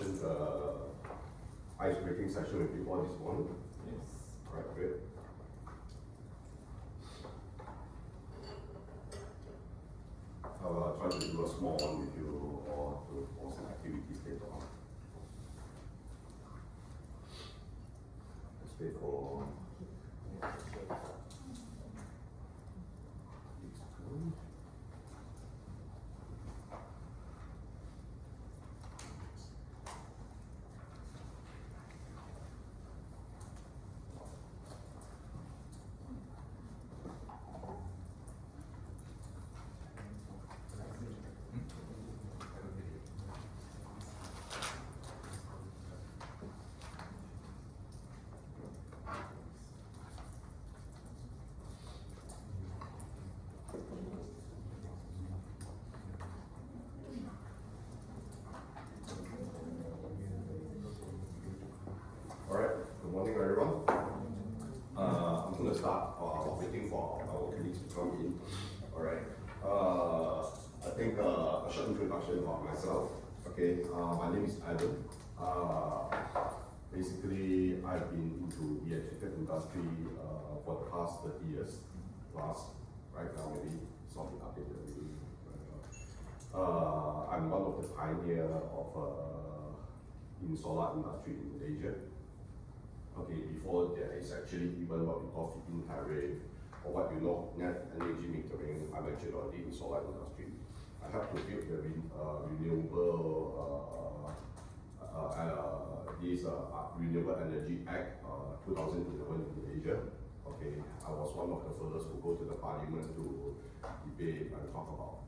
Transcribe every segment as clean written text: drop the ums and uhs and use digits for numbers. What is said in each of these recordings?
introduction, ice-breaking session with you all this morning. Yes. All right, great. I'll try to do a small one with you or for some activities later on. Let's wait for Good morning, everyone. I'm going to start waiting for our colleagues to come in. All right. I think a short introduction about myself. Okay. My name is Ivan. Basically, I've been into the education industry for the past 30 years plus. Right now, maybe something up in I'm one of the pioneers of in solar industry in Malaysia. Okay, before there is actually even what we call feed-in tariff or what you know, net energy metering. I'm actually already in solar industry. I have to build the Renewable Energy Act 2011 in Malaysia. Okay, I was one of the first who go to the parliament to debate and talk about.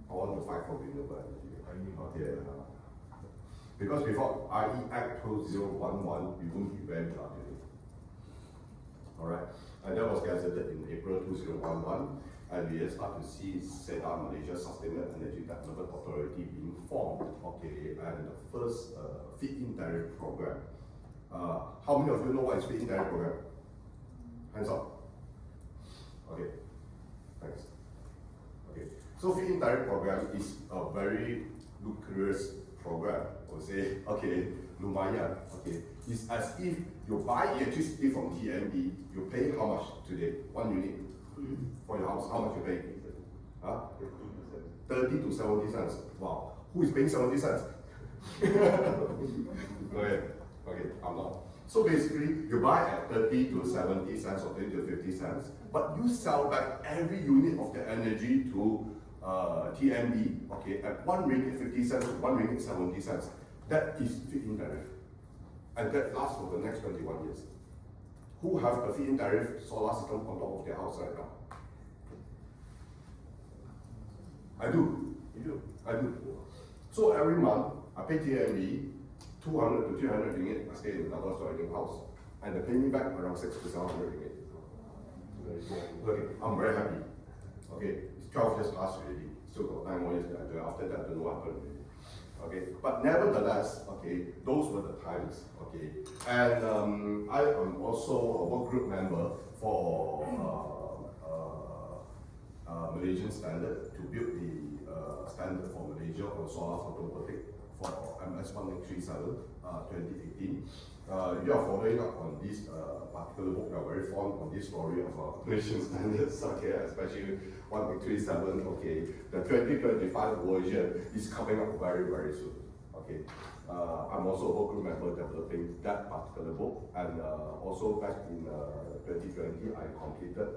I want to fight for renewable energy. Okay. Because before IE Act 2011, we wouldn't be where we are today. Alright? And that was gazetted in April 2011, and we start to see SEDA, Malaysia Sustainable Energy Development Authority, being formed. Okay, and the first feed-in tariff program. How many of you know what is feed-in tariff program? Hands up. Okay, thanks. Okay, so feed-in tariff program is a very lucrative program. Or say, okay, lumayan, okay. It's as if you buy electricity from TNB, you pay how much today? 1 unit for your house, how much you pay? Huh? 30 to 70 cents. Wow. Who is paying 70 cents? Okay, I'm not. So basically, you buy at 30 to 70 cents or 30 to 50 cents, but you sell back every unit of the energy to TNB, okay, at 1 ringgit 50 cents to 1 ringgit 70 cents. That is feed-in tariff. And that lasts for the next 21 years. Who have a feed-in tariff solar system on top of their house right now? I do. You do? I do. So every month, I pay TNB 200 to 300 ringgit. I stay in a double storey house. And they pay me back around 6 to 700 ringgit. Okay, I'm very happy. Okay, it's 12 years past already. Still got 9 more years to enjoy. After that, I don't know what happened already. Okay, but nevertheless, okay, those were the times. Okay, and I am also a work group member for Malaysian standard to build the standard for Malaysia on solar photovoltaic for MS 1837 2018. You are following up on this particular book. We are very fond on this story of Malaysian standards, okay, especially 1837. Okay, the 2025 version is coming up very, very soon. Okay, I'm also a work group member developing that particular book, and also back in 2020, I completed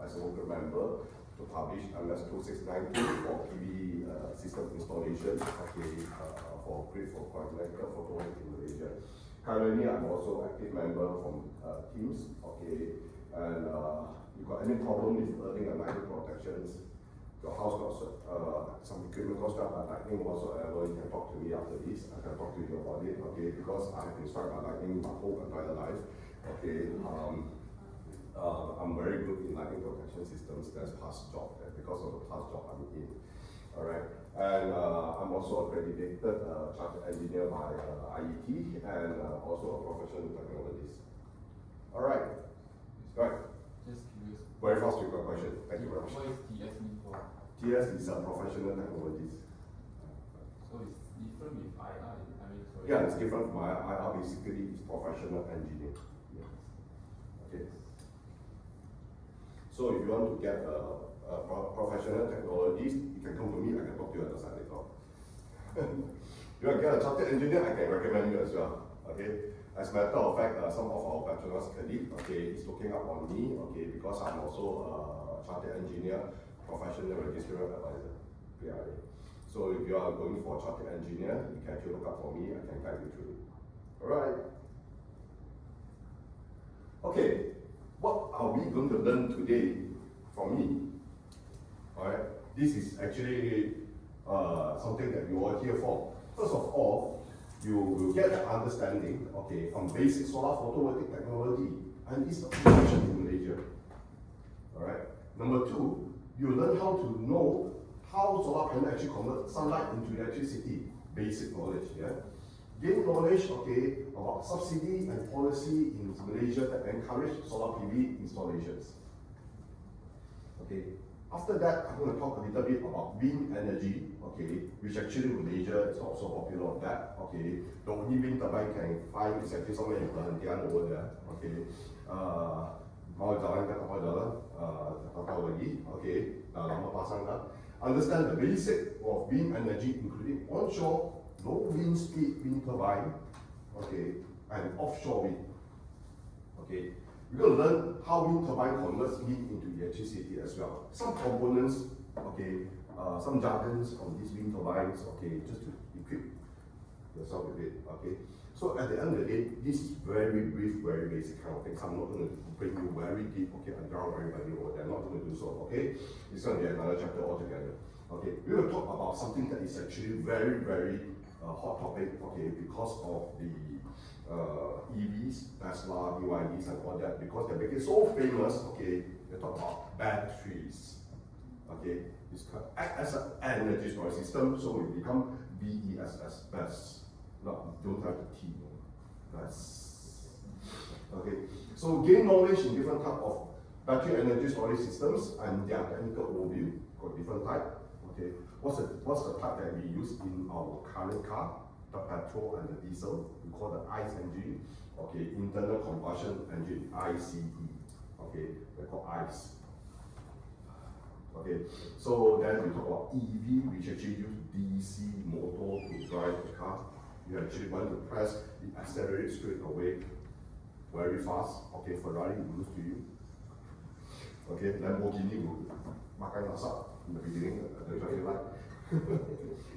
as a work group member to publish MS 2692 for PV system installation. Okay, for grid for connected photovoltaic in Malaysia. Currently, I'm also active member from Teams. Okay, and you got any problem with earning a lightning protections? Your house got some equipment got struck by lightning whatsoever, you can talk to me after this. I can talk to you about it. Okay, because I have been struck by lightning my whole entire life. Okay, I'm very good in lightning protection systems. That's past job. Because of the past job I'm in. All right, and I'm also accredited chartered engineer by IET and also a professional technologist. All right, right. Just curious. Very fast with your question. Thank you very much. What is TS mean for? TS is a professional technologist. So it's different with IR. I mean, sorry. Yeah, it's different from IR. Basically, it's professional engineer. Yeah. Okay. So if you want to get professional technologies, you can come to me. I can talk to you on the side later. You want to get a chartered engineer, I can recommend you as well. Okay. As a matter of fact, some of our bachelor's colleagues, okay, is looking up on me, okay, because I'm also a chartered engineer, professional registered advisor, PRA. So if you are going for a chartered engineer, you can actually look up for me. I can guide you through. All right. Okay. What are we going to learn today from me? All right. This is actually something that you are here for. First of all, you will get an understanding, okay, on basic solar photovoltaic technology and its application in Malaysia. All right. Number two, you learn how to know how solar panel actually convert sunlight into electricity. Basic knowledge, yeah. Gain knowledge, okay, about subsidy and policy in Malaysia that encourage solar PV installations. Okay. After that, I'm going to talk a little bit about wind energy, okay, which actually Malaysia is not so popular on that, okay. The only wind turbine can find is actually somewhere in Perhentian over there, okay. Mau jalan ke kapal jalan, tak tahu lagi, okay, dah lama pasang dah. Understand the basic of wind energy, including onshore, low wind speed wind turbine, okay, and offshore wind, okay. You're going to learn how wind turbine converts wind into electricity as well. Some components, okay, some jargons on these wind turbines, okay, just to equip yourself with it, okay. So at the end of the day, this is very brief, very basic kind of things. I'm not going to bring you very deep, okay, and drown everybody over there. I'm not going to do so, okay. It's going to be another chapter altogether. Okay, we're going to talk about something that is actually very, very hot topic, okay, because of the EVs, Tesla, BYDs and all that, because they're making so famous, okay, they talk about batteries, okay, it's act as an energy storage system, so we become BESS, BESS, no, don't have the T, no, BESS, okay, so gain knowledge in different type of battery energy storage systems and their technical overview, got different type, okay, what's the type that we use in our current car? The petrol and the diesel, we call the ICE engine, okay, internal combustion engine, ICE, okay, they call ICE. Okay, so then we talk about EV, which actually use DC motor to drive the car. You actually want to press, it accelerates straight away, very fast. Okay, Ferrari will lose to you. Okay, Lamborghini will makan masak in the beginning, the traffic light.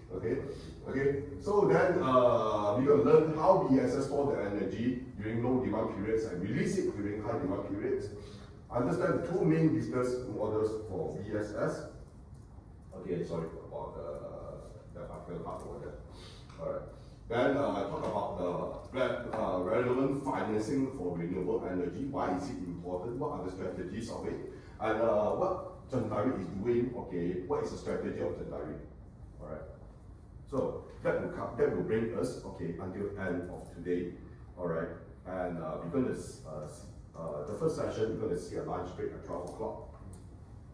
Okay. So then we're going to learn how BESS store the energy during low demand periods and release it during high demand periods. Understand the two main business models for BESS. Okay, sorry about the particular part over there. Alright. Then talk about the relevant financing for renewable energy. Why is it important? What are the strategies of it? And what Gentari is doing, okay, what is the strategy of Gentari? Alright. So that will bring us, okay, until end of today. Alright. And we're going to the first session we're going to see a lunch break at 12 o'clock.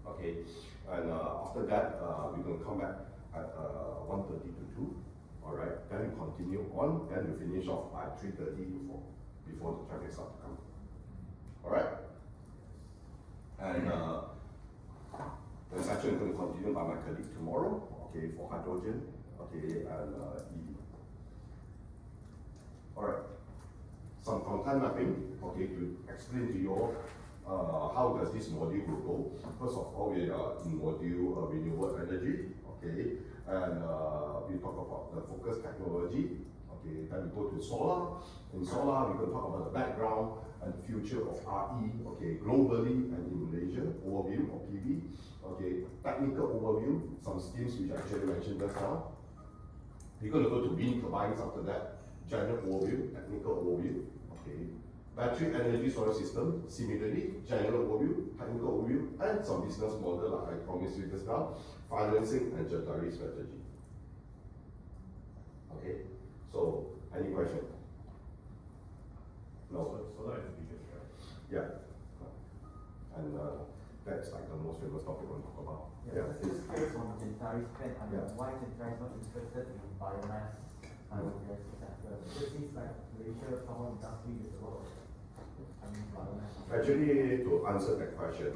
Okay. And after that we're going to come back at 1:30 to 2. Alright. Then we continue on, then we finish off by 3:30 before the traffic starts to come. Alright. And the session is going to continue by my colleague tomorrow, okay, for hydrogen, okay, and EV. Alright. Some content mapping, okay, to explain to you all how does this module will go. First of all, we are in module renewable energy, okay, and we talk about the focus technology, okay, then we go to solar. In solar, we can talk about the background and future of RE, okay, globally and in Malaysia, overview of PV, okay, technical overview, some schemes which I actually mentioned just now. We're going to go to wind turbines after that, general overview, technical overview, okay, battery energy storage system, similarly, general overview, technical overview, and some business model like I promised you just now, financing and Gentari strategy. Okay, so any question? No. Solar is the biggest, right? Yeah. And That's like the most famous topic we talk about. Yeah, just curious on Gentari's plan. I mean, why Gentari is not interested in biomass biogas, etc. It just seems like Malaysia power industry is a lot of, I mean, biomass. Actually, to answer that question,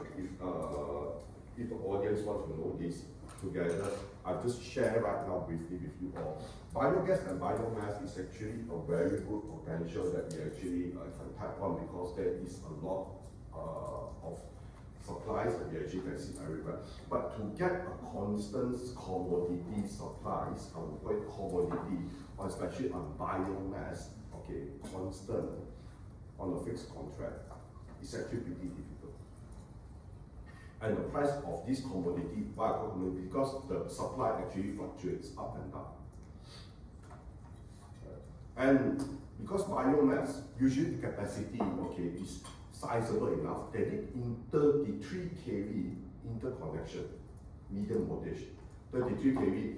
if the audience want to know this together, I'll just share right now briefly with you all. Biogas and biomass is actually a very good potential that we actually can tap on because there is a lot of supplies that we actually can see everywhere. But to get a constant commodity supplies, I would call it commodity, or especially on biomass, okay, constant on a fixed contract, is actually pretty difficult. And the price of this commodity, why I call commodity, because the supply actually fluctuates up and down. And because biomass, usually the capacity, okay, is sizable enough that it in 33 kV interconnection, medium voltage. 33 kV,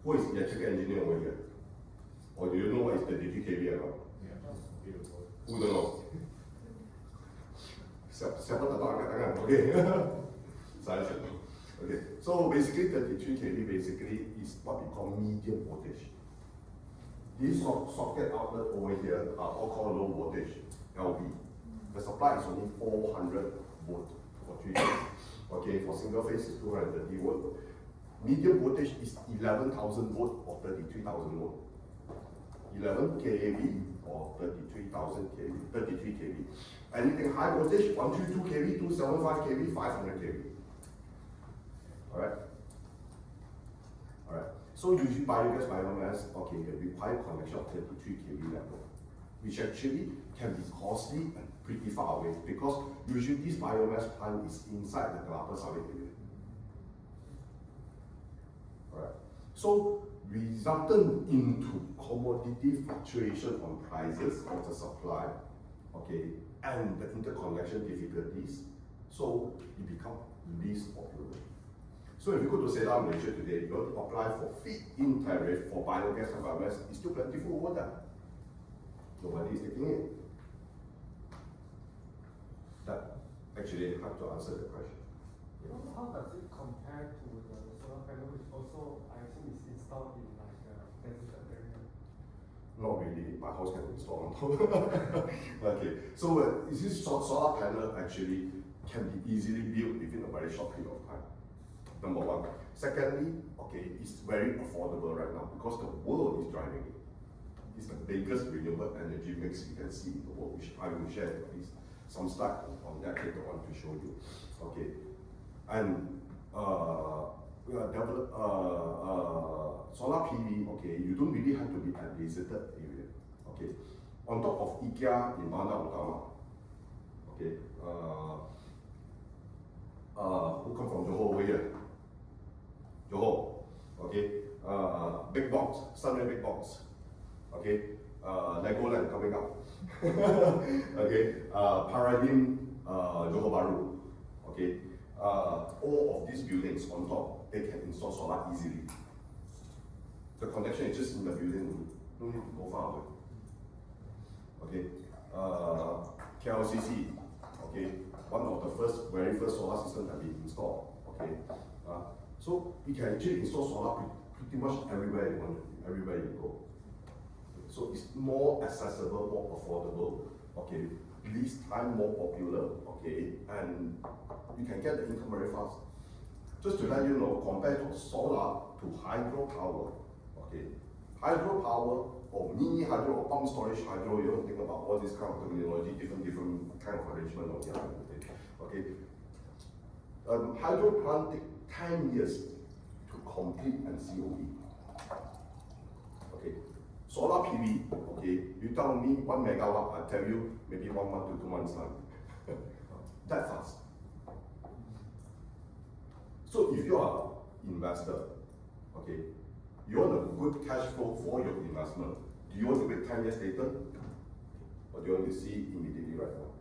who is the electrical engineer over here? Or do you know what is 33 kV or not? Yeah. Who don't know? Siapa tak tahu angkat tangan? Okay. Saya tahu. Okay. So basically 33 kV basically is what we call medium voltage. These socket outlet over here are all called low voltage, LV. The supply is only 400 volt for 3 phase. Okay, for single phase is 230 volt. Medium voltage is 11,000 volt or 33,000 volt. 11 kV or 33,000 kV, 33 kV. Anything high voltage, 132 kV, 275 kV, 500 kV. Alright? Alright. So usually biogas, biomass, okay, they require connection of 33 kV level, which actually can be costly and pretty far away because usually this biomass plant is inside the Kelapa Sawit area. Alright. So resultant into commodity fluctuation on prices of the supply, okay, and the interconnection difficulties, so it becomes least popular. So if you go to Seda, Malaysia today, you want to apply for feed-in tariff for biogas and biomass, it's still plentiful over there. Nobody is taking it. That actually have to answer the question. Yeah. How does it compare to the solar panel, which also I assume is installed in like a denser area? Not really, my house can install on top. Okay, so this solar panel actually can be easily built within a very short period of time. Number one. Secondly, okay, it's very affordable right now because the world is driving it. It's the biggest renewable energy mix you can see in the world, which I will share at least some stats on that later on to show you. Okay, and solar PV, okay, you don't really have to be at visited area. Okay, on top of IKEA in Bandar Utama. Okay, who come from Johor over here? Johor, okay, big box, Sunway big box, okay, Legoland coming up, okay, Paradigm, Johor Bahru, okay, all of these buildings on top, they can install solar easily. The connection is just in the building, don't need to go far away, okay, KLCC, okay, one of the very first solar system that we installed, okay. So you can actually install solar pretty much everywhere you want, everywhere you go. So it's more accessible, more affordable, okay, least time more popular, okay, and you can get the income very fast. Just to let you know, compared to solar to hydropower, okay, hydropower or mini hydro or pump storage hydro, you don't think about all this kind of terminology, different kind of arrangement on the other, okay. Hydro plant take 10 years to complete and COD. Okay, solar PV, okay, you tell me 1 megawatt, I tell you maybe 1 month to 2 months time. That fast. So if you are an investor, okay, you want a good cash flow for your investment, do you want to wait 10 years later? Or do you want to see it immediately right now?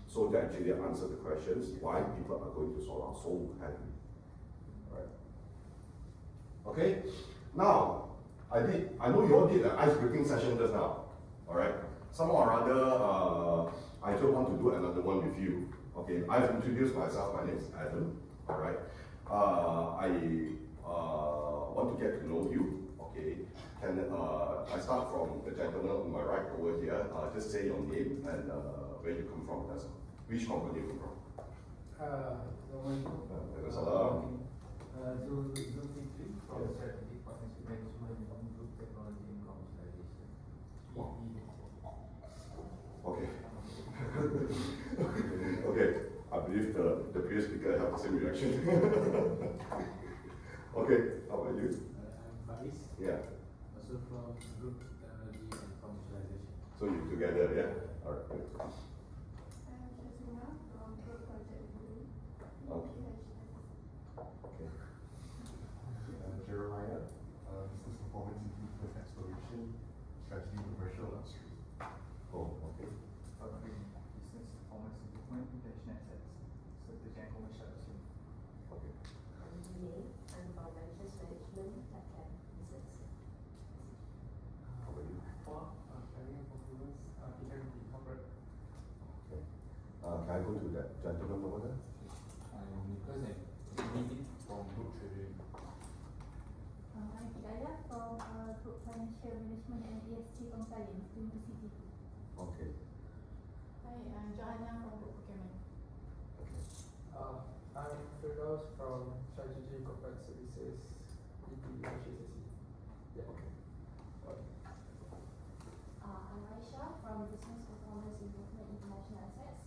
So that actually answer the questions why people are going to solar so heavily. Right. Okay. Now, I know you all did an ice breaking session just now. Alright. Somehow or other, I don't want to do another one with you. Okay, I've introduced myself. My name is Adam. All right. I want to get to know you. Okay. Can I start from the gentleman on my right over here? Just say your name and where you come from. That's which company you come from. Salam. Zulkifli from Strategic Partnership Management and Group Technology and Commercialization. Okay. Okay. I believe the previous speaker had the same reaction. Okay. How about you? I'm Faiz, Yeah. also from Group Technology and Commercialization. So you together, yeah? All right. Good. I'm Shazina from Group Project Guru. Okay. Okay. Jeremiah, Business Performance Improvement Exploration, Strategy Commercial Upstream. Oh, okay. Business Performance Improvement, International Assets, Strategy and Commercial Upstream. Okay. I'm Renee. I'm from Ventures Management Platform Business. How about you? For planning and performance, integrity corporate. Okay. Can I go to that gentleman over there? I'm Nicholas and meeting from Group Treasury. I'm Hidayah from Group Financial Management and ESG Compliance in BCG. Okay. Hi, I'm Joanna from Group Procurement. Okay. I'm Firdaus from Strategy Corporate Services, HSC. Yeah. Okay. I'm Aisha from Business Performance Improvement International Assets,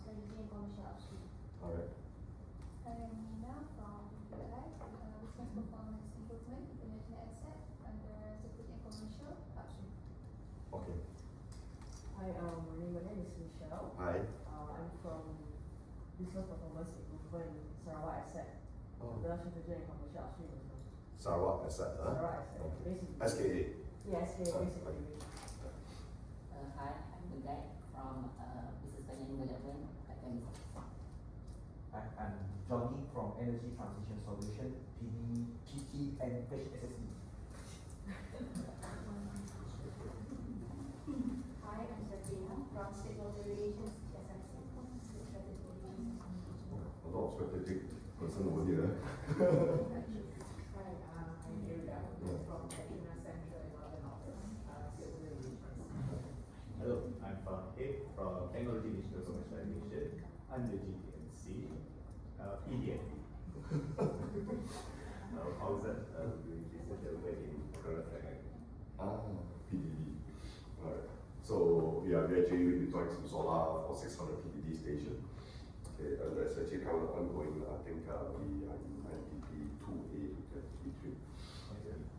Strategy and Commercial Upstream. All right. I'm Nina from BI, Business Performance Improvement International Asset under Strategy and Commercial Upstream. Okay. Hi, my name is Michelle. Hi. I'm from Business Performance Improvement Sarawak Asset. Oh. The Strategy and Commercial Upstream as well. Sarawak Asset, huh? Sarawak Asset, Okay. basically. SKA. Yes, Oh, basically. Hi, I'm Bengai from Business Planning Development at Chemist. I'm Johnny from Energy Transition Solution, PT and HSSE. Hi, I'm Sabrina from Stakeholder Relations, TSMC, Strategy Relations. A lot of strategic person over here. Hi, I'm Yuria from Techina Central and Northern Office, Stakeholder Relations. Hello, I'm Fahid from Technology Digital Commercialization under GTNC, EDNP. How's that doing business development in Korea? PDD. Alright. So we actually deploying some solar for 600 PDD station. Okay, and that's actually kind of ongoing. I think we are in NDP 2A to NDP 3.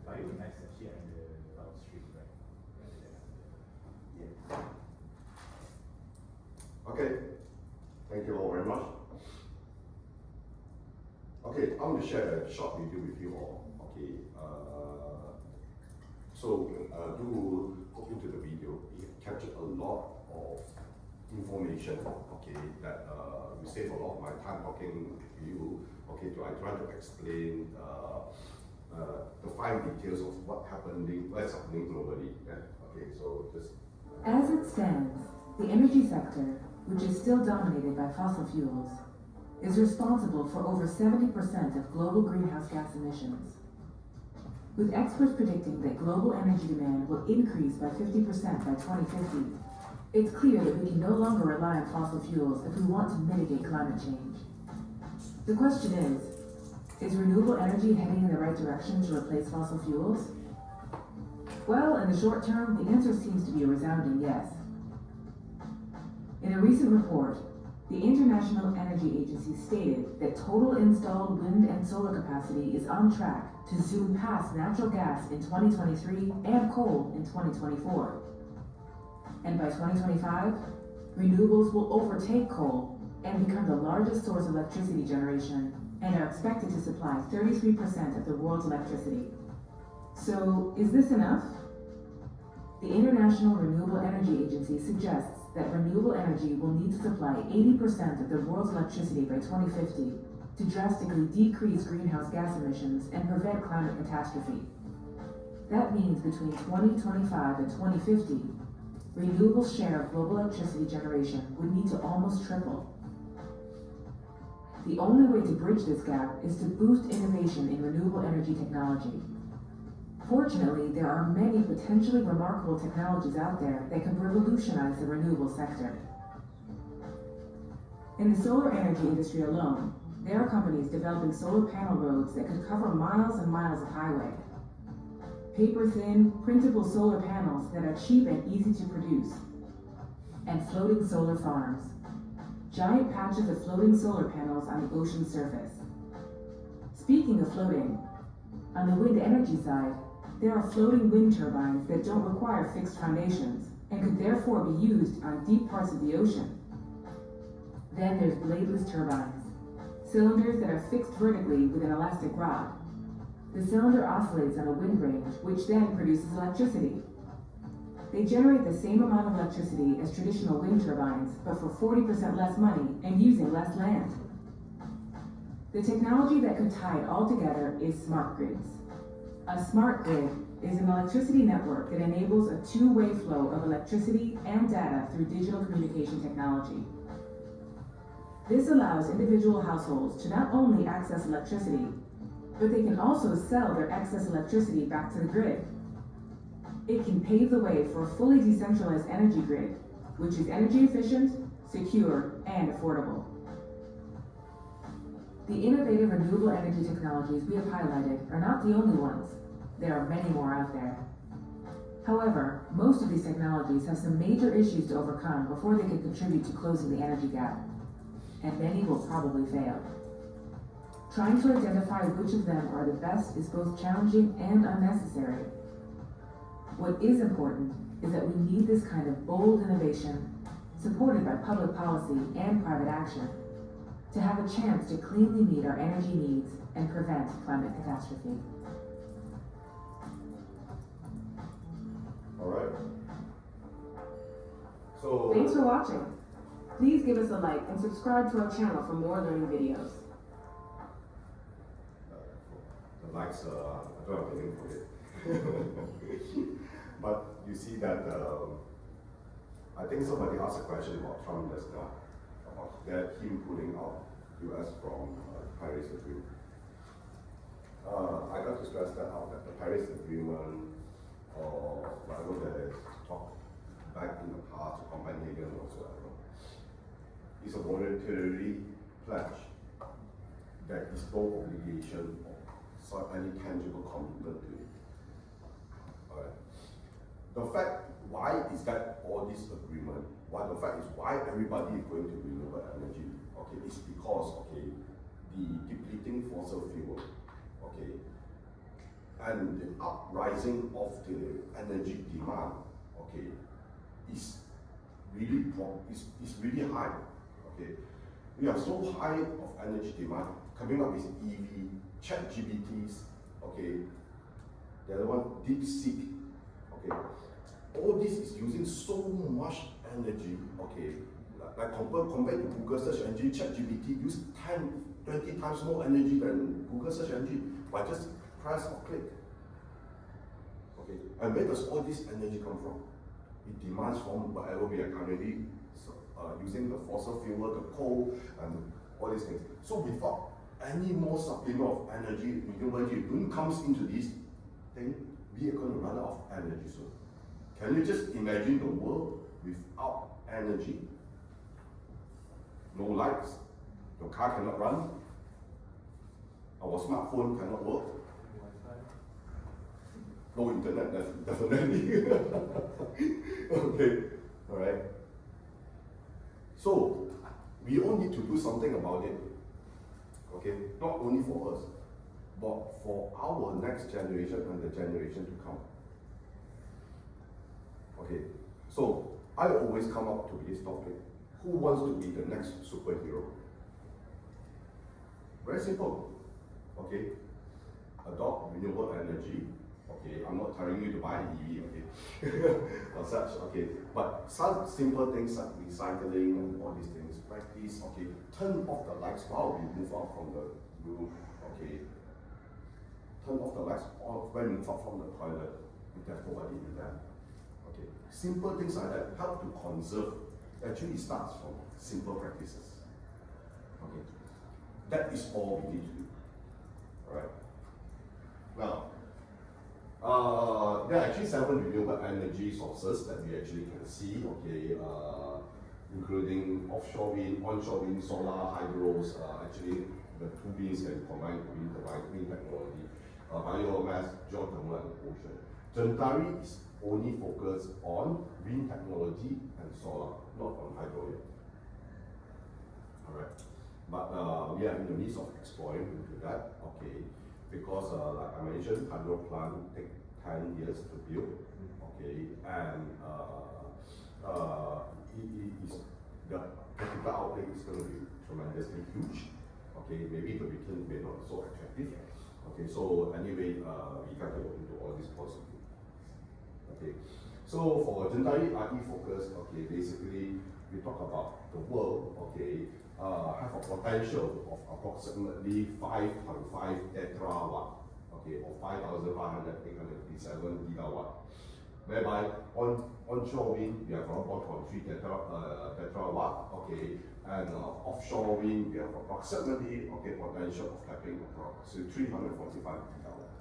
Biomass actually under downstream, right? Rather than under. Yeah. Okay. Thank you all very much. Okay, I'm going to share a short video with you all. Okay. Do look into the video. It captured a lot of information. Okay, that we save a lot of my time talking to you. Okay, I try to explain the fine details of what's happening globally. Yeah? Okay, so just. As it stands, the energy sector, which is still dominated by fossil fuels, is responsible for over 70% of global greenhouse gas emissions. With experts predicting that global energy demand will increase by 50% by 2050, it's clear that we can no longer rely on fossil fuels if we want to mitigate climate change. The question is renewable energy heading in the right direction to replace fossil fuels? Well, in the short term, the answer seems to be a resounding yes. In a recent report, the International Energy Agency stated that total installed wind and solar capacity is on track to zoom past natural gas in 2023 and coal in 2024. And by 2025, renewables will overtake coal and become the largest source of electricity generation and are expected to supply 33% of the world's electricity. So, is this enough? The International Renewable Energy Agency suggests that renewable energy will need to supply 80% of the world's electricity by 2050 to drastically decrease greenhouse gas emissions and prevent climate catastrophe. That means between 2025 and 2050, renewable share of global electricity generation would need to almost triple. The only way to bridge this gap is to boost innovation in renewable energy technology. Fortunately, there are many potentially remarkable technologies out there that could revolutionize the renewable sector. In the solar energy industry alone, there are companies developing solar panel roads that could cover miles and miles of highway. Paper-thin, printable solar panels that are cheap and easy to produce. And floating solar farms. Giant patches of floating solar panels on the ocean surface. Speaking of floating, on the wind energy side, there are floating wind turbines that don't require fixed foundations and could therefore be used on deep parts of the ocean. Then there's bladeless turbines, cylinders that are fixed vertically with an elastic rod. The cylinder oscillates on a wind range, which then produces electricity. They generate the same amount of electricity as traditional wind turbines, but for 40% less money and using less land. The technology that could tie it all together is smart grids. A smart grid is an electricity network that enables a two-way flow of electricity and data through digital communication technology. This allows individual households to not only access electricity, but they can also sell their excess electricity back to the grid. It can pave the way for a fully decentralized energy grid, which is energy efficient, secure, and affordable. The innovative renewable energy technologies we have highlighted are not the only ones. There are many more out there. However, most of these technologies have some major issues to overcome before they can contribute to closing the energy gap, and many will probably fail. Trying to identify which of them are the best is both challenging and unnecessary. What is important is that we need this kind of bold innovation, supported by public policy and private action, to have a chance to cleanly meet our energy needs and prevent climate catastrophe. All right. So Thanks for watching. Please give us a like and subscribe to our channel for more learning videos. the likes, I don't have a name for it. But you see that I think somebody asked a question about Trump just now, about that him pulling out US from Paris Agreement. I got to stress that out, that the Paris Agreement, or whatever that is talked back in the past, Copenhagen or whatsoever, is a voluntary pledge that is no obligation or any tangible commitment to it. Alright. The fact, why is that all this agreement? The fact is why everybody is going to renewable energy, okay, is because, okay, the depleting fossil fuel, okay, and the uprising of the energy demand, okay, is really really high, okay. We are so high of energy demand, coming up with EV, ChatGPTs, okay, the other one, DeepSeek, okay. All this is using so much energy, okay, like compared to Google search engine, ChatGPT use 10, 20 times more energy than Google search engine by just press or click. Okay, and where does all this energy come from? It demands from whatever we are currently using, the fossil fuel, the coal, and all these things. So without any more supplement of energy, renewable energy, when it comes into this thing, we are going to run out of energy soon. Can you just imagine the world without energy? No lights, your car cannot run, our smartphone cannot work, no internet, definitely. Okay, all right. So we all need to do something about it. Okay, not only for us, but for our next generation and the generation to come. Okay, so I always come up to this topic. Who wants to be the next superhero? Very simple. Okay, adopt renewable energy. Okay, I'm not telling you to buy an EV, okay, or such, okay, but some simple things like recycling and all these things, practice, okay, turn off the lights while we move out from the room, okay, turn off the lights when we move out from the toilet, if there's nobody in there, Okay, simple things like that help to conserve. Actually, starts from simple practices. Okay, that is all we need to do. All right. Now, there are actually 7 renewable energy sources that we actually can see. Okay, including offshore wind, onshore wind, solar, hydros. Actually, the 2 Bs can combine to wind technology, biomass, geothermal, and ocean. Gentari is only focused on wind technology and solar, not on hydro yet. Alright, but we are in the midst of exploring into that, okay, because like I mentioned, hydro plant take 10 years to build, okay, and the capital outlay is going to be tremendously huge, okay, maybe the return may not so attractive, okay, so anyway, we got to look into all these possibilities. Okay, so for Gentari RE focus, okay, basically we talk about the world, okay, have a potential of approximately 5.5 tetrawatt, okay, or 5,587 gigawatt, whereby onshore wind we have around 1.3 tetrawatt, okay, and offshore wind we have approximately, okay, potential of tapping approximately 345 gigawatt.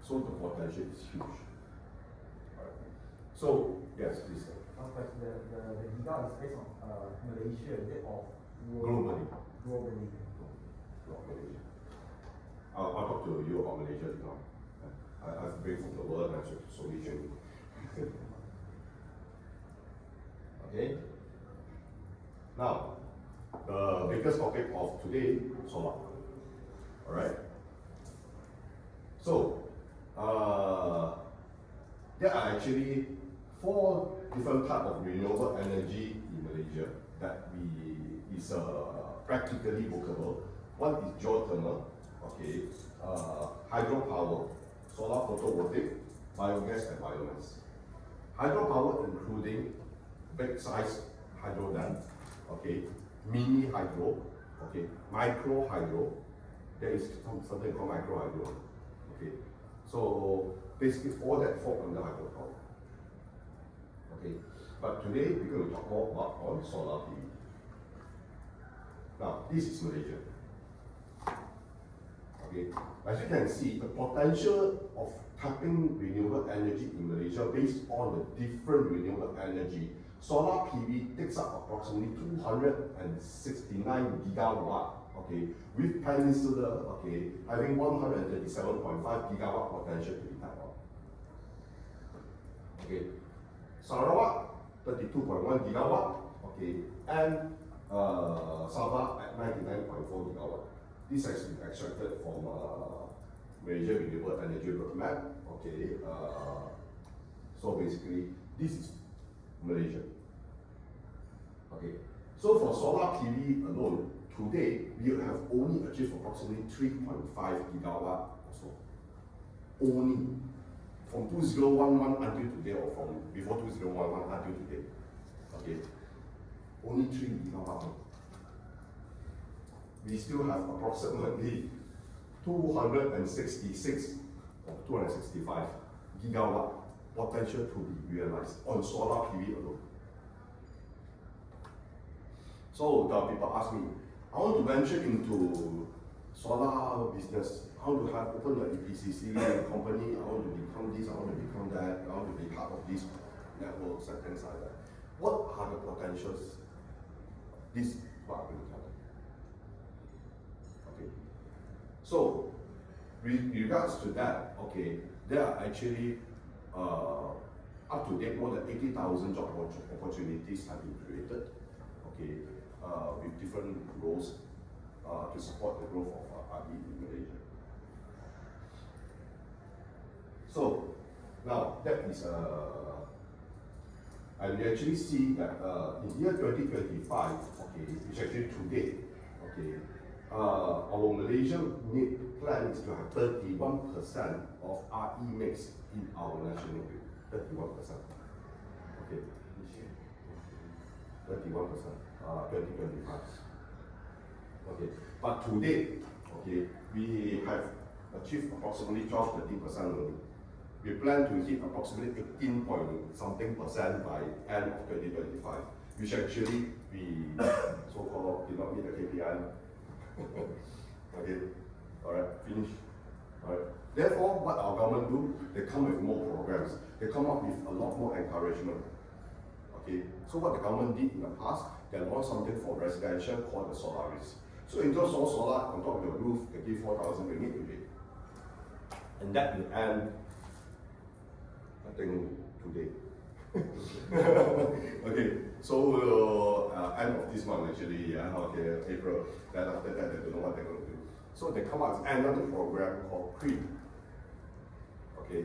So the potential is huge. So, yes, please. One question, the giga is based on Malaysia, is it or Globally. Globally. Not Malaysia. I'll talk to you about Malaysia now. I've been from the world and solution. Okay? Now, the biggest topic of today, solar. Alright? So, there are actually 4 different types of renewable energy in Malaysia that is practically workable. One is geothermal, okay, hydropower, solar photovoltaic, biogas and biomass. Hydropower including big size hydro dam, okay, mini hydro, okay, micro hydro. There is something called micro hydro. Okay, so basically all that fall under hydropower. Okay, but today we're going to talk more about on solar PV. Now, this is Malaysia. Okay, as you can see, the potential of tapping renewable energy in Malaysia based on the different renewable energy. Solar PV takes up approximately 269 gigawatt, okay, with Peninsula, okay, having 137.5 gigawatt potential to be tapped on. Okay, Sarawak, 32.1 gigawatt, okay, and Sabah at 99.4 gigawatt. This has been extracted from Malaysia Renewable Energy Roadmap, okay, so basically, this is Malaysia. Okay, so for solar PV alone, today we have only achieved approximately 3.5 gigawatt or so. Only from 2011 until today, or from before 2011 until today. Okay, only 3 gigawatt. We still have approximately 266 or 265 gigawatt potential to be realized on solar PV alone. So the people ask me, I want to venture into solar business. I want to open an EPCC company. I want to become this. I want to become that. I want to be part of these networks and things like that. What are the potentials? This is what I'm going to tell you. Okay. So, with regards to that, okay, there are actually up to date more than 80,000 job opportunities have been created. Okay, with different roles to support the growth of RE in Malaysia. So now that is and we actually see that in year 2025, okay, which actually today, okay, our Malaysian plan is to have 31% of RE mix in our national grid. 31%. Okay. 31%. 2025. Okay, but today, okay, we have achieved approximately 12-13% only. We plan to hit approximately 18 point something percent by end of 2025, which actually we so-called did not meet the KPI. Okay, all right, finish. All right. Therefore, what our government do, they come with more programs. They come up with a lot more encouragement. Okay, so what the government did in the past, they launched something for residential called the Solaris. So in terms of solar on top of your roof, they give 4,000 ringgit today. And that will end, I think, today. Okay, so end of this month actually, yeah, okay, April. Then after that, they don't know what they're going to do. So they come out with another program called CREAM. Okay,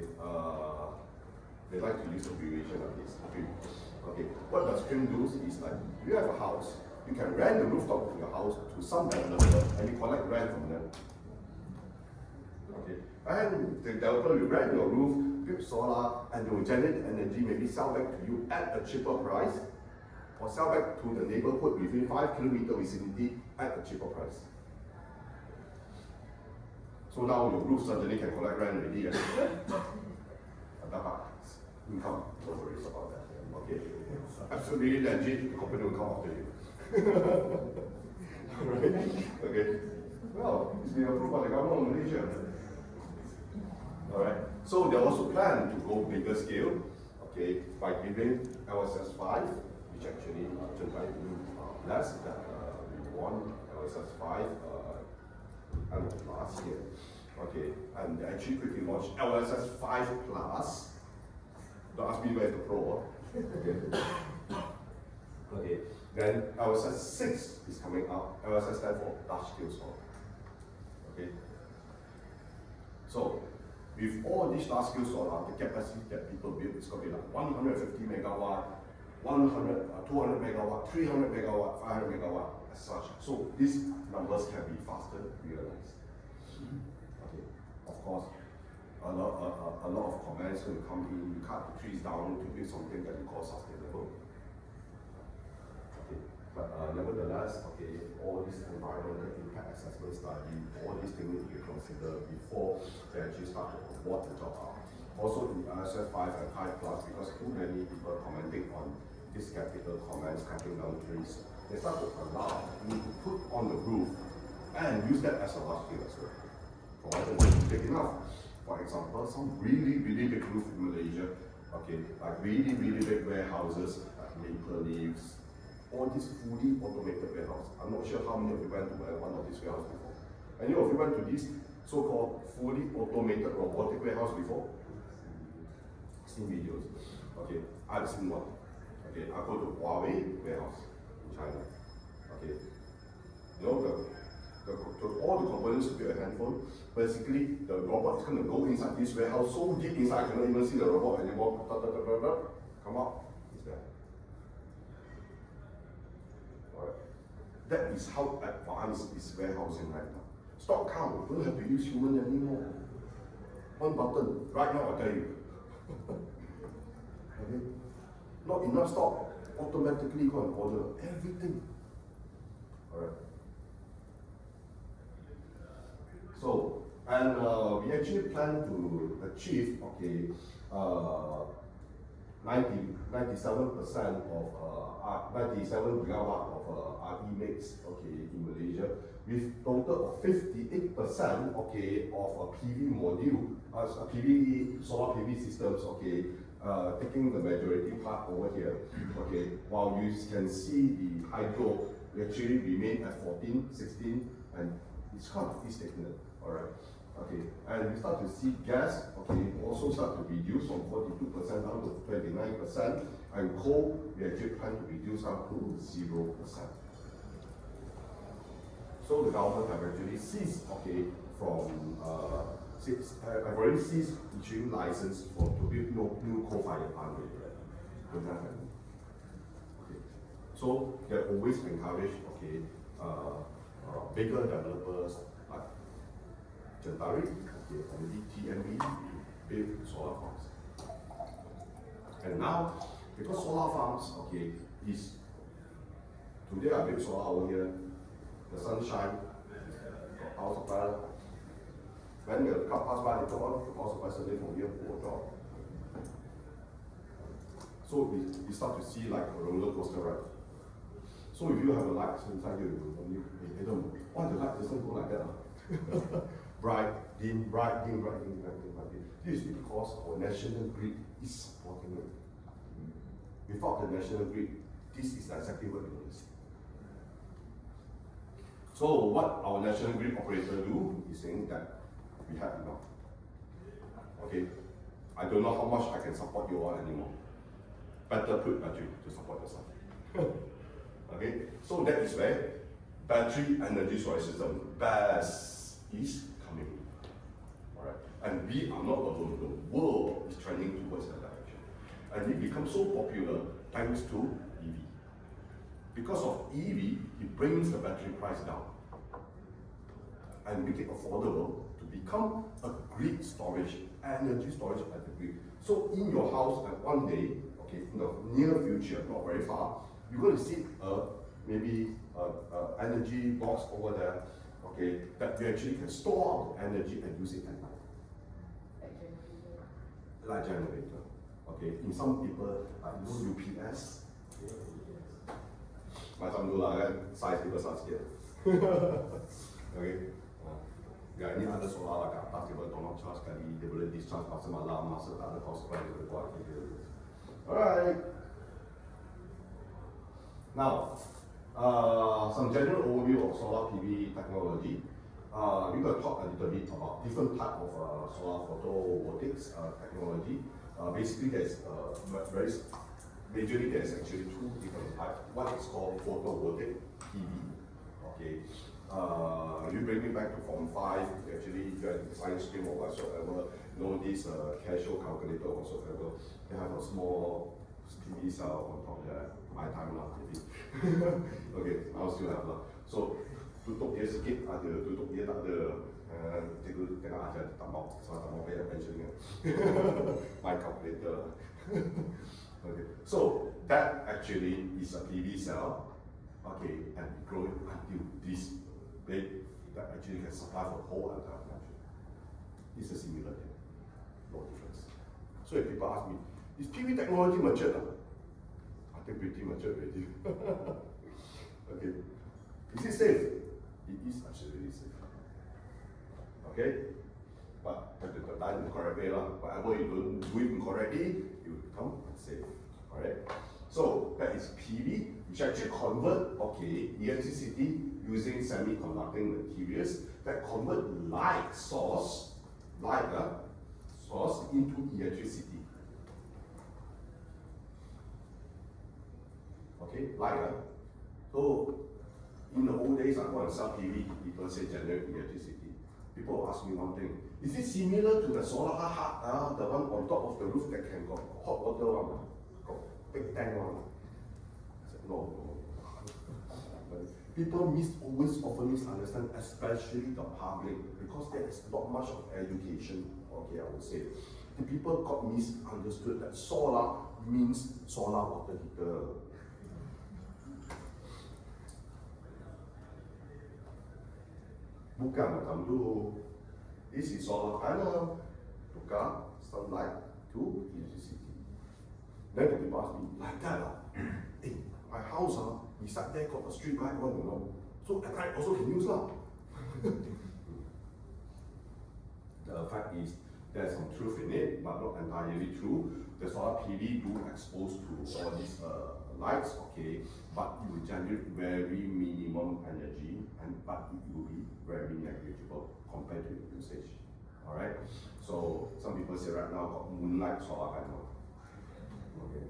they like to use abbreviation of this, CREAM. Okay, what does CREAM do is like, you have a house, you can rent the rooftop of your house to some developer and you collect rent from them. Okay, and the developer will rent your roof, build solar, and they will generate energy, maybe sell back to you at a cheaper price, or sell back to the neighborhood within 5 kilometer vicinity at a cheaper price. So now your roof suddenly can collect rent already. Income, no worries about that. Okay, absolutely legit, the company will come after you. Right? Okay. Well, it's been approved by the government of Malaysia. Alright. So they also plan to go bigger scale, okay, by giving LSS 5, which actually less than we won LSS 5 end of last year. Okay, and they actually quickly launched LSS 5 Plus. Don't ask me where's the Pro. Okay. Okay. Then LSS 6 is coming up. LSS stands for large scale solar. Okay. So with all these large scale solar, the capacity that people build is going to be like 150 megawatt, 200 megawatt, 300 megawatt, 500 megawatt as such. So these numbers can be faster realized. Okay. Of course, a lot of comments will come in. You cut the trees down to build something that you call sustainable. Okay. But nevertheless, okay, all this environmental impact assessment study, all these things need to be considered before they actually start to award the job out. Also in LSS 5 and 5 Plus, because too many people commenting on these skeptical comments, cutting down trees, they start to allow you to put on the roof and use that as a large scale as well. Provided it's big enough. For example, some really big roof in Malaysia, okay, like really big warehouses, like Maple Leaves, all these fully automated warehouses. I'm not sure how many of you went to one of these warehouses before. Any of you went to this so-called fully automated robotic warehouse before? Seen videos. Okay, I've seen one. Okay, I go to Huawei warehouse in China. Okay, you know all the components to build a handphone. Basically, the robot is going to go inside this warehouse so deep inside I cannot even see the robot anymore. Come out, it's there. Alright. That is how advanced is warehousing right now. Stock count, don't have to use human anymore. One button, right now I tell you. Okay? Not enough stock, automatically go and order everything. Alright. So, and we actually plan to achieve, okay, 97% of 97 gigawatt of RE mix, okay, in Malaysia, with total of 58%, okay, of a PV module, PV solar PV systems, okay, taking the majority part over here, okay. While you can see the hydro, we actually remain at 14, 16, and it's kind of stagnant. Alright, okay, and we start to see gas, okay, also start to reduce from 42% down to 29%, and coal, we actually plan to reduce down to 0%. So the government have actually ceased, okay, from, I've already ceased issuing license to build no new coal-fired plant already. Okay, so they always encourage, okay, bigger developers like Gentari, okay, and TNB build solar farms. And now, because solar farms, okay, is today I build solar over here, the sunshine, got power supply, When the car pass by, later on, the power supply suddenly from here will drop. So we start to see like a roller coaster ride. So if you have a light inside you, you don't know why the light doesn't go like that. Bright, dim, bright, dim, bright, dim, bright, dim, bright, dim. This is because our national grid is supporting it. Without the national grid, this is exactly what we see. So what our national grid operator do is saying that we have enough. Okay, I don't know how much I can support you all anymore. Better put battery to support yourself. Okay, so that is where battery energy storage system BESS is coming in. Alright, and we are not alone. The world is trending towards that direction, and it becomes so popular thanks to EV. Because of EV, it brings the battery price down and make it affordable to become a grid storage, energy storage at the grid. So in your house, at one day, okay, in the near future, not very far, you're going to see maybe a energy box over there, okay, that you actually can store our energy and use it at night. Like generator. Okay, in some people, UPS. Macam tu lah kan, size dia besar sikit. Okay. Ya, ini ada solar lah kat atas, dia boleh tolong charge sekali, dia boleh discharge masa malam, masa tak ada power supply, dia boleh buat gitu. Alright. Now, some general overview of solar PV technology. We're going to talk a little bit about different type of solar photovoltaics technology. Basically, majorly there's actually two different types. One is called photovoltaic PV. Okay. You bring me back to Form 5, actually, if you are in the science stream or whatsoever, know this casual calculator or whatsoever, they have a small PV cell on top there. My time lah, maybe. Okay, I'll still have lah. So, tutup dia sikit ada, tutup dia tak ada. Cikgu tengah ajar, tak mau pay attention kan. My calculator. Okay, so that actually is a PV cell. Okay, and growing until this big that actually can supply for the whole entire country. It's a similar thing, no difference. So if people ask me, is PV technology mature? I think pretty mature already. Okay, is it safe? It is absolutely safe. Okay, but have to done in the correct way lah. Whatever you don't do it incorrectly, it will become unsafe. Alright, so that is PV, which actually convert electricity using semiconducting materials that convert light source into electricity. Okay, light. So in the old days, I want to sell PV. People say generate electricity. People ask me one thing: is it similar to the solar hut, the one on top of the roof that can go hot water one? Big tank one. I said, no. People always often misunderstand, especially the public, because there is not much of education, okay, I would say. The people got misunderstood that solar means solar water heater. Bukan macam tu. This is solar panel, tukar sunlight to electricity. Then the people ask me, like that hey, my house beside there got a street light one, you know. So at night also can use lah. The fact is, there's some truth in it, but not entirely true. The solar PV do expose to all these lights, okay, but it will generate very minimum energy, but it will be very negligible compared to the usage. Alright? So some people say right now got moonlight solar panel. Okay.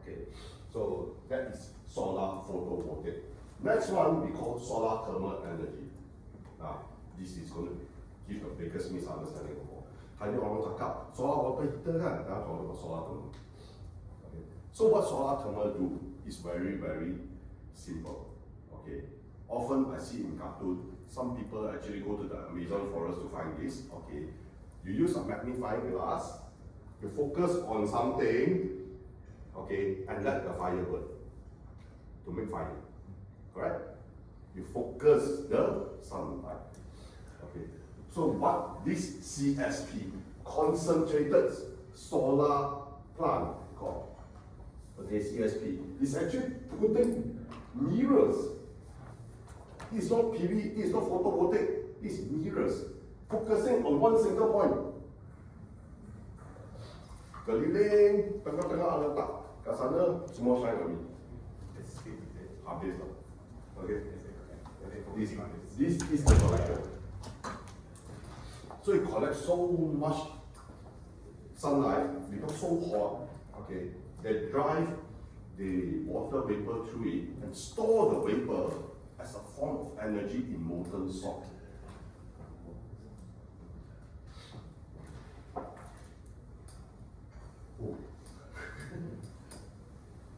Okay. So that is solar photovoltaic. Next one we call solar thermal energy. Now, this is going to give the biggest misunderstanding of all. Tadi orang cakap solar water heater kan, dah talk about solar thermal. Okay. So what solar thermal do is very, very simple. Okay. Often I see in cartoon, some people actually go to the Amazon forest to find this. Okay. You use a magnifying glass, you focus on something, okay, and let the fire burn to make fire. Correct? You focus the sunlight. Okay, so what this CSP, concentrated solar plant called, okay, CSP, is actually putting mirrors. It's not PV, it's not photovoltaic, it's mirrors, focusing on one single point. Keliling, tengah-tengah letak, kat sana semua shine on me. Habis lah. Okay. This is the collector. So it collects so much sunlight, becomes so hot, okay, they drive the water vapor through it and store the vapor as a form of energy in molten salt.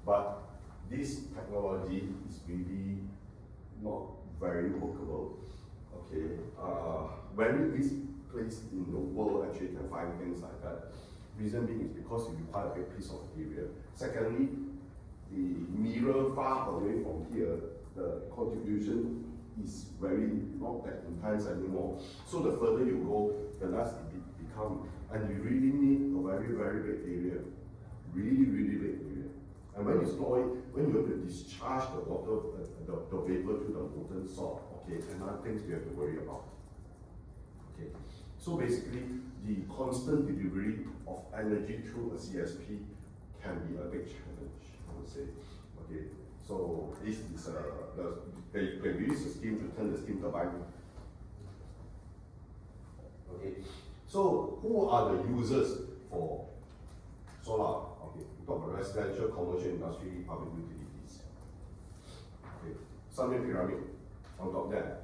But this technology is really not very workable. Okay, very least place in the world actually can find things like that. Reason being is because you require a big piece of area. Secondly, the mirror far away from here, the contribution is very not that intense anymore. So the further you go, the less it become, and you really need a very, very big area. Really, really big area. And when you store it, when you have to discharge the water, the vapor to the molten salt, okay, another things we have to worry about. Okay, so basically, the constant delivery of energy through a CSP can be a big challenge, I would say. Okay, so this is they use the steam to turn the steam turbine. Okay, so who are the users for solar? Okay, we talk about residential, commercial, industry, public utilities. Okay, Sunway Pyramid, on top there,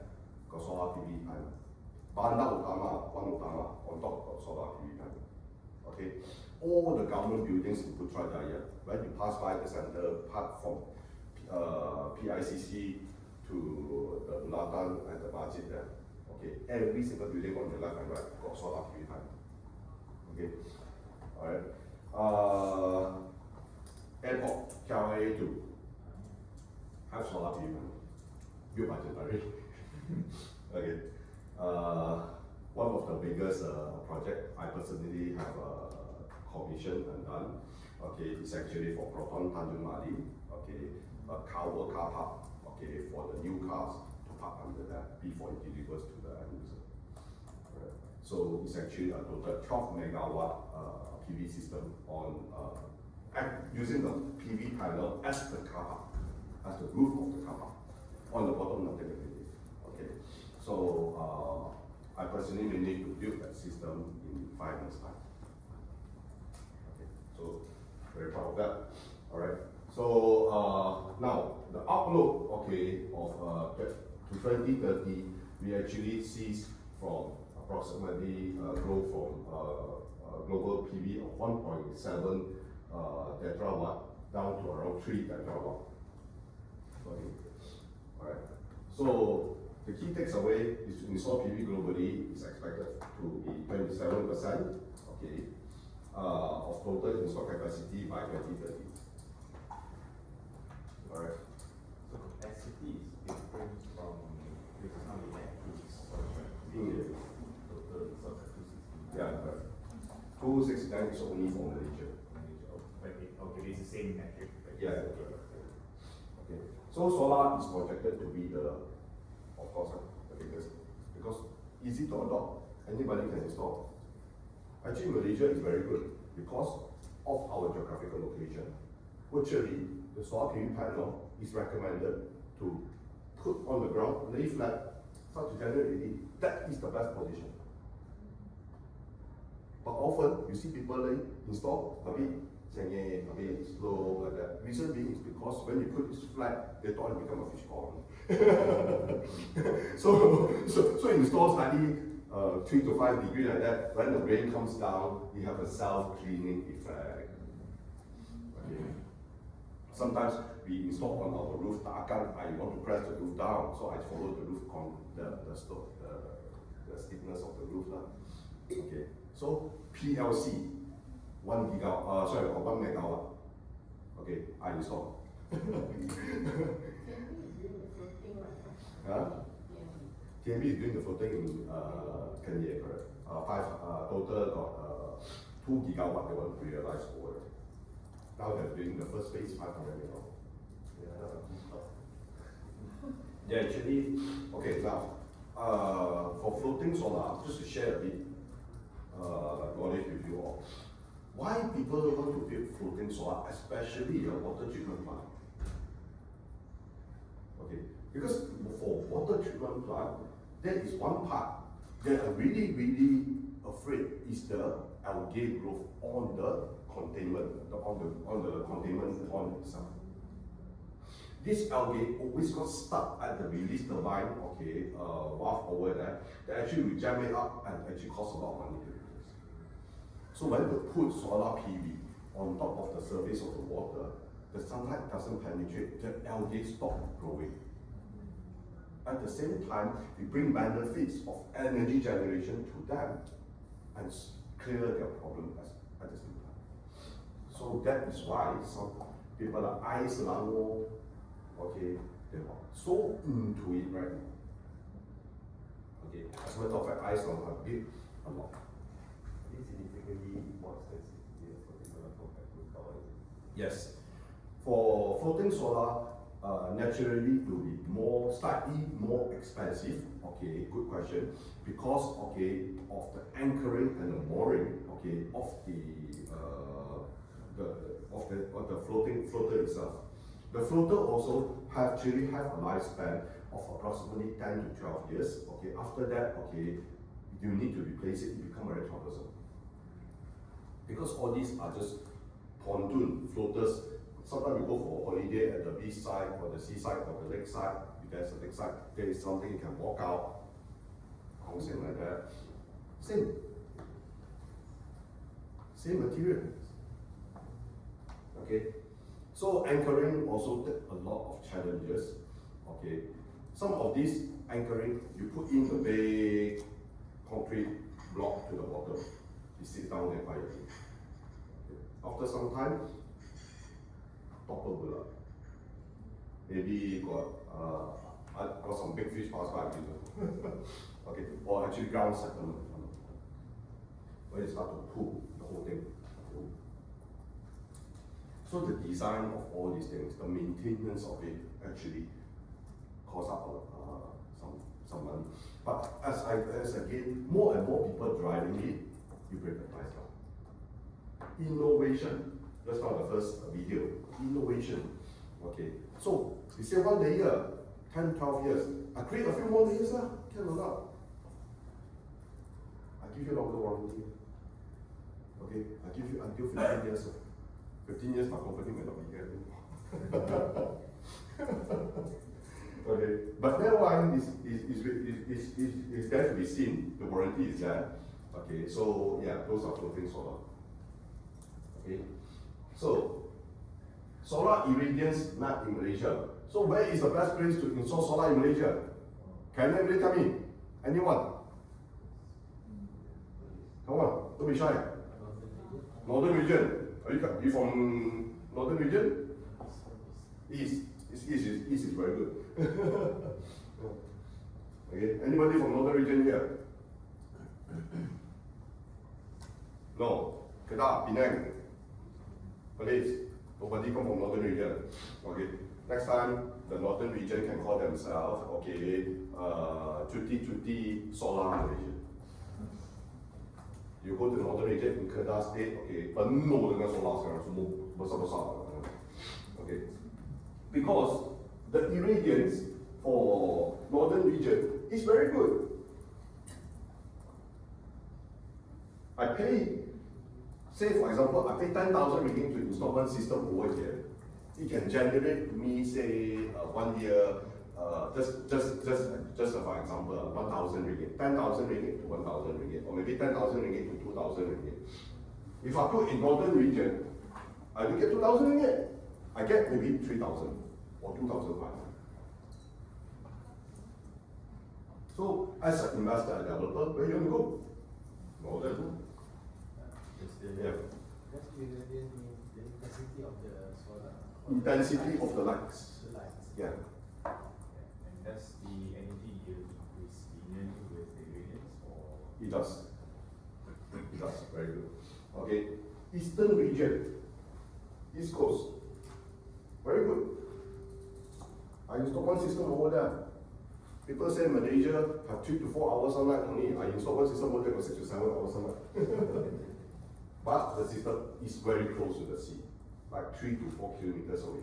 got solar PV panel. Bandar Utama, One Utama, on top got solar PV panel. Okay, all the government buildings in Putrajaya, when you pass by the center, apart from PICC to the Unatan and the Masjid there, okay, every single building on the left and right got solar PV panel. Okay, alright. Airport, KLIA 2, have solar PV panel. Built by Gentari. Okay. One of the biggest project I personally have commissioned and done, okay, is actually for Proton Tanjung Mali, okay, a car park, okay, for the new cars to park under that before it delivers to the end user. Right. So it's actually a total 12 megawatt PV system on using the PV panel as the car park, as the roof of the car park. On the bottom, nothing really. Okay, so I personally managed to build that system in 5 months' time. Okay, so very proud of that. All right. So now the outlook, okay, of to 2030, we actually see from approximately growth from global PV of 1.7 tetrawatt down to around 3 tetrawatt. Okay. Alright, so the key takeaway is to install PV globally is expected to be 27%, okay, of total installed capacity by 2030. Alright. So capacity is different from, because now we have total installed capacity. Yeah, correct. 269 is only for Malaysia. Okay, it's the same metric. Right? Yeah, okay. So solar is projected to be the, of course, the biggest, because easy to adopt, anybody can install. Actually, Malaysia is very good because of our geographical location. Virtually, the solar PV panel is recommended to put on the ground, lay flat, start to generate AD. That is the best position. But often, you see people install a bit slow like that. Reason being is because when you put it flat, they thought it become a fish pond. so install slightly 3 to 5 degrees like that. When the rain comes down, you have a self-cleaning effect. Okay. Sometimes we install on our roof, I want to press the roof down, so I follow the roof the stiffness of the roof. Okay. So PLC. 1 megawatt. Okay, I install. Huh? TNB is doing the floating in Kenya, correct? Total got 2 gigawatt they want to realize over it. Now they're doing the first phase 500 megawatt. Yeah, actually, okay, now, for floating solar, just to share a bit knowledge with you all. Why people want to build floating solar, especially a water treatment plant? Okay, because for water treatment plant, there is one part that I'm really, really afraid is the algae growth on the containment, on the containment pond itself. This algae always got stuck at the release turbine, okay, valve over there. They actually will jam it up and actually cost a lot of money to replace. So when you put solar PV on top of the surface of the water, the sunlight doesn't penetrate, the algae stop growing. At the same time, we bring benefits of energy generation to them and clear their problem at the same time. So that is why some people are eyes lango, okay, they're so into it right now. Okay, as a matter of fact, eyes lango have built a lot. It's significantly more expensive here for the solar compared to power. Yes. For floating solar, naturally it will be slightly more expensive. Okay, good question. Because okay, of the anchoring and the mooring, okay, of the floater itself. The floater also actually have a lifespan of approximately 10 to 12 years. Okay, after that, okay, you need to replace it. It becomes very troublesome. Because all these are just pontoon floaters. Sometimes we go for a holiday at the beach side or the seaside or the lake side. If there's a lake side, there is something you can walk out, something like that. Same material. Okay. So anchoring also take a lot of challenges. Okay. Some of these anchoring, you put in the big concrete block to the bottom. You sit down there quietly. Okay. After some time, topple will up. Maybe got some big fish pass by, you know. Okay, or actually ground settlement. When you start to pull the whole thing. So the design of all these things, the maintenance of it actually costs up some money. But as again, more and more people driving it, you bring the price down. Innovation. That's not the first video. Innovation. Okay. So we say 1 layer, 10, 12 years. I create a few more layers, can or not? I give you longer warranty. Okay, I give you until 15 years. 15 years, my company may not be here anymore. Okay, but that one is there to be seen. The warranty is there. Okay, so yeah, those are floating solar. Okay, so solar irradiance not in Malaysia. So where is the best place to install solar in Malaysia? Can anybody tell me? Anyone? Come on, don't be shy. Northern region. Are you from northern region? East. East is very good. Okay. Anybody from northern region here? No. Kedah, Penang. Police. Nobody come from northern region. Okay. Next time, the northern region can call themselves, okay, Cuti Solar Malaysia. You go to the northern region in Kedah State, okay, penuh dengan solar sekarang, semua besar-besar. Okay. Because the irradiance for northern region is very good. I pay, say for example, I pay 10,000 ringgit to install one system over here. It can generate me, say, 1 year, just for example, 1,000 ringgit, 10,000 ringgit to 1,000 ringgit, or maybe 10,000 ringgit to 2,000 ringgit. If I put in northern region, I will get 2,000 ringgit. I get maybe 3,000 or 2,500. So, as an investor and developer, where you want to go? Northern. Yeah. Just irradiance means the intensity of the solar. Intensity of the lights. The lights. Yeah. And does the energy yield increase the It does. It does, very good. Okay, Eastern region, East Coast, very good. I installed one system over there. People say Malaysia have 3 to 4 hours sunlight only. I installed one system over there for 6 to 7 hours sunlight. But the system is very close to the sea, like 3 to 4 kilometers away.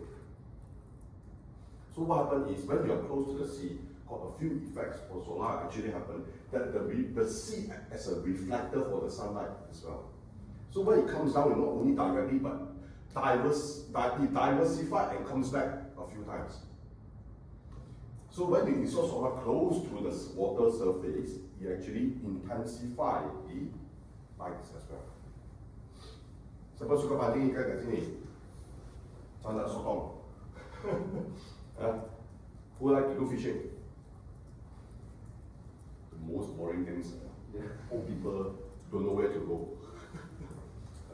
So what happens is when you are close to the sea, got a few effects for solar actually happen, that the sea acts as a reflector for the sunlight as well. So when it comes down, not only directly, but it diversifies and comes back a few times. So when you install solar close to the water surface, it actually intensifies the lights as well. Siapa suka pancing ikan kat sini? Sangat sotong. Who like to do fishing? The most boring things. Old people don't know where to go.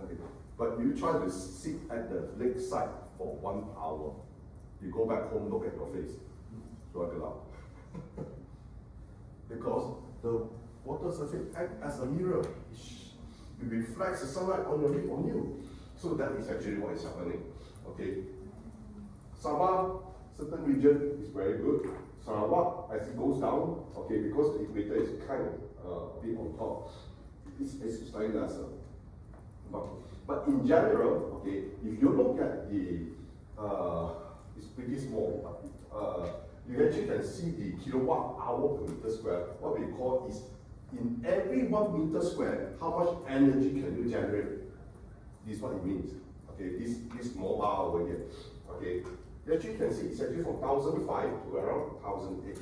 Okay. But you try to sit at the lakeside for 1 hour. You go back home, look at your face. Struggle out. Because the water surface acts as a mirror. It reflects the sunlight on you. So that is actually what is happening. Okay. Sabah, certain region is very good. Sarawak, as it goes down, okay, because the equator is kind of a bit on top, it's slightly lesser. But in general, okay, if you look at the, it's pretty small, but you actually can see the kilowatt hour per meter square. What we call is, in every 1 meter square, how much energy can you generate? This is what it means. Okay, this mobile over here. Okay, you actually can see it's actually from 1005 to around 1008.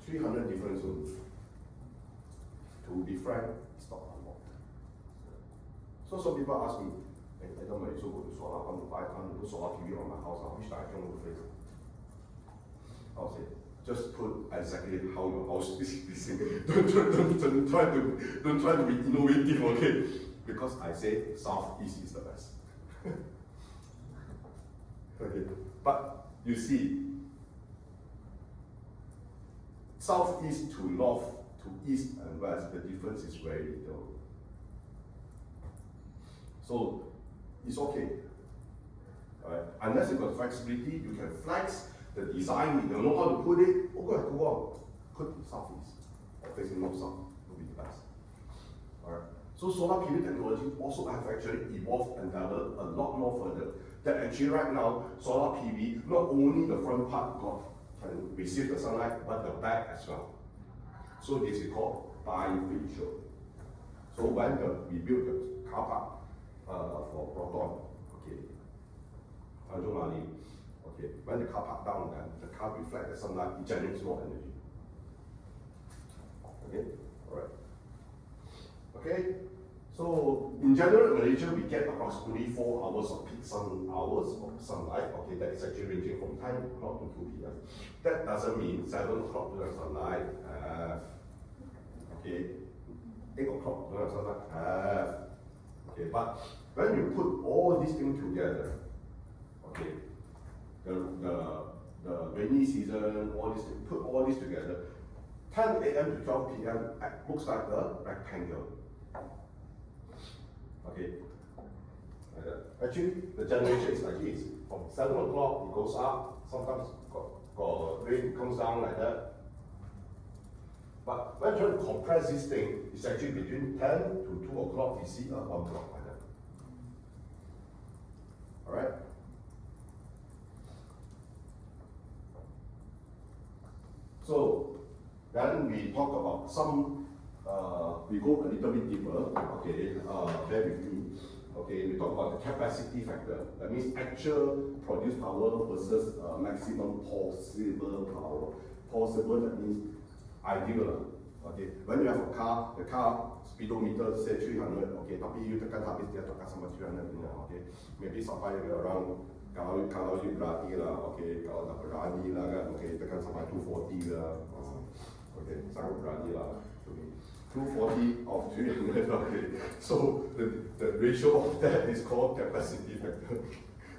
300 different zones. To be frank, it's not a lot. So some people ask me, hey, I don't know, so good to solar, I want to buy, I want to put solar PV on my house, which direction will face? I'll say, just put exactly how your house is facing. Don't try to be innovative, okay? Because I say southeast is the best. Okay, but you see, southeast to north to east and west, the difference is very little. So it's okay. Alright, unless you've got flexibility, you can flex the design, you don't know how to put it, go on. Put southeast or facing north south will be the best. Alright. So solar PV technology also have actually evolved and developed a lot more further. That actually right now, solar PV, not only the front part can receive the sunlight, but the back as well. So this is called bifacial. So when we built the car park for Proton, okay, Tanjung Ali, okay, when the car park down and the car reflects the sunlight, it generates more energy. Okay, alright. Okay, so in general, in Malaysia, we get approximately 4 hours of peak sun hours of sunlight. Okay, that is actually ranging from 10 o'clock to 2 p.m. That doesn't mean 7 o'clock to have sunlight. Okay, 8 o'clock to have sunlight. Okay, but when you put all these things together, okay, the rainy season, all this, put all this together, 10 a.m. to 12 p.m. looks like a rectangle. Okay. Actually, the generation is like this. From 7 o'clock, it goes up. Sometimes got rain comes down like that. But when you try to compress this thing, it's actually between 10 to 2 o'clock, you see a 1 o'clock like that. Alright? So, then we talk about some, we go a little bit deeper, okay, bear with me. Okay, we talk about the capacity factor. That means actual produced power versus maximum possible power. Possible, that means ideal. Okay, when you have a car, the car speedometer say 300, okay, tapi you tekan habis dia tekan sampai 300, okay, maybe sampai around, kalau you berani lah, okay, kalau tak berani lah kan, okay, tekan sampai 240 lah, okay, sangat berani lah. 240 of 300, okay. So the ratio of that is called capacity factor.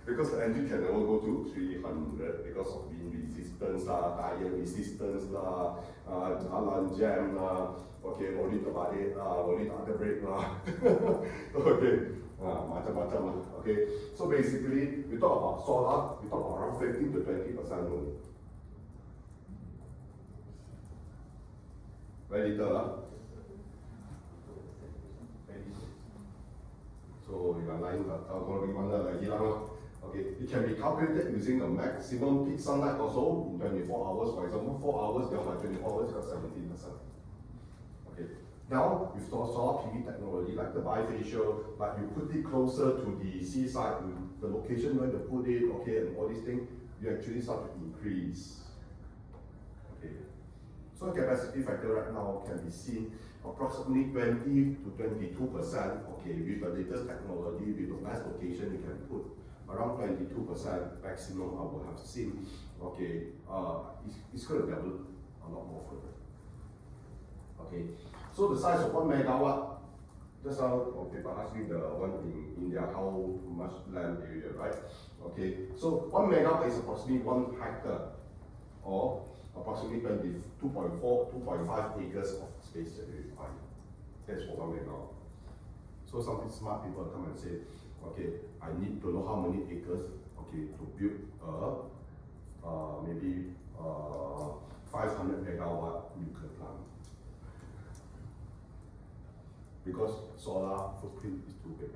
because the engine can never go to 300 because of wind resistance, tire resistance, jalan jam, okay, only terbalik, only tak ada brake okay, macam-macam lah, okay. So basically, we talk about solar, we talk about around 15 to 20% only. Very little, So you are lying, kalau mana lagi lah. Okay, it can be calculated using the maximum peak sunlight also in 24 hours. For example, 4 hours divided by 24 hours, you got 17%. Okay, now with solar PV technology, like the bifacial, like you put it closer to the seaside, the location where you put it, okay, and all these things, you actually start to increase. Okay, so capacity factor right now can be seen approximately 20 to 22%. Okay, with the latest technology, with the best location, you can put around 22% maximum. I will have seen. Okay, it's going to develop a lot more further. Okay, so the size of 1 megawatt. Just how people ask me the one in India, how much land area, right? Okay, so 1 megawatt is approximately 1 hectare, or approximately 2.4, 2.5 acres of space that we require. That's for 1 megawatt. So some smart people come and say, okay, I need to know how many acres, okay, to build maybe 500 megawatt nuclear plant. Because solar footprint is too big.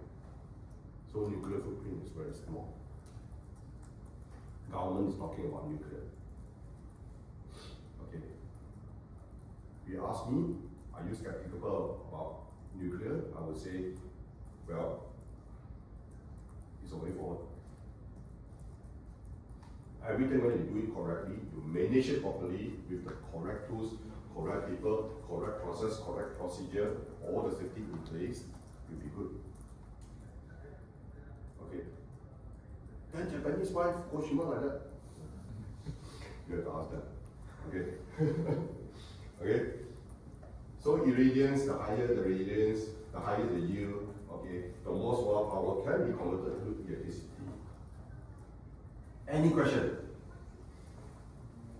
So nuclear footprint is very small. Government is talking about nuclear. Okay. If you ask me, are you skeptical about nuclear? I would say, well, it's a way forward. Everything when you do it correctly, you manage it properly with the correct tools, correct people, correct process, correct procedure, all the safety in place, you'll be good. Okay. Then Japanese wife, Fukushima like that. You have to ask them. Okay. Okay. So irradiance, the higher the radiance, the higher the yield, okay, the more solar power can be converted to electricity. Any question?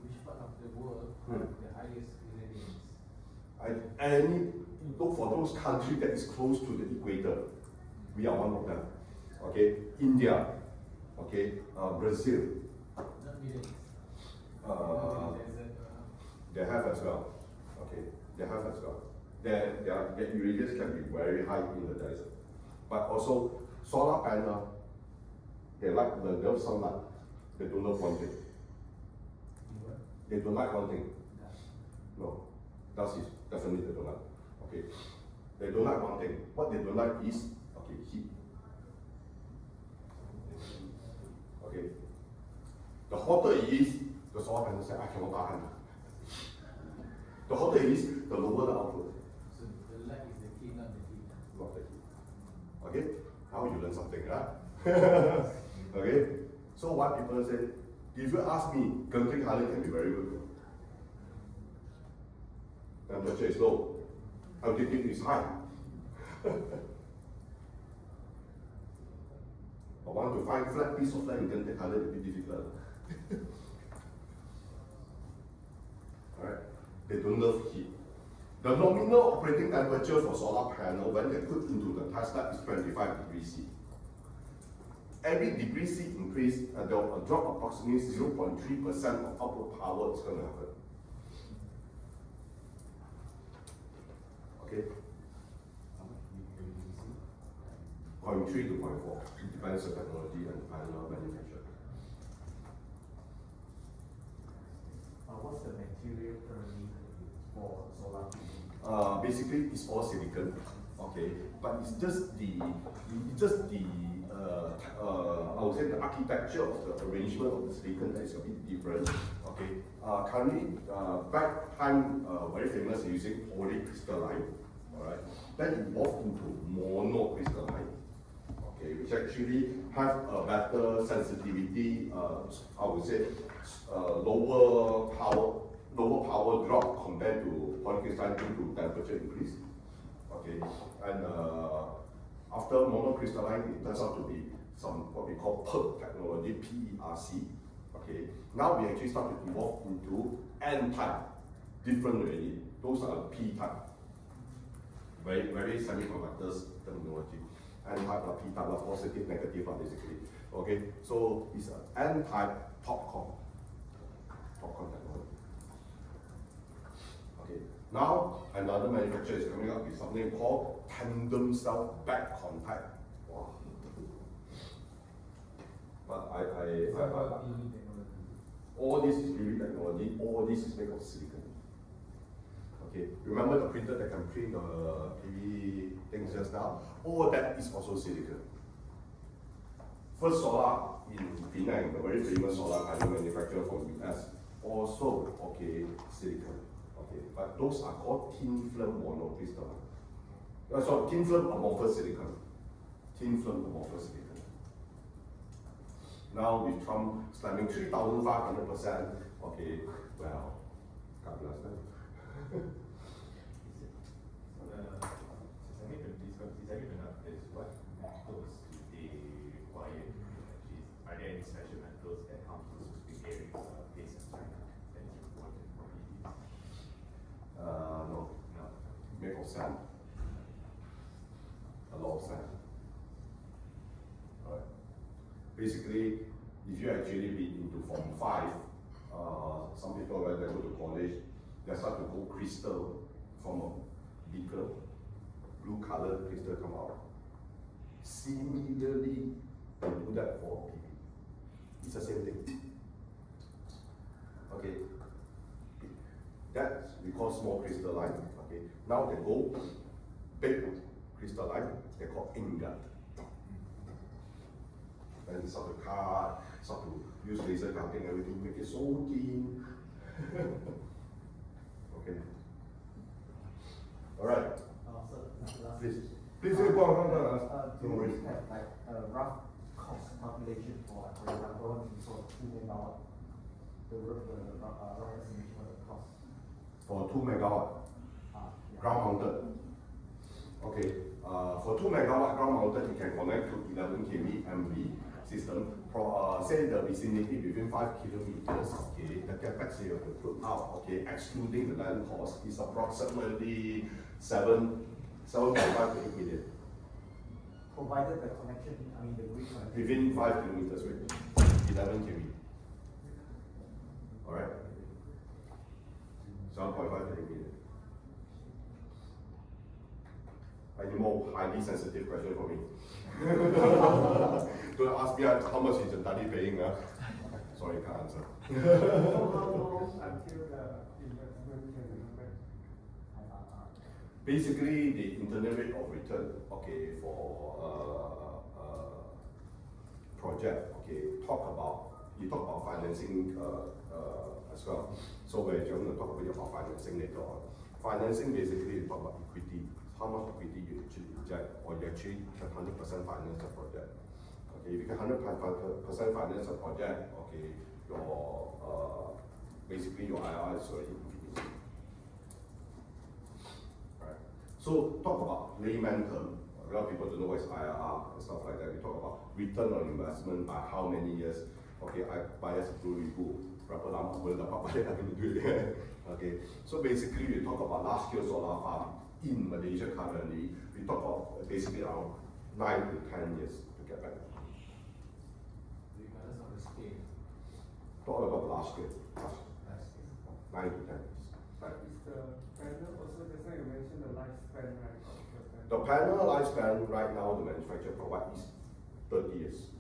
Which part of the world have the highest irradiance? Look for those countries that is close to the equator. We are one of them. Okay, India. Okay, Brazil. Not millions. They have as well. Okay, they have as well. Their irradiance can be very high in the desert. But also, solar panel, they love sunlight. They don't love one thing. They don't like one thing. No, dust is definitely they don't like. Okay, they don't like one thing. What they don't like is heat. Okay, the hotter it is, the solar panel say I cannot tahan. The hotter it is, the lower the output. So the light is the key, not the heat. Not the heat. Okay, now you learn something, right? Okay, so what people say, if you ask me, Genting Highland can be very good. Temperature is low, altitude is high. I want to find flat piece of land in Genting Highland will be difficult. Alright, they don't love heat. The nominal operating temperature for solar panel when they put into the test lab is 25 degrees C. Every degree C increase, there will drop approximately 0.3% of output power is going to happen. Okay? 0.3 to 0.4. It depends on technology and panel manufacturer. What's the material currently for solar PV? Basically, it's all silicon. Okay, but it's just the I would say the architecture of the arrangement of the silicon that is a bit different. Okay, currently, back time very famous using polycrystalline. All right, then evolved into monocrystalline. Okay, which actually have a better sensitivity. I would say lower power drop compared to polycrystalline due to temperature increase. Okay, and after monocrystalline, it turns out to be some what we call PERC technology, PERC. Okay, now we actually start to evolve into N-type, different already. Those are P-type, very semiconductors terminology. N-type, P-type, positive, negative, basically. Okay, so it's an N-type TOPCon technology. Okay, now another manufacturer is coming up with something called tandem cell back contact. Wow. But all this is PV technology, all this is made of silicon. Okay, remember the printer that can print the PV things just now? All that is also silicon. First Solar in Penang, the very famous solar panel manufacturer from US, also silicon. Okay, but those are called thin film monocrystalline. Sorry, thin film amorphous silicon. Thin film amorphous silicon. Now with Trump slamming 3,500%, okay, well, God bless them. What metals do they require to achieve? Are there any special metals that come from specific areas based in China that is important for EVs? No. No. Make of sand. A lot of sand. Alright. Basically, if you actually been into Form 5, some people when they go to college, they start to go crystal from a beaker, blue colored crystal come out. Similarly, they do that for PV. It's the same thing. Okay. That we call small crystalline. Okay. Now they go big crystalline, they call ingot. And start to cut, start to use laser cutting, everything, make it so thin. Okay. Alright. Please. Please go on. Do you have like a rough cost calculation for example, for 2 megawatt? The rough estimation for the cost. For 2 megawatt, Yeah. ground mounted. Okay. For 2 megawatt ground mounted, you can connect to 11 kV MV system. Say the vicinity within 5 kilometers. Okay. The capex you have to put out. Okay. Excluding the land cost is approximately 7.5 to 8 million. Provided the connection, the grid connection. Within 5 kilometers range, 11 kV. Alright? 7.5 to 8 million. Any more highly sensitive question for me? Don't ask me how much is the study paying. Sorry, can't answer. So how long until the investment can come back? Basically, the internal rate of return, okay, for project, okay, you talk about financing as well. So we're going to talk a bit about financing later on. Financing basically you talk about equity, how much equity you actually inject, or you actually can 100% finance a project. Okay, if you can 100% finance a project, okay, your basically your IRR is already infinite. Right. So talk about layman term. A lot of people don't know what is IRR and stuff like that. We talk about return on investment by how many years. Okay, I bias through ribu. Berapa lama boleh dapat balik duit. Okay, so basically we talk about large scale solar farm in Malaysia currently. We talk about basically around 9 to 10 years to get back. Regardless of the scale. Talk about large scale. 9 to 10 years. Right. Is the panel also, just like you mentioned, the lifespan, right? The panel lifespan right now, the manufacturer provides is 30 years.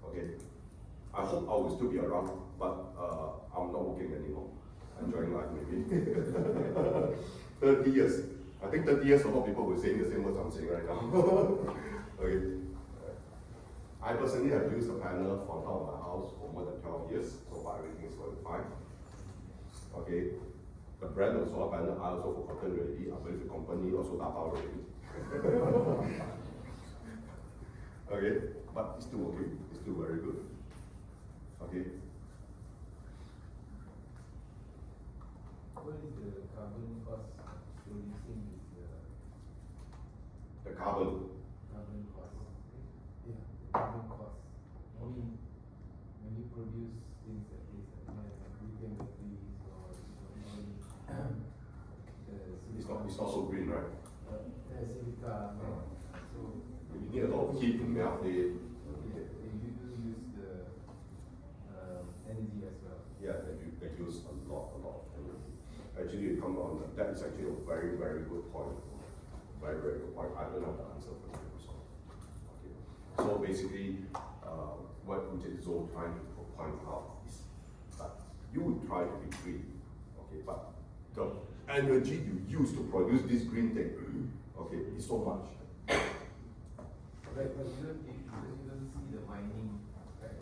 Okay. I hope I will still be around, but I'm not working anymore. Enjoying life maybe. 30 years. I think 30 years a lot of people will say the same words I'm saying right now. Okay. I personally have used the panel for top of my house for more than 12 years, so far everything is going fine. Okay. The brand of solar panel I also forgotten already. I believe the company also got out already. Okay, but it's still okay. It's still very good. Okay. What is the carbon cost producing this The carbon. carbon cost? things like this, lithium batteries or It's not so green, right? silica. So You need a lot of heat to melt it. you do use the energy as well. Yeah, they use a lot of energy. Actually, you come on, that is actually a very, very good point. Very, very good point. I don't have the answer for you. So, okay. So basically, what Zo trying to point out is that you would try to be green, okay, but the energy you use to produce this green thing, okay, is so much. Right, but you don't see the mining aspect.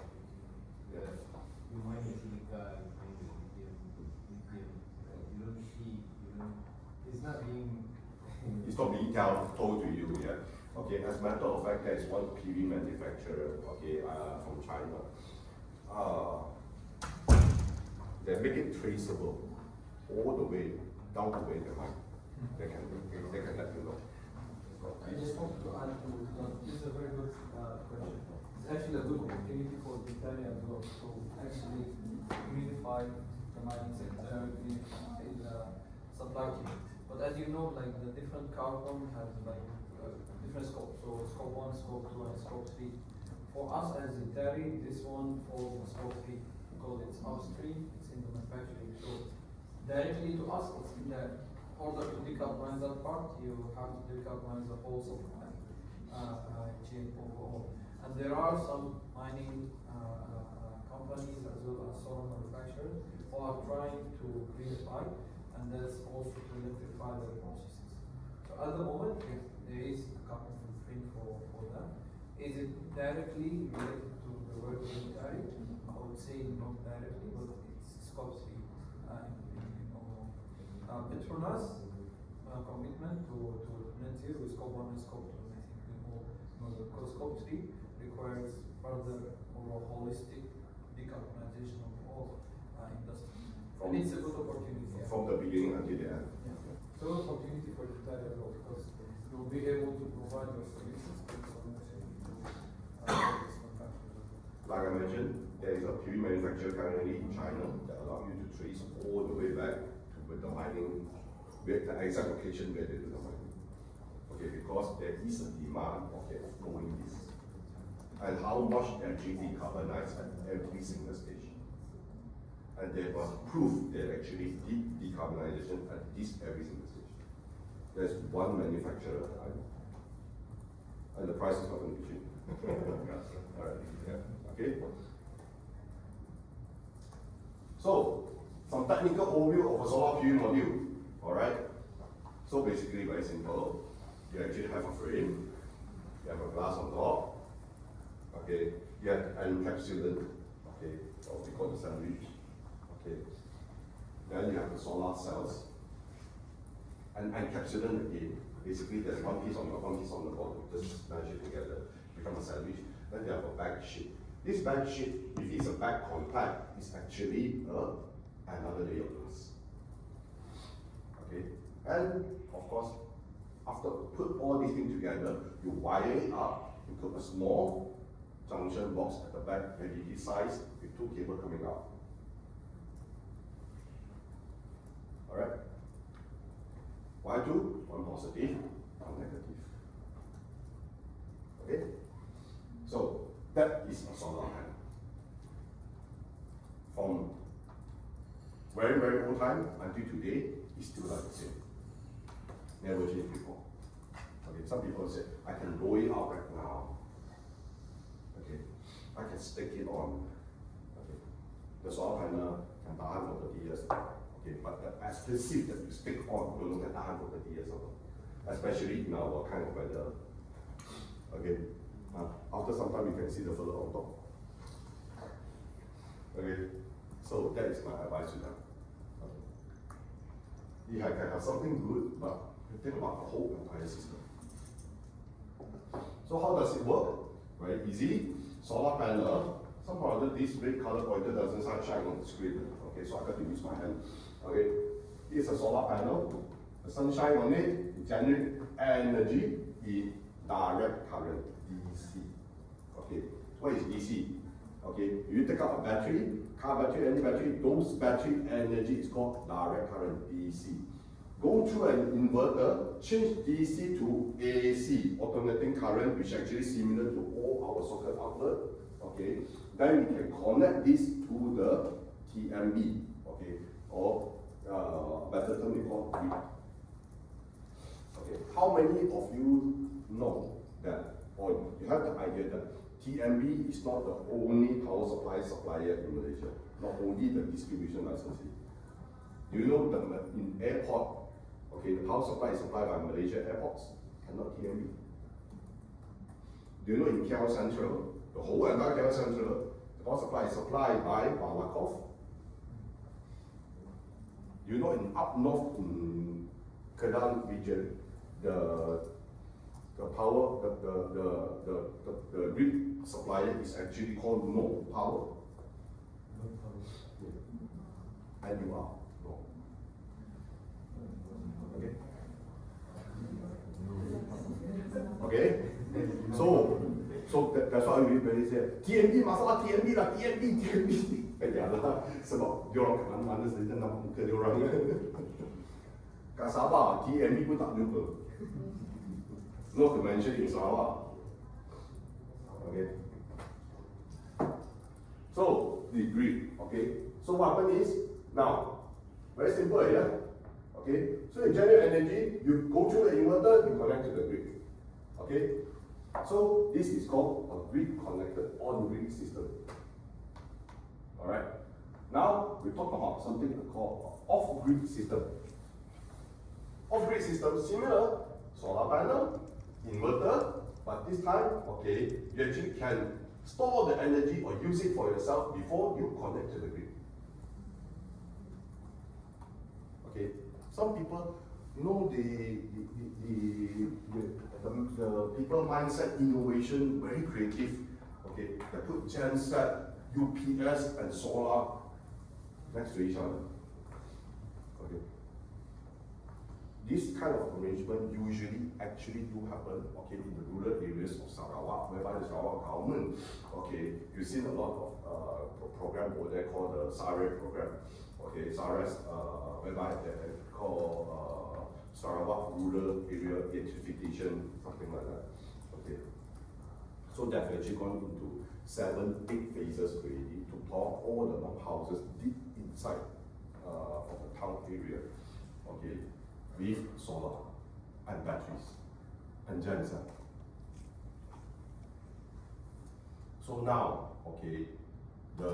You mine the silica, you mine the lithium. It's not being. It's not being told to you yet. Okay, as a matter of fact, there is one PV manufacturer, okay, from China. They make it traceable all the way down to where they mine. They can let you know. I just want to add to, this is a very good question. It's actually a good opportunity for the Italy as well. So actually unify the mining sector in the supply chain. But as you know, like the different carbon has like different scopes. So scope 1, scope 2, and scope 3. For us as Italy, this one falls in scope 3 because it's upstream, it's in the manufacturing. So directly to us, it's in the order to decarbonize that part, you have to decarbonize the whole supply chain overall. And there are some mining companies as well as solar manufacturers who are trying to greenify, and that's also to electrify their processes. So at the moment, yes, there is a couple of things for that. Is it directly related to the work of Italy? I would say not directly, but it's scope 3 in overall. Petronas commitment to net zero is scope 1 and scope 2. I think we all know that because scope 3 requires further more holistic decarbonization of all industry. And it's a good opportunity. From the beginning until the end. Yeah. So opportunity for the Italy as well because you'll be able to provide your solutions based on this manufacturers. Like I mentioned, there is a PV manufacturer currently in China that allow you to trace all the way back to the mining, with the exact location where they do the mining. Okay, because there is a demand of knowing this. And how much they actually decarbonize at every single station. And there was proof that actually did decarbonization at this every single station. There's one manufacturer at time. And the price is not going to be cheap. Alright, yeah. Okay. So, some technical overview of a solar PV module. Alright. So basically very simple. You actually have a frame, you have a glass on top, okay, you have an encapsulant, okay, or we call the sandwich. Okay. Then you have the solar cells. And encapsulant again. Basically there's one piece on the bottom, just smash it together, become a sandwich. Then you have a back sheet. This back sheet, if it's a back contact, is actually another layer of glass. Okay? And of course, after put all these things together, you wire it up into a small junction box at the back, LED size, with 2 cables coming out. Alright? Why 2? One positive, one negative. Okay? So, that is a solar panel. From very, very old time until today, it's still like the same. Never changed before. Okay, some people say, I can roll it out right now. Okay, I can stick it on. Okay, the solar panel can tahan for 30 years. Okay, but the adhesive that you stick on will not tahan for 30 years. Especially in our kind of weather. Okay, after some time you can see the further on top. Okay, so that is my advice to them. Okay. You can have something good, but think about the whole entire system. So how does it work? Very easy. Solar panel. Somehow this red color pointer doesn't shine on the screen. Okay, so I got to use my hand. Okay, it's a solar panel. The sunshine on it, it generates energy in direct current, DC. Okay, what is DC? Okay, you take out a battery, car battery, any battery, those battery energy is called direct current, DC. Go through an inverter, change DC to AC, alternating current, which is actually similar to all our socket outlet. Okay, then we can connect this to the TMB, okay, or better term we call grid. Okay, how many of you know that, or you have the idea that TMB is not the only power supply supplier in Malaysia, not only the distribution licensee. Do you know that in airport, okay, the power supply is supplied by Malaysia airports and not TMB? Do you know in KL Central, the whole entire KL Central, the power supply is supplied by Balakov? Do you know in up north in Kedah region, the power, the grid supplier is actually called No Power. And you are no. Okay. Okay. So that's why we very say TMB masalah TMB lah, TMB. Ya lah, sebab dia orang kat mana-mana saja nak muka dia orang. Kat Sabah TMB pun tak jumpa. Not to mention in Sarawak. Okay. So the grid. Okay. So what happens is now very simple, yeah. Okay. So in generate energy, you go through the inverter, you connect to the grid. Okay. So this is called a grid connected on-grid system. All right. Now we talk about something called off-grid system. Off-grid system similar solar panel, inverter, but this time, okay, you actually can store the energy or use it for yourself before you connect to the grid. Okay, some people, you know, the people mindset innovation very creative. Okay, they put genset, UPS, and solar next to each other. Okay. This kind of arrangement usually actually do happen, okay, in the rural areas of Sarawak, whereby the Sarawak government, okay, you've seen a lot of program over there called the SARES program, okay, SARES, whereby they call Sarawak Rural Area Electrification, something like that, okay. So they've actually gone into 7-8 phases already to power all the houses deep inside of the town area, okay, with solar and batteries and genset. So now, okay, the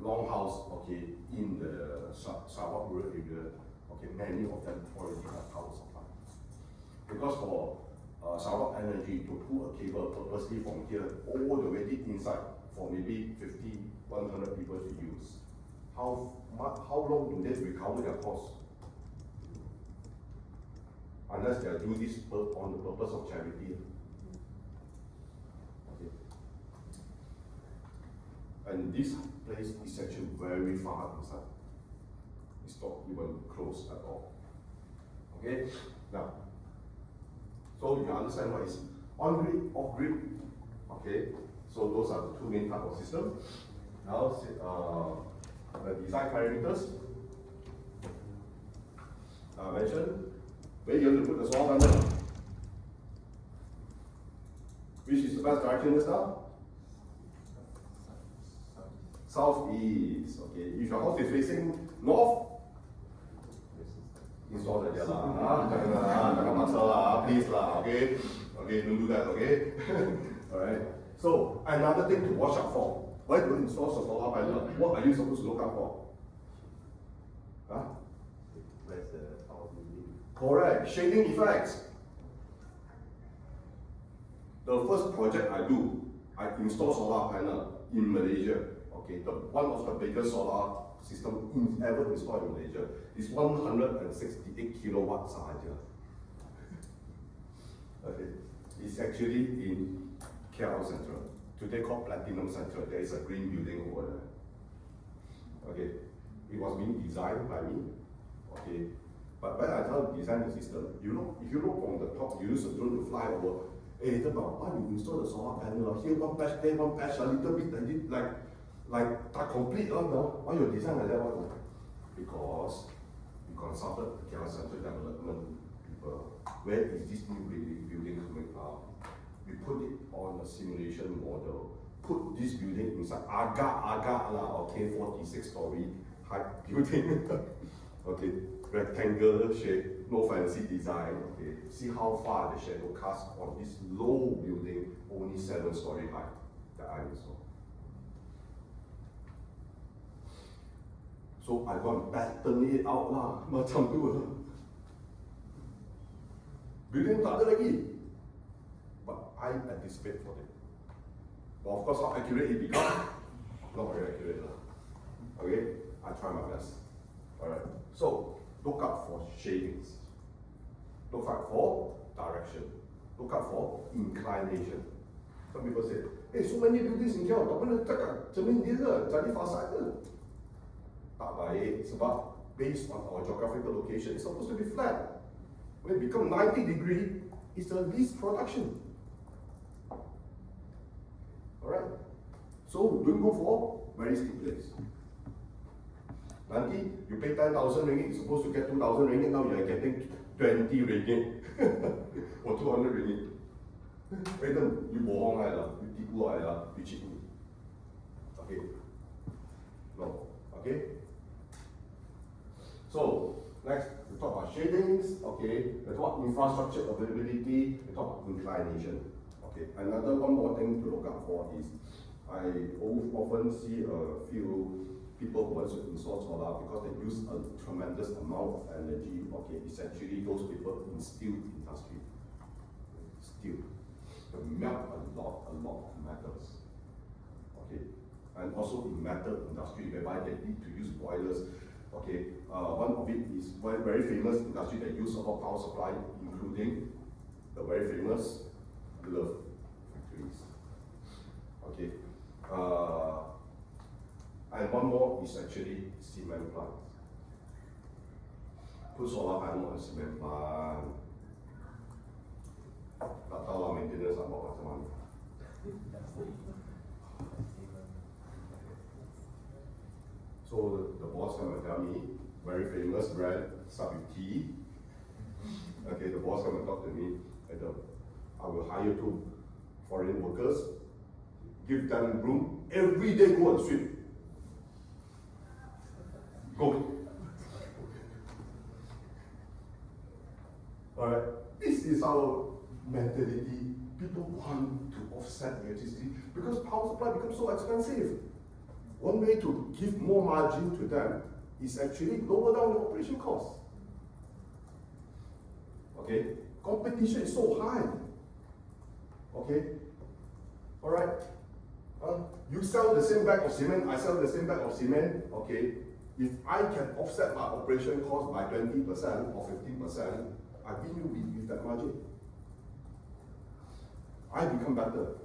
longhouse, okay, in the Sarawak rural area, okay, many of them already have power supply. Because for Sarawak Energy to pull a cable purposely from here all the way deep inside for maybe 50, 100 people to use, how long do they recover their costs? Unless they are doing this on the purpose of charity. Okay. And this place is actually very far inside. It's not even close at all. Okay? Now, so you understand what is on-grid, off-grid. Okay? So those are the two main types of system. Now, the design parameters. I mentioned. Where you have to put the solar panel? Which is the best direction just now? Southeast. Okay. If your house is facing north, install that lah. Jangan maksa lah, please lah. Okay. Okay, don't do that. Okay. All right. So another thing to watch out for. Why do you install a solar panel? What are you supposed to look out for? Huh? Where's the power moving? Correct, shading effects. The first project I do, I install solar panel in Malaysia. Okay, one of the biggest solar system ever installed in Malaysia is 168 kilowatts sahaja. Okay, it's actually in KL Central. Today called Platinum Central. There is a green building over there. Okay, it was being designed by me. Okay. But when I tell design the system, you know, if you look from the top, you use a drone to fly over, Hey, why you install the solar panel? Here one patch, there one patch, a little bit, like that complete, no? Why you design like that? Why? Because we consulted the Kelantan Central Development people. Where is this new building coming up? We put it on a simulation model. Put this building inside agak lah, okay, 46-story high building. Okay, rectangular shape, no fancy design. Okay, see how far the shadow cast on this low building, only 7-story high that I installed. So I go and pattern it out lah, macam tu lah. Building tak ada lagi, but I anticipate for it. But of course, how accurate it becomes, not very accurate lah. Okay, I try my best. Alright, so look out for shadings. Look out for direction. Look out for inclination. Some people say, hey, so many buildings in Johor, tak boleh cakap cermin dia ke, jadi fasad ke? Tak baik, sebab based on our geographical location, it's supposed to be flat. When it becomes 90 degree, it's the least production. Alright, so don't go for very steep place. Nanti you pay 10,000 ringgit, you're supposed to get 2,000 ringgit, now you're getting 20 ringgit or 200 ringgit. Wait, then you bohong I lah, you tipu I lah, you cheat me. Okay? No. Okay? So, next, we talk about shadings, okay? We talk about infrastructure availability, we talk about inclination. Okay, another one more thing to look out for is, I often see a few people who want to install solar because they use a tremendous amount of energy. Okay, essentially those people in steel industry. Steel. They melt a lot of metals. Okay, and also in metal industry whereby they need to use boilers. Okay, one of it is one very famous industry that use a lot of power supply, including the very famous glove factories. Okay. And one more is actually cement plants. Put solar panel on cement plant. Tak tahu lah maintenance apa macam mana. So the boss come and tell me, very famous brand, start with T. Okay, the boss come and talk to me, and I will hire 2 foreign workers, give them room, every day go and sweep. Go. Alright, this is our mentality. People want to offset electricity because power supply becomes so expensive. One way to give more margin to them is actually lower down the operation cost. Okay, competition is so high. Okay, alright. You sell the same bag of cement, I sell the same bag of cement. Okay, if I can offset my operation cost by 20% or 15%, I win you with that margin. I become better.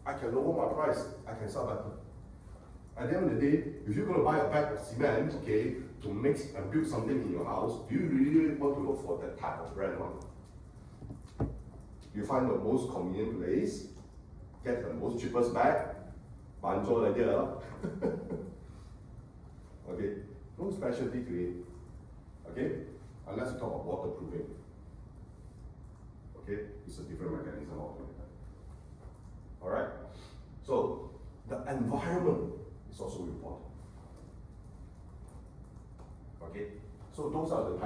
I can lower my price, I can sell better. At the end of the day, if you're going to buy a bag of cement, okay, to mix and build something in your house, do you really want to look for that type of brand one? You find the most convenient place, get the most cheapest bag, banjo like that. Okay, no specialty to it. Okay, unless you talk about waterproofing. Okay, it's a different mechanism altogether. Alright, so the environment is also important. Okay, so those are the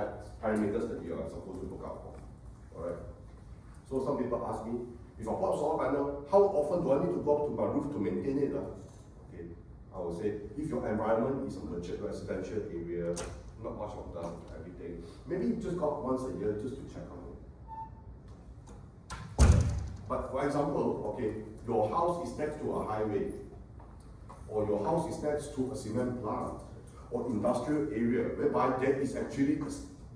parameters that you are supposed to look out for. Alright, so some people ask me, if I put solar panel, how often do I need to go up to my roof to maintain it? Okay, I would say, if your environment is a mature residential area, not much of dust, everything, maybe just go up once a year just to check on it. But for example, okay, your house is next to a highway, or your house is next to a cement plant, or industrial area, whereby there is actually a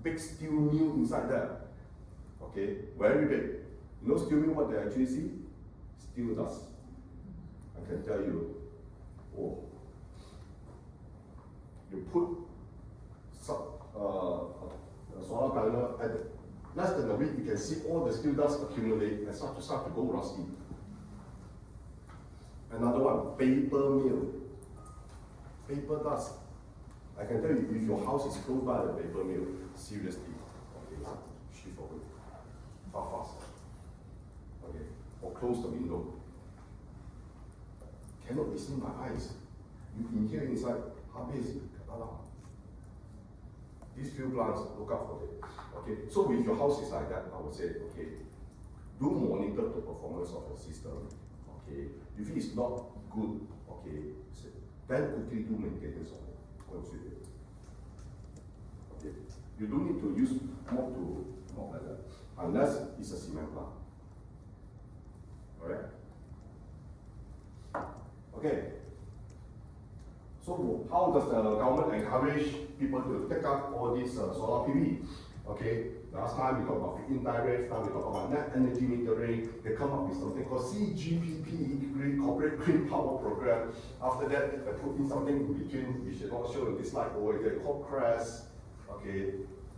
big steel mill inside there. Okay, very big. You know steel mill, what they actually see? Steel dust. I can tell you, oh, you put a solar panel at less than a week, you can see all the steel dust accumulate and start to go rusty. Another one, paper mill. Paper dust. I can tell you, if your house is close by the paper mill, seriously, okay, shift away. Fast. Okay, or close the window. Cannot be seen by eyes. You can hear inside, these few plants, look out for it. Okay, so if your house is like that, I would say, okay, do monitor the performance of your system. Okay, if it is not good, okay, then quickly do maintenance on it. Consider it. Okay, you don't need to use mop like that, unless it's a cement plant. Alright? Okay. So how does the government encourage people to take up all this solar PV? Okay, last time we talked about feed-in tariffs, now we talk about net energy metering. They come up with something called CGPP, Green Corporate Green Power Program. After that, they put in something in between, which is not shown in this slide over here, called CRESS. Okay,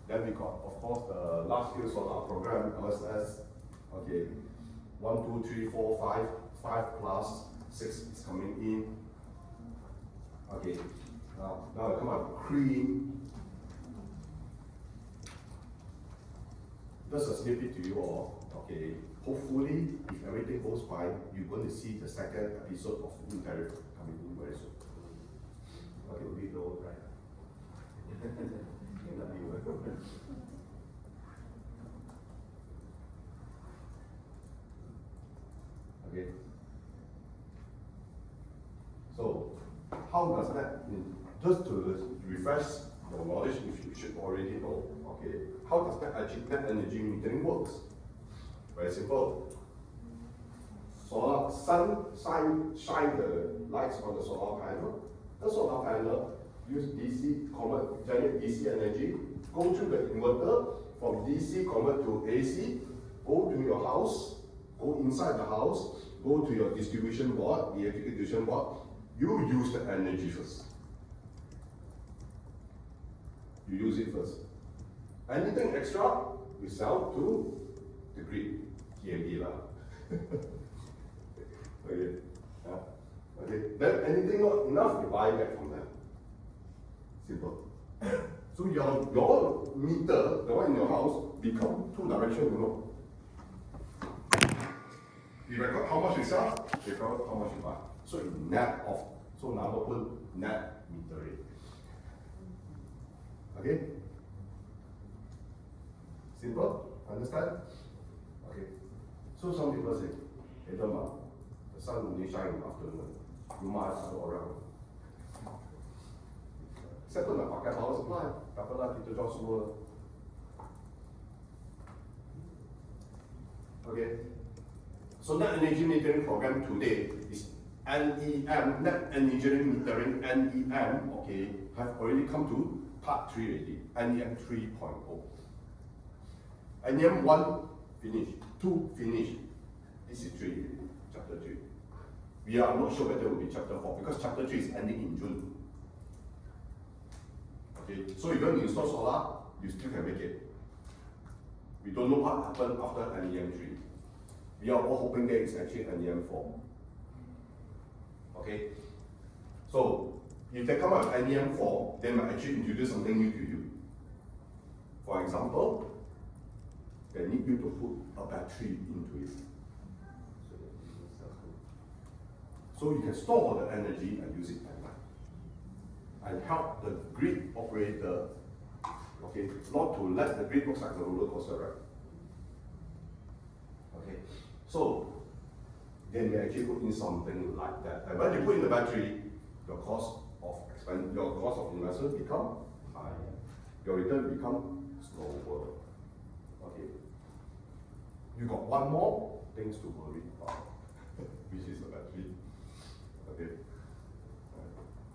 then we got, of course, the large scale solar program, LSS. Okay, 1, 2, 3, 4, 5 plus 6 is coming in. Okay, now I come up green. Just a snippet to you all. Okay, hopefully, if everything goes fine, you're going to see the second episode of the new tariff coming in very soon. Okay, we know, right? Okay. So, how does that mean? Just to refresh your knowledge, which you should already know. Okay, how does net energy metering works? Very simple. Sun shine the lights on the solar panel. The solar panel use DC, generate DC energy, go through the inverter, from DC convert to AC, go to your house, go inside the house, go to your distribution board, the electrical distribution board. You use the energy first. You use it first. Anything extra, we sell to the grid, TME lah. Okay. Okay. Then anything not enough, you buy back from them. Simple. So your meter, the one in your house, become two direction, you know. You record how much you sell, record how much you buy. So it net off. So number one, net metering. Okay? Simple? Understand? Okay. So some people say, hey Dhamma, the sun only shines in the afternoon. You might as well around. Settle nak pakai power supply. Tak apalah, kita jual semua. Okay. So net energy metering program today is NEM, net energy metering, NEM, okay, have already come to part 3 already, NEM 3.0. NEM 1 finished, 2 finished, this is 3, chapter 3. We are not sure whether it will be chapter 4 because chapter 3 is ending in June. Okay, so if you want to install solar, you still can make it. We don't know what happened after NEM 3. We are all hoping that it's actually NEM 4. Okay? So, if they come out with NEM 4, they might actually introduce something new to you. For example, they need you to put a battery into it. So you can store the energy and use it at night. And help the grid operator, okay, not to let the grid look like a roller coaster, right? Okay, so they may actually put in something like that. And when you put in the battery, your cost of investment become higher. Your return become slower. Okay. You got one more things to worry about, which is the battery. Okay.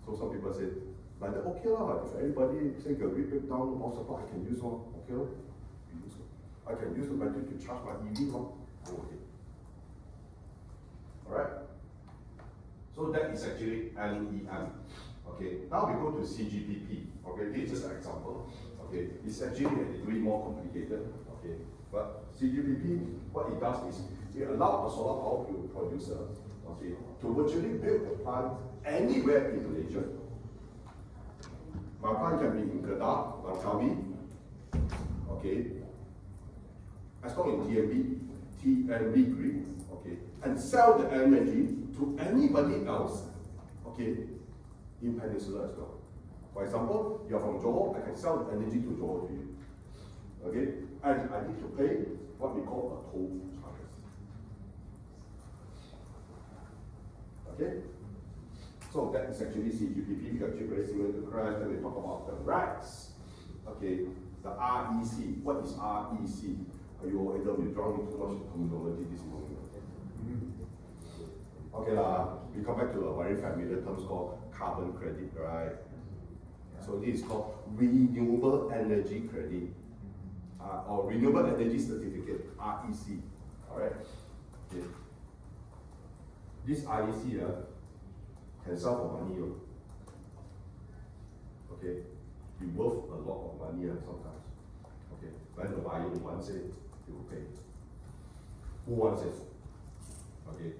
So some people say, but okay lah, if everybody say the grid break down, power supply, I can use one. Okay, you use it. I can use the battery to charge my EV one. Okay. Alright? So that is actually NEM. Okay, now we go to CGPP. Okay, this is just an example. Okay, it's actually a little bit more complicated. Okay, but CGPP, what it does is it allows a solar power producer, okay, to virtually build a plant anywhere in Malaysia. My plant can be in Kedah, Langkawi, okay, as long as TNB grid, okay, and sell the energy to anybody else, okay, in Peninsula as well. For example, you're from Johor, I can sell the energy to Johor to you, okay, and I need to pay what we call a toll charges. Okay? So that is actually CGPP, which is very similar to CREST, and we talk about the RECs. Okay, the REC. What is REC? Are you either withdrawing too much terminology this morning? Okay we come back to a very familiar term called carbon credit, right? So this is called renewable energy credit, or renewable energy certificate, REC. Alright? Okay. This REC can sell for money. Okay? It worth a lot of money sometimes. Okay? When the buyer wants it, he will pay. Who wants it? Okay?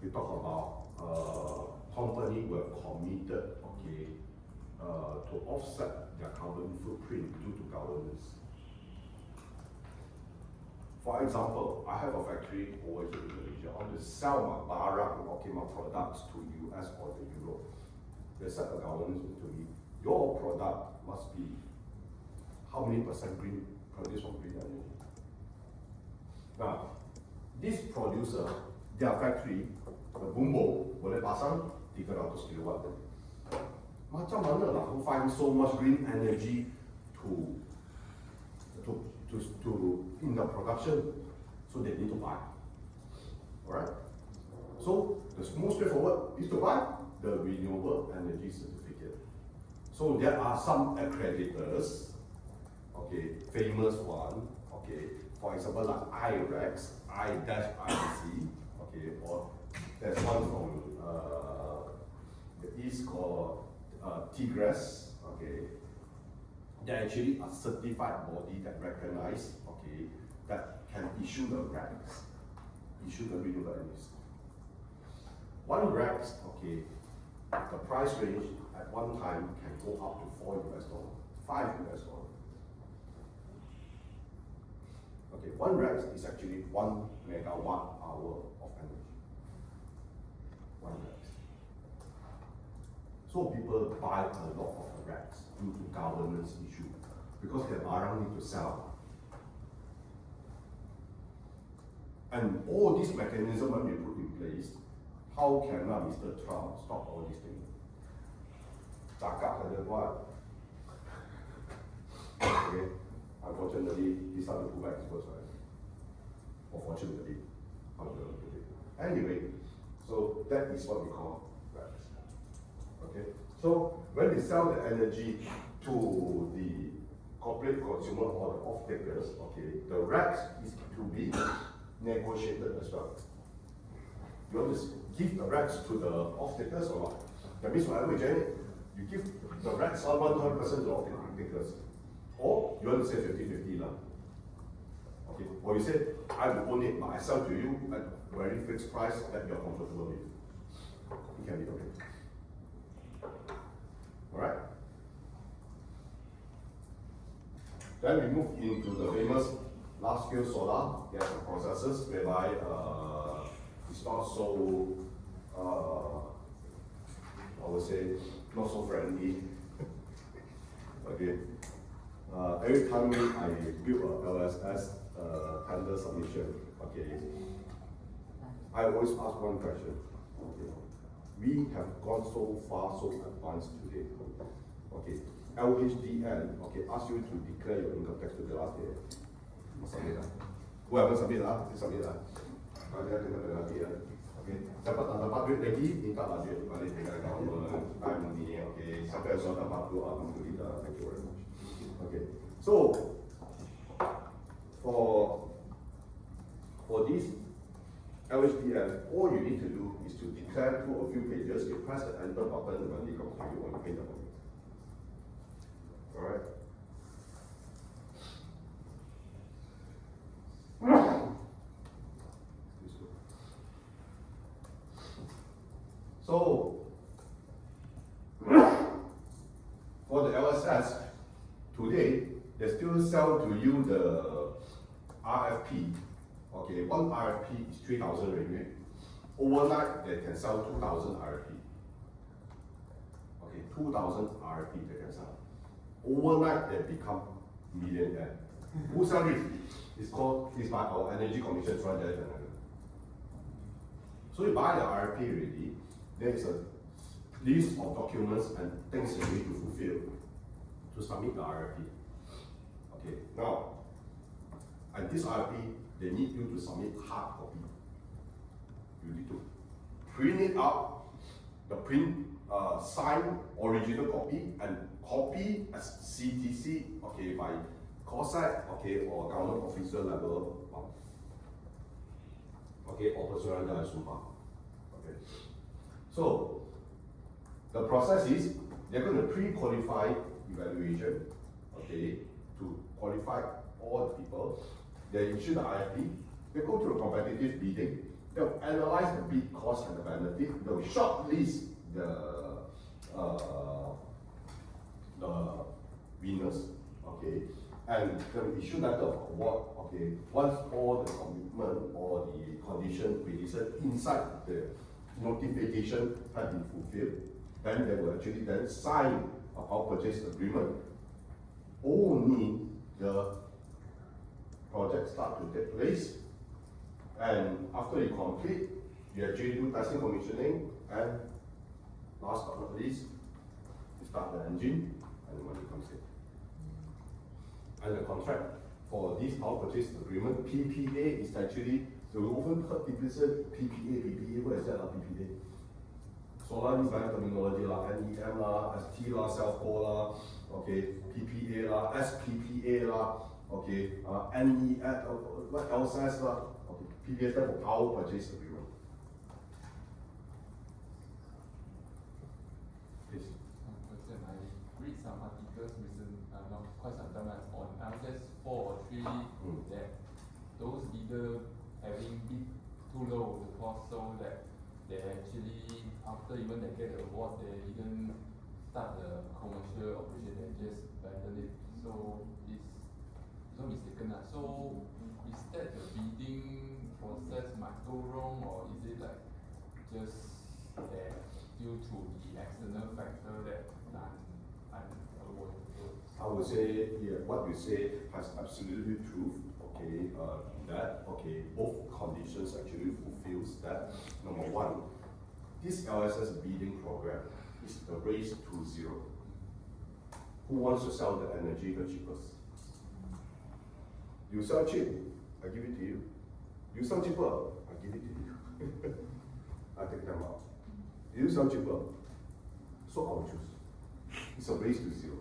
We talk about company who have committed, okay, to offset their carbon footprint due to governance. For example, I have a factory over here in Malaysia. I want to sell my barang, okay, my products to US or to Europe. They set a governance to me. Your product must be how many percent green, produced from green energy. Now, this producer, their factory, the Bumbo, boleh pasang 300 kilowatt. Macam mana lah who find so much green energy to in the production, so they need to buy. Alright? So the most straightforward is to buy the renewable energy certificate. So there are some accreditors, okay, famous one, okay, for example like IREX, I-IC, okay, or there's one from the East called TIGRES, okay. They're actually a certified body that recognize, okay, that can issue the RECs, issue the renewable energy. One RECs, okay, the price range at one time can go up to $4, $5. Okay, one REC is actually 1 megawatt hour of energy. One REC. So people buy a lot of the RECs due to governance issue because they barang need to sell. And all these mechanisms will be put in place. How can Mr. Trump stop all these things? Cakap saja buat. Okay. Unfortunately, he started to go back his first right. Or fortunately, how do I put it? Anyway, so that is what we call RECs. Okay. So when they sell the energy to the corporate consumer or the off-takers, okay, the RECs is to be negotiated as well. You want to give the RECs to the off-takers or what? That means whatever you generate, you give the RECs 100% to the off-takers. Or you want to say 50-50 lah. Okay. Or you say, I will own it, but I sell to you at a very fixed price that you're comfortable with. It can be okay. Alright? Then we move into the famous large-scale solar. There are some processes whereby it's not so, I would say, not so friendly. Okay. Every time I build a LSS tender submission, okay, I always ask one question. Okay. We have gone so far, so advanced today. Okay, LHDN, okay, ask you to declare your income tax to the last day. Submit lah. Whoever submit lah, submit lah. Dia kena penalti lah. Okay, dapat tak dapat duit lagi, minta lah duit balik dengan government. I'm ni, okay, sampai so dapat tu alhamdulillah. Thank you very much. Okay, so for this LHDN, all you need to do is to declare through a few pages. You press the enter button when it comes to you and you pay the money. Alright. So, for the LSS, today, they still sell to you the RFP. Okay, one RFP is 3,000 ringgit. Overnight, they can sell 2,000 RFP. Okay, 2,000 RFP they can sell. Overnight, they become millionaire. Who sell it? It's by our Energy Commission right there. So you buy the RFP already, there is a list of documents and things you need to fulfill to submit the RFP. Okay, now, and this RFP, they need you to submit hard copy. You need to print it out, sign original copy and copy as CTC, okay, by COSAC, okay, or government officer level, okay, or personal super. Okay. So the process is they're going to pre-qualify evaluation, okay, to qualify all the people. They issue the RFP, they go through a competitive bidding, they'll analyze the bid cost and the benefit, they'll shortlist the winners, okay, and they'll issue letter of award, okay, once all the commitment or the condition released inside the notification have been fulfilled, then they will actually then sign a power purchase agreement. Only the project start to take place, and after you complete, you actually do testing commissioning, and last but not least, you start the engine, and the money comes in. And the contract for this power purchase agreement, PPA, is actually, so we often heard people say PPA, what is that, PPA? Solar means like terminology, NEM, ST, self-core, okay, PPA, SPPA, okay, NES, what else has okay, PPA stands for power purchase agreement. Please. I read some articles recently, not quite some time on LSS 4 or 3 that those either having bid too low the cost, so that they actually, after even they get the award, they didn't start the commercial operation, they just abandon it. So it's not mistaken. So is that the bidding process might go wrong, or is it like just due to the external factor that unavoidable? I would say, yeah, what you say has absolutely truth. Okay, that okay, both conditions actually fulfills that. Number one, this LSS bidding program is the race to zero. Who wants to sell the energy the cheapest? You sell cheap, I give it to you. You sell cheaper, I give it to you. I take them out. You sell cheaper, so I'll choose. It's a race to zero.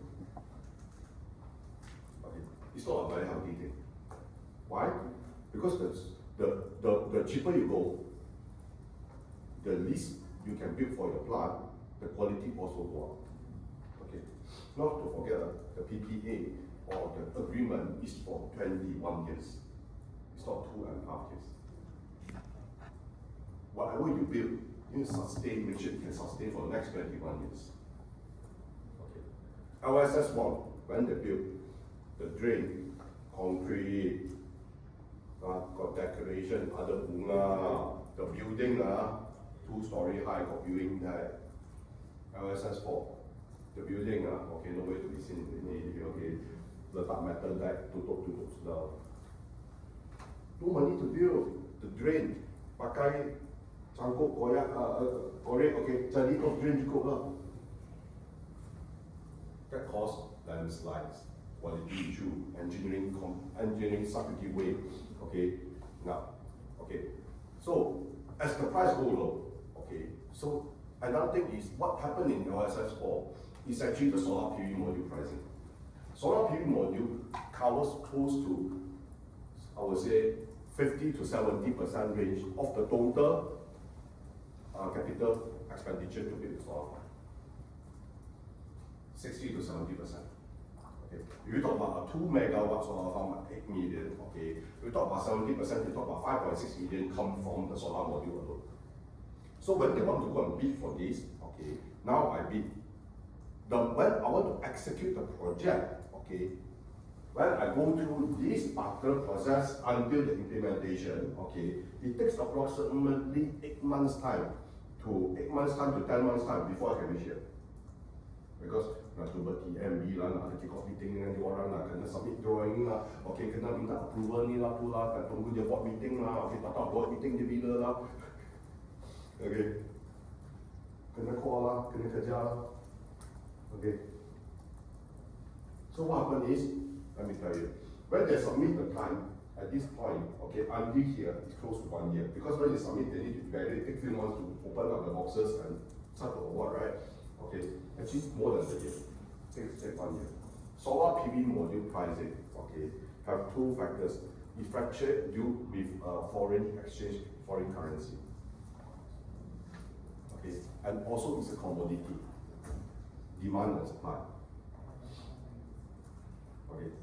Okay. It's not a very healthy thing. Why? Because the cheaper you go, the least you can build for your plant, the quality also go up. Okay. Not to forget the PPA or the agreement is for 21 years. It's not 2.5 years. Whatever you build, you sustain, make sure you can sustain for the next 21 years. Okay. LSS 1, when they build the drain, concrete, got decoration, other bunga, the building, 2-story high, got building there. LSS 4, the building, okay, no way to be seen in the area, okay, letak metal deck, tutup sudah. No money to build, the drain, pakai cangkuk koyak, korek, okay, jadi drain cukup lah. That caused landslides, quality issue, engineering subtlety way, okay, now, okay. So, as the price go low, okay, so another thing is what happened in LSS 4 is actually the solar PV module pricing. Solar PV module covers close to, I would say, 50 to 70% range of the total capital expenditure to build solar farm. 60 to 70%. Okay. If you talk about a 2 megawatt solar farm at 8 million, okay, if you talk about 70%, you talk about 5.6 million come from the solar module alone. So when they want to go and bid for this, okay, now I bid. When I want to execute the project, okay, when I go through this particular process until the implementation, okay, it takes approximately 8 months time to 10 months time before I can reach here. Because nak cuba TMB lah, nak ada kick-off meeting dengan dia orang lah, kena submit drawing lah, okay, kena minta approval ni lah, tu lah, kan tunggu dia board meeting lah, okay, tak tahu board meeting dia bila lah, okay, kena call lah, kena kerja lah, okay. So what happened is, let me tell you, when they submit the time, at this point, okay, until here, it's close to 1 year, because when you submit, they need to evaluate, take 3 months to open up the boxes and start the award, right? Okay, actually more than a year. Take 1 year. Solar PV module pricing, okay, have 2 factors. It fluctuates due with foreign exchange, foreign currency. Okay, and also it's a commodity. Demand and supply. Okay,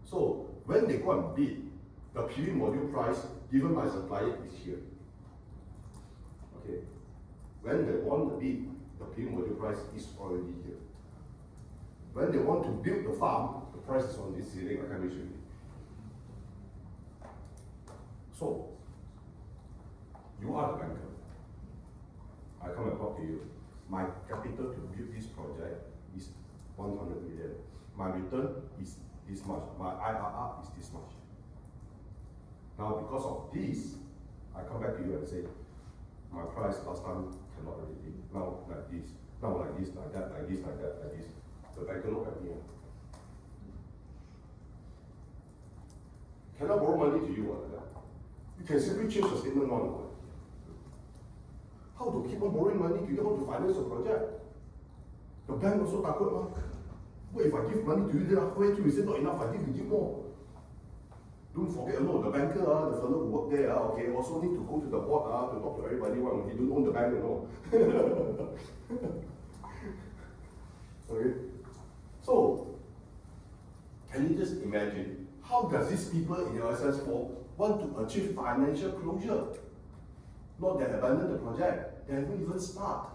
so when they go and bid, the PV module price given by supplier is here. Okay, when they want the bid, the PV module price is already here. When they want to build the farm, the price is on this ceiling, I can't show you. So, you are the banker. I come and talk to you. My capital to build this project is 100 million. My return is this much. My IRR is this much. Now, because of this, I come back to you and say, my price last time cannot already. Now like this, now like this, like that, like this, like that, like this. The banker look at me. Cannot borrow money to you like that. You can simply change the statement on. How to keep on borrowing money to you? How to finance the project? The bank also takut mah. What if I give money to you, then halfway through you say not enough, I give more. Don't forget, no, the banker, the fellow who work there, okay, also need to go to the board to talk to everybody. Well, he don't own the bank, Okay, so can you just imagine how does these people in LSS4 want to achieve financial closure? Not they abandon the project, they haven't even start.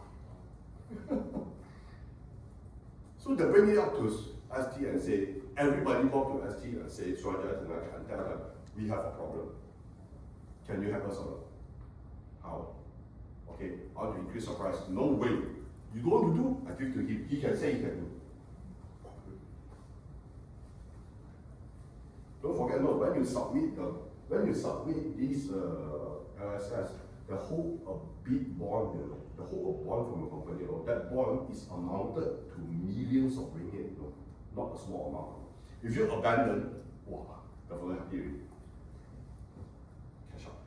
So they bring it up to ST and say, everybody talk to ST and say, Suraja and I can tell them, we have a problem. Can you help us out? How? Okay, how to increase the price? No way. You don't want to do, I give to him. He can say he can do. Don't forget, no, when you submit this LSS, the whole bid bond, the whole bond from a company, that bond is amounted to millions of ringgit, not a small amount. If you abandon, wow, the fellow happy already. Cash out.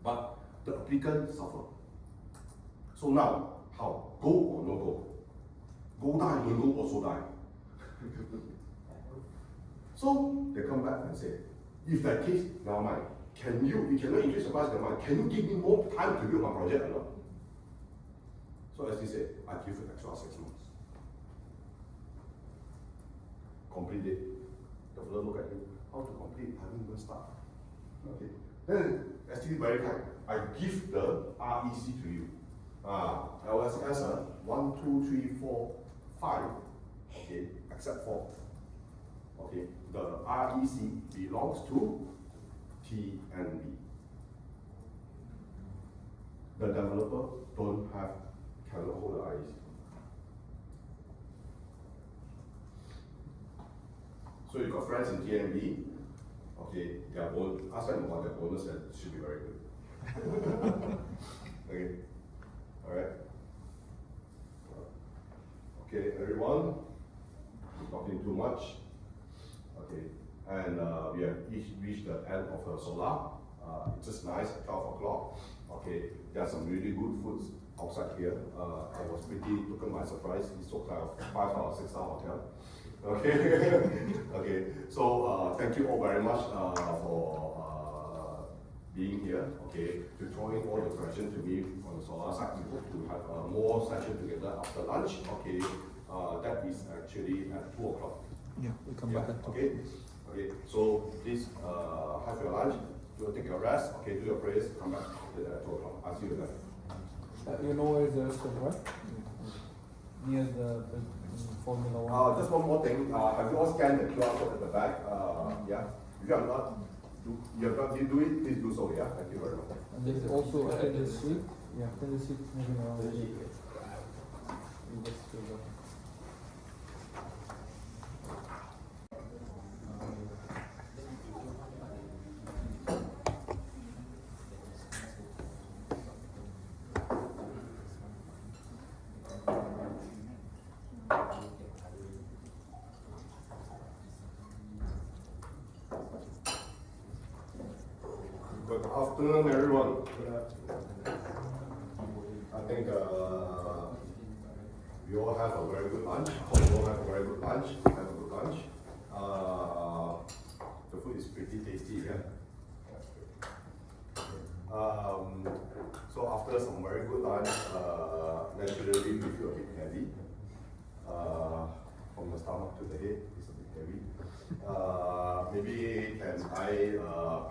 But the applicant suffer. So now, how? Go or no go? Go die, no go also die. So they come back and say, if that case, now mind, you cannot increase the price, never mind, can you give me more time to build my project or not? So as he said, I give you extra 6 months. Complete it. The fellow look at you, how to complete? I haven't even start. Okay. Then ST very kind. I give the REC to you. LSS 1, 2, 3, 4, 5. Okay, except 4. Okay, the REC belongs to TNB. The developer cannot hold the REC. So you got friends in TNB, okay, ask them about their bonus and it should be very good. Okay, alright. Okay, everyone, I'm talking too much. Okay, and we have reached the end of the solar. It's just nice at 12 o'clock. Okay, there are some really good foods outside here. I was pretty taken by surprise. It's so kind of 5-star or 6-star hotel. Okay, okay. So thank you all very much for being here. Okay, to throwing all the questions to me on the solar side. We hope to have more session together after lunch. Okay, that is actually at 2 o'clock. Yeah, we come back at 2. Okay, okay. So please have your lunch. Do take your rest. Okay, do your prayers. Come back at 2 o'clock. You know where is the restaurant, right? Near the Formula One. Just one more thing. Have you all scanned the QR code at the back? Yeah. If you have not, do it. Please do so. Yeah. Thank you very much. And there's also attendance sheet. Yeah, attendance sheet moving around. You just fill that. Good afternoon, everyone. I think we all have a very good lunch. Hope you all have a very good lunch. Have a good lunch. The food is pretty tasty, yeah. So after some very good lunch, naturally we feel a bit heavy. From the stomach to the head, it's a bit heavy. Maybe can I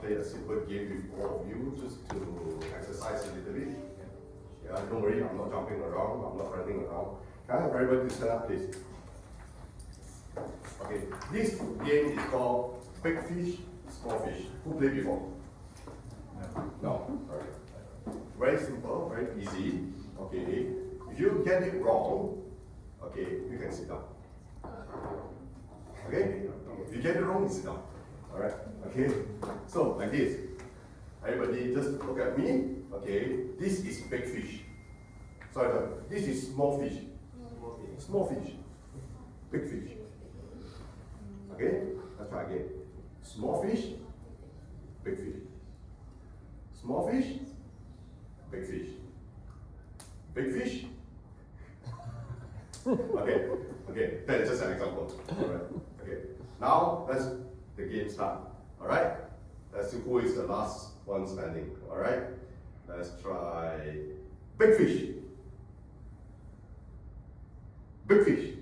play a simple game with all of you just to exercise a little bit? Yeah, don't worry, I'm not jumping around, I'm not running around. Can I have everybody to stand up, please? Okay, this game is called Big Fish, Small Fish. Who played before? No. Okay. Very simple, very easy. Okay. If you get it wrong, okay, you can sit down. Okay? If you get it wrong, you sit down. Alright? Okay? So, like this. Everybody just look at me. Okay? This is big fish. Sorry, this is small fish. Small fish. Big fish. Okay? Let's try again. Small fish. Big fish. Small fish. Big fish. Big fish. Okay, that is just an example. Alright. Okay. Now let's the game start. Alright? Let's see who is the last one standing. Alright? Let's try big fish. Big fish.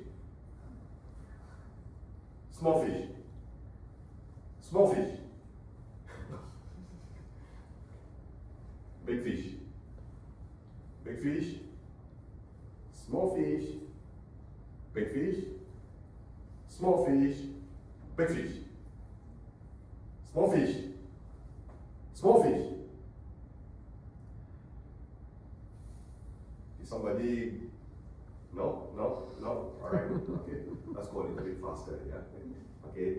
Small fish. Small fish. Big fish. Big fish. Small fish. Big fish. Small fish. Big fish. Small fish. Small fish. Is somebody? No? Alright. Okay. Let's go a little bit faster. Yeah. Okay.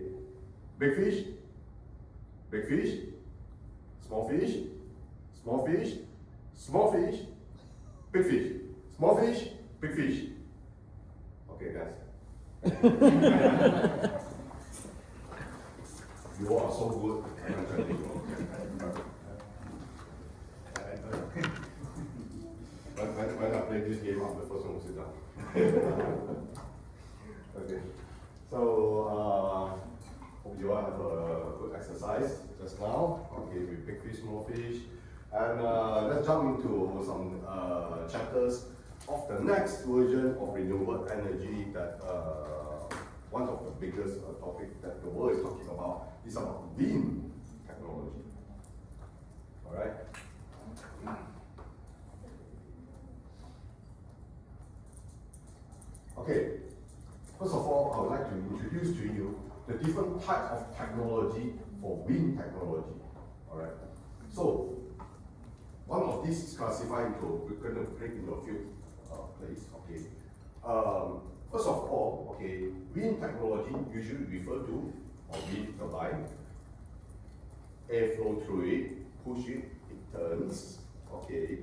Big fish. Big fish. Small fish. Small fish. Small fish. Big fish. Small fish. Big fish. Okay, guys. You all are so good. When I play this game, I'm the first one to sit down. Okay. So, hope you all have a good exercise just now. Okay, with big fish, small fish. And let's jump into some chapters of the next version of renewable energy that one of the biggest topic that the world is talking about is about wind technology. Alright? Okay, first of all, I would like to introduce to you the different types of technology for wind technology. Alright? So, one of these is classified into, we're going to break into a few place, okay. First of all, okay, wind technology usually refer to a wind turbine, airflow through it, push it, it turns, okay.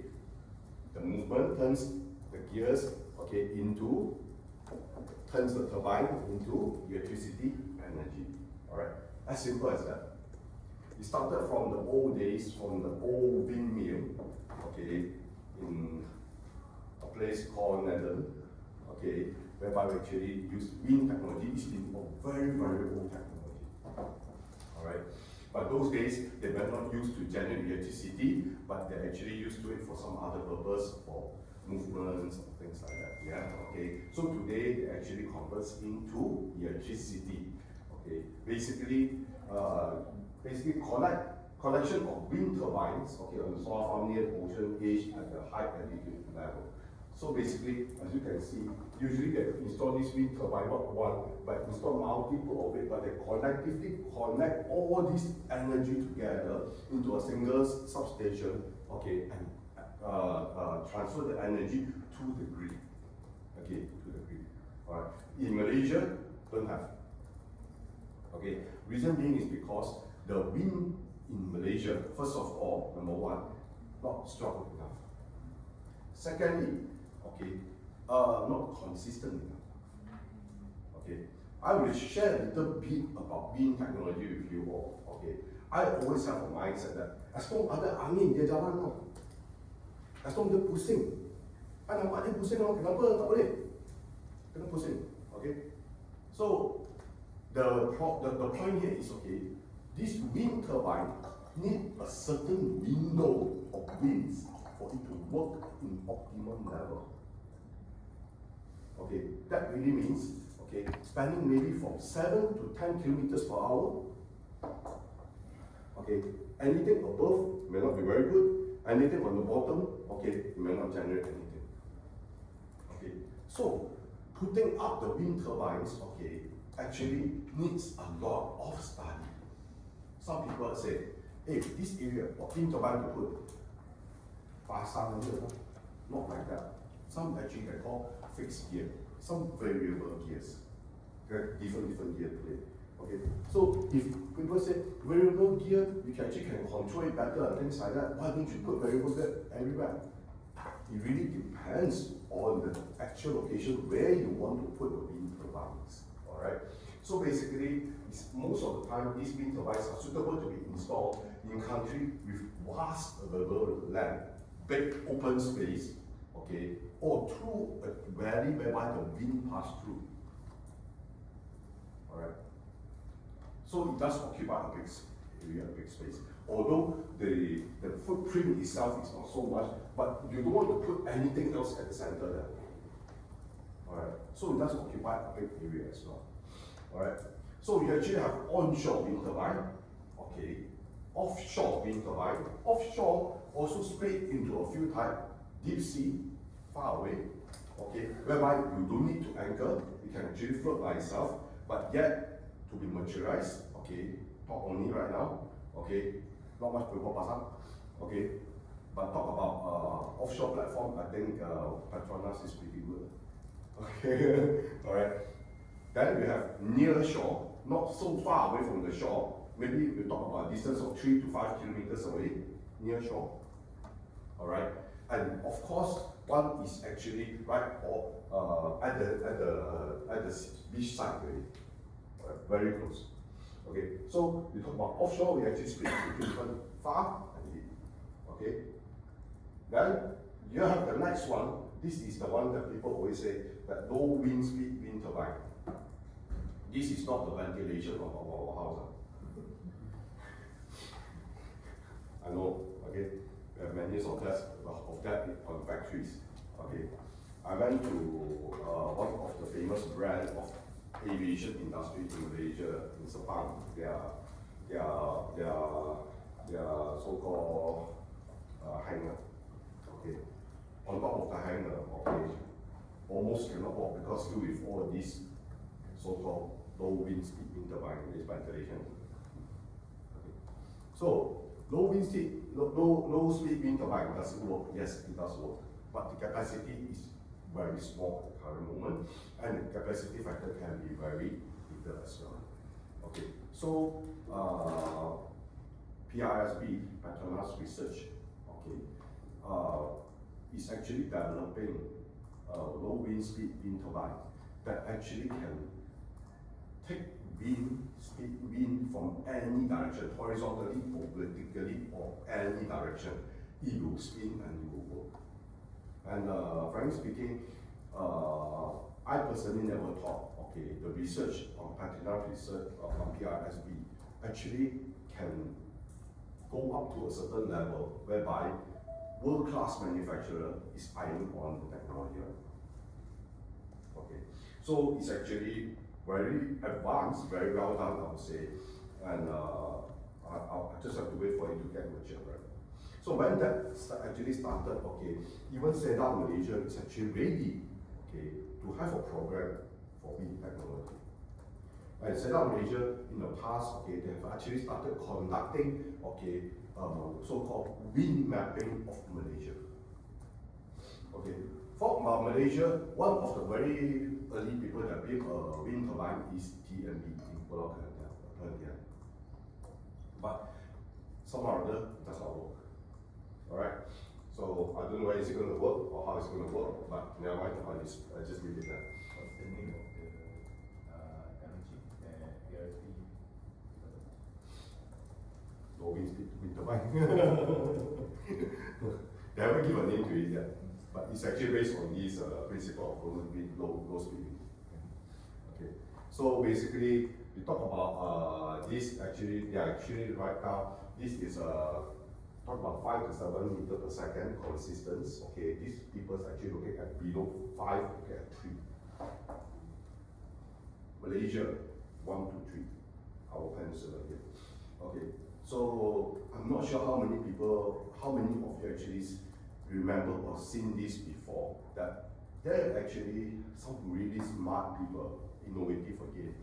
The movement turns the gears, okay, turns the turbine into electricity energy, alright. As simple as that. It started from the old days, from the old windmill, okay, in a place called Netherlands, okay, whereby we actually use wind technology. It's been a very, very old technology, alright. But those days, they were not used to generate electricity, but they actually used to it for some other purpose, for movements and things like that, yeah, okay. So today, it actually converts into electricity, okay. Basically collect collection of wind turbines, okay, on the solar farm near the ocean edge at the high altitude level. So basically, as you can see, usually they install this wind turbine, not one, but install multiple of it, but they collectively connect all this energy together into a single substation, okay, and transfer the energy to the grid, okay, to the grid. All right. In Malaysia, don't have. Okay, reason being is because the wind in Malaysia, first of all, number one, not strong enough. Secondly, okay, not consistent enough. Okay, I will share a little bit about wind technology with you all. Okay, I always have a mindset that as long ada angin dia jalan tau, as long dia pusing, nampak dia pusing tau, kenapa tak boleh? Kena pusing. Okay, so the point here is, okay, this wind turbine need a certain window of winds for it to work in optimum level. Okay, that really means, okay, spanning maybe from 7 to 10 kilometers per hour. Okay, anything above may not be very good, anything on the bottom, okay, it may not generate anything. Okay, so putting up the wind turbines, okay, actually needs a lot of study. Some people say, hey, this area, what wind turbine to put? Pasang aja, not like that. Some actually they call fixed gear, some variable gears. Different gear to play. Okay, so if people say variable gear, you can actually control it better and things like that, why don't you put variable gear everywhere? It really depends on the actual location where you want to put the wind turbines. Alright. So basically, most of the time these wind turbines are suitable to be installed in country with vast available land, big open space, okay, or through a valley whereby the wind pass through. Alright. So it does occupy a big area, a big space. Although the footprint itself is not so much, but you don't want to put anything else at the center there. Alright. So it does occupy a big area as well. Alright. So you actually have onshore wind turbine, okay, offshore wind turbine. Offshore also split into a few types. Deep sea, far away, okay, whereby you don't need to anchor, you can actually float by itself, but yet to be maturized, okay, talk only right now, okay, not much people pasang, okay, but talk about offshore platform, I think Petronas is pretty good, okay, alright. Then we have near shore, not so far away from the shore, maybe we talk about a distance of 3 to 5 kilometers away, near shore, alright. And of course, one is actually right or at the beach side really, very close. Okay, so we talk about offshore, we actually split between far and deep. Okay, then you have the next one. This is the one that people always say that low wind speed wind turbine. This is not the ventilation of our house. I know. Okay. We have many of that on factories. Okay, I went to one of the famous brand of aviation industry in Malaysia, in Sepang. Their so-called hangar. Okay, on top of the hangar, okay, almost cannot walk because still with all these so-called low wind speed wind turbine, this ventilation. Okay. So low wind speed, low speed wind turbine does it work? Yes, it does work. But the capacity is very small at the current moment, and the capacity factor can be very little as well. Okay, so PRSB, Petronas Research, okay, is actually developing low wind speed wind turbine that actually can take wind from any direction, horizontally or vertically or any direction. It will spin and it will work. And frankly speaking, I personally never thought, okay, the research on Petronas research on PRSB actually can go up to a certain level whereby world-class manufacturer is eyeing on the technology. Okay, so it's actually very advanced, very well done, I would say, and I just have to wait for it to get mature, right? So when that actually started, okay, even SEDA Malaysia is actually ready, okay, to have a program for wind technology. And SEDA Malaysia in the past, okay, they have actually started conducting, okay, so-called wind mapping of Malaysia. Okay, for Malaysia, one of the very early people that built a wind turbine is TMB in Pulau Perhentian. But somehow or other, it does not work. Alright? So I don't know whether it's going to work or how it's going to work, but never mind, I just leave it there. What's the name of the energy PRP? No wind turbine. They haven't given a name to it yet, but it's actually based on this principle of low speed wind. Okay. So basically, we talk about this actually, they are actually right now, this is talk about 5 to 7 meters per second consistence. Okay, these people actually looking at below 5, okay, at 3. Malaysia, 1 to 3, our peninsula here. Okay, so I'm not sure how many people, how many of you actually remember or seen this before, that there are actually some really smart people, innovative again.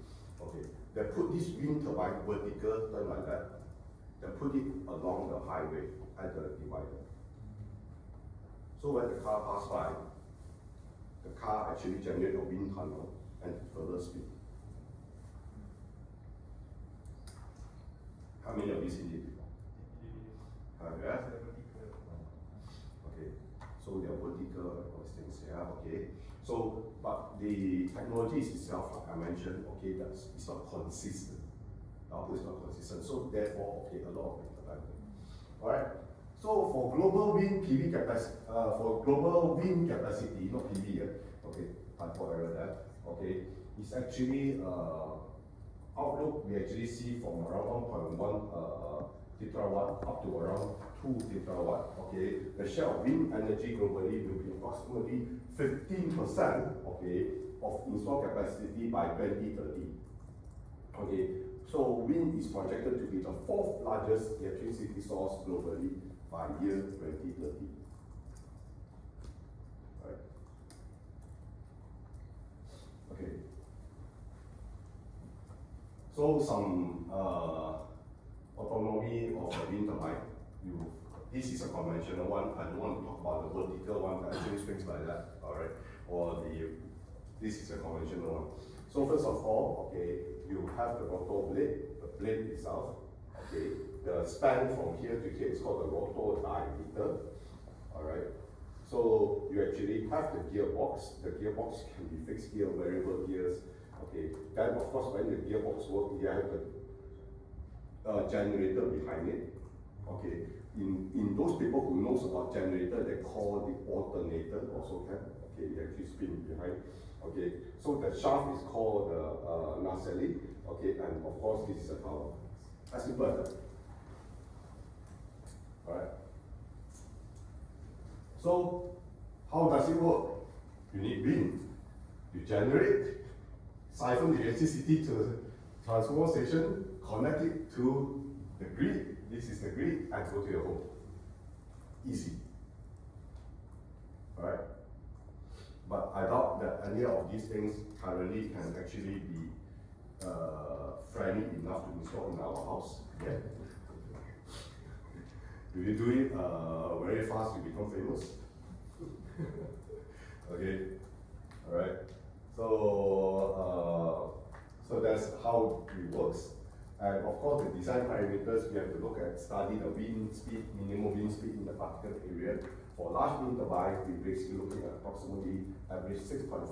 Okay, they put this wind turbine vertical, turn like that, they put it along the highway at the divider. So when the car passes by, the car actually generates a wind tunnel and further speed. How many of you seen it before? Yeah? Okay, so they are vertical and all these things, yeah, okay. So, but the technology itself, like I mentioned, okay, it's not consistent. The output is not consistent, so therefore, okay, a lot of it. Alright, so for global wind PV capacity, not PV, okay, typo error there, okay, it's actually outlook we actually see from around 1.1 tetrawatt up to around 2 tetrawatt. Okay, the share of wind energy globally will be approximately 15%, okay, of installed capacity by 2030. Okay, so wind is projected to be the 4th largest electricity source globally by year 2030. Right. Okay. So some autonomy of the wind turbine. This is a conventional one. I don't want to talk about the vertical one that actually swings like that. All right. Or this is a conventional one. So first of all, okay, you have the rotor blade, the blade itself. Okay, the span from here to here is called the rotor diameter. All right. So you actually have the gearbox. The gearbox can be fixed gear, variable gears. Okay. Then of course, when the gearbox works, you have the generator behind it. Okay. In those people who knows about generator, they call the alternator also can. Okay, you actually spin behind. Okay, so the shaft is called the nacelle. Okay, and of course this is a power. As simple as that. Alright. So how does it work? You need wind. You generate, siphon the electricity to the transformer station, connect it to the grid. This is the grid, and go to your home. Easy. Alright. But I doubt that any of these things currently can actually be friendly enough to install in our house. Yeah. If you do it very fast, you become famous. Okay. All right. So that's how it works. And of course, the design parameters, we have to look at, study the wind speed, minimum wind speed in the particular area. For large wind turbine, we're basically looking at approximately average 6.5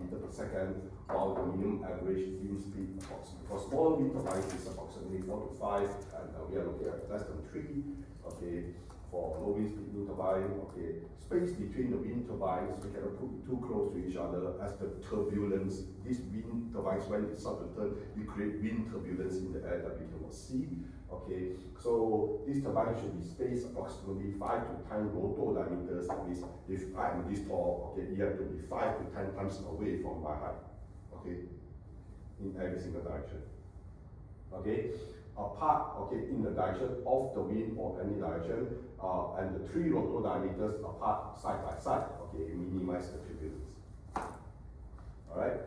meter per second, while the minimum average wind speed for small wind turbines is approximately 4 to 5, and we are looking at less than 3. Okay, for low wind speed wind turbine, okay, space between the wind turbines, we cannot put it too close to each other as the turbulence, these wind turbines, when they start to turn, we create wind turbulence in the air that we cannot see. Okay, so this turbine should be spaced approximately 5 to 10 rotor diameters. That means if I am this tall, okay, you have to be 5 to 10 times away from my height. Okay, in every single direction. Okay, apart, okay, in the direction of the wind or any direction, and the 3 rotor diameters apart side by side, okay, minimize the turbulence. Alright?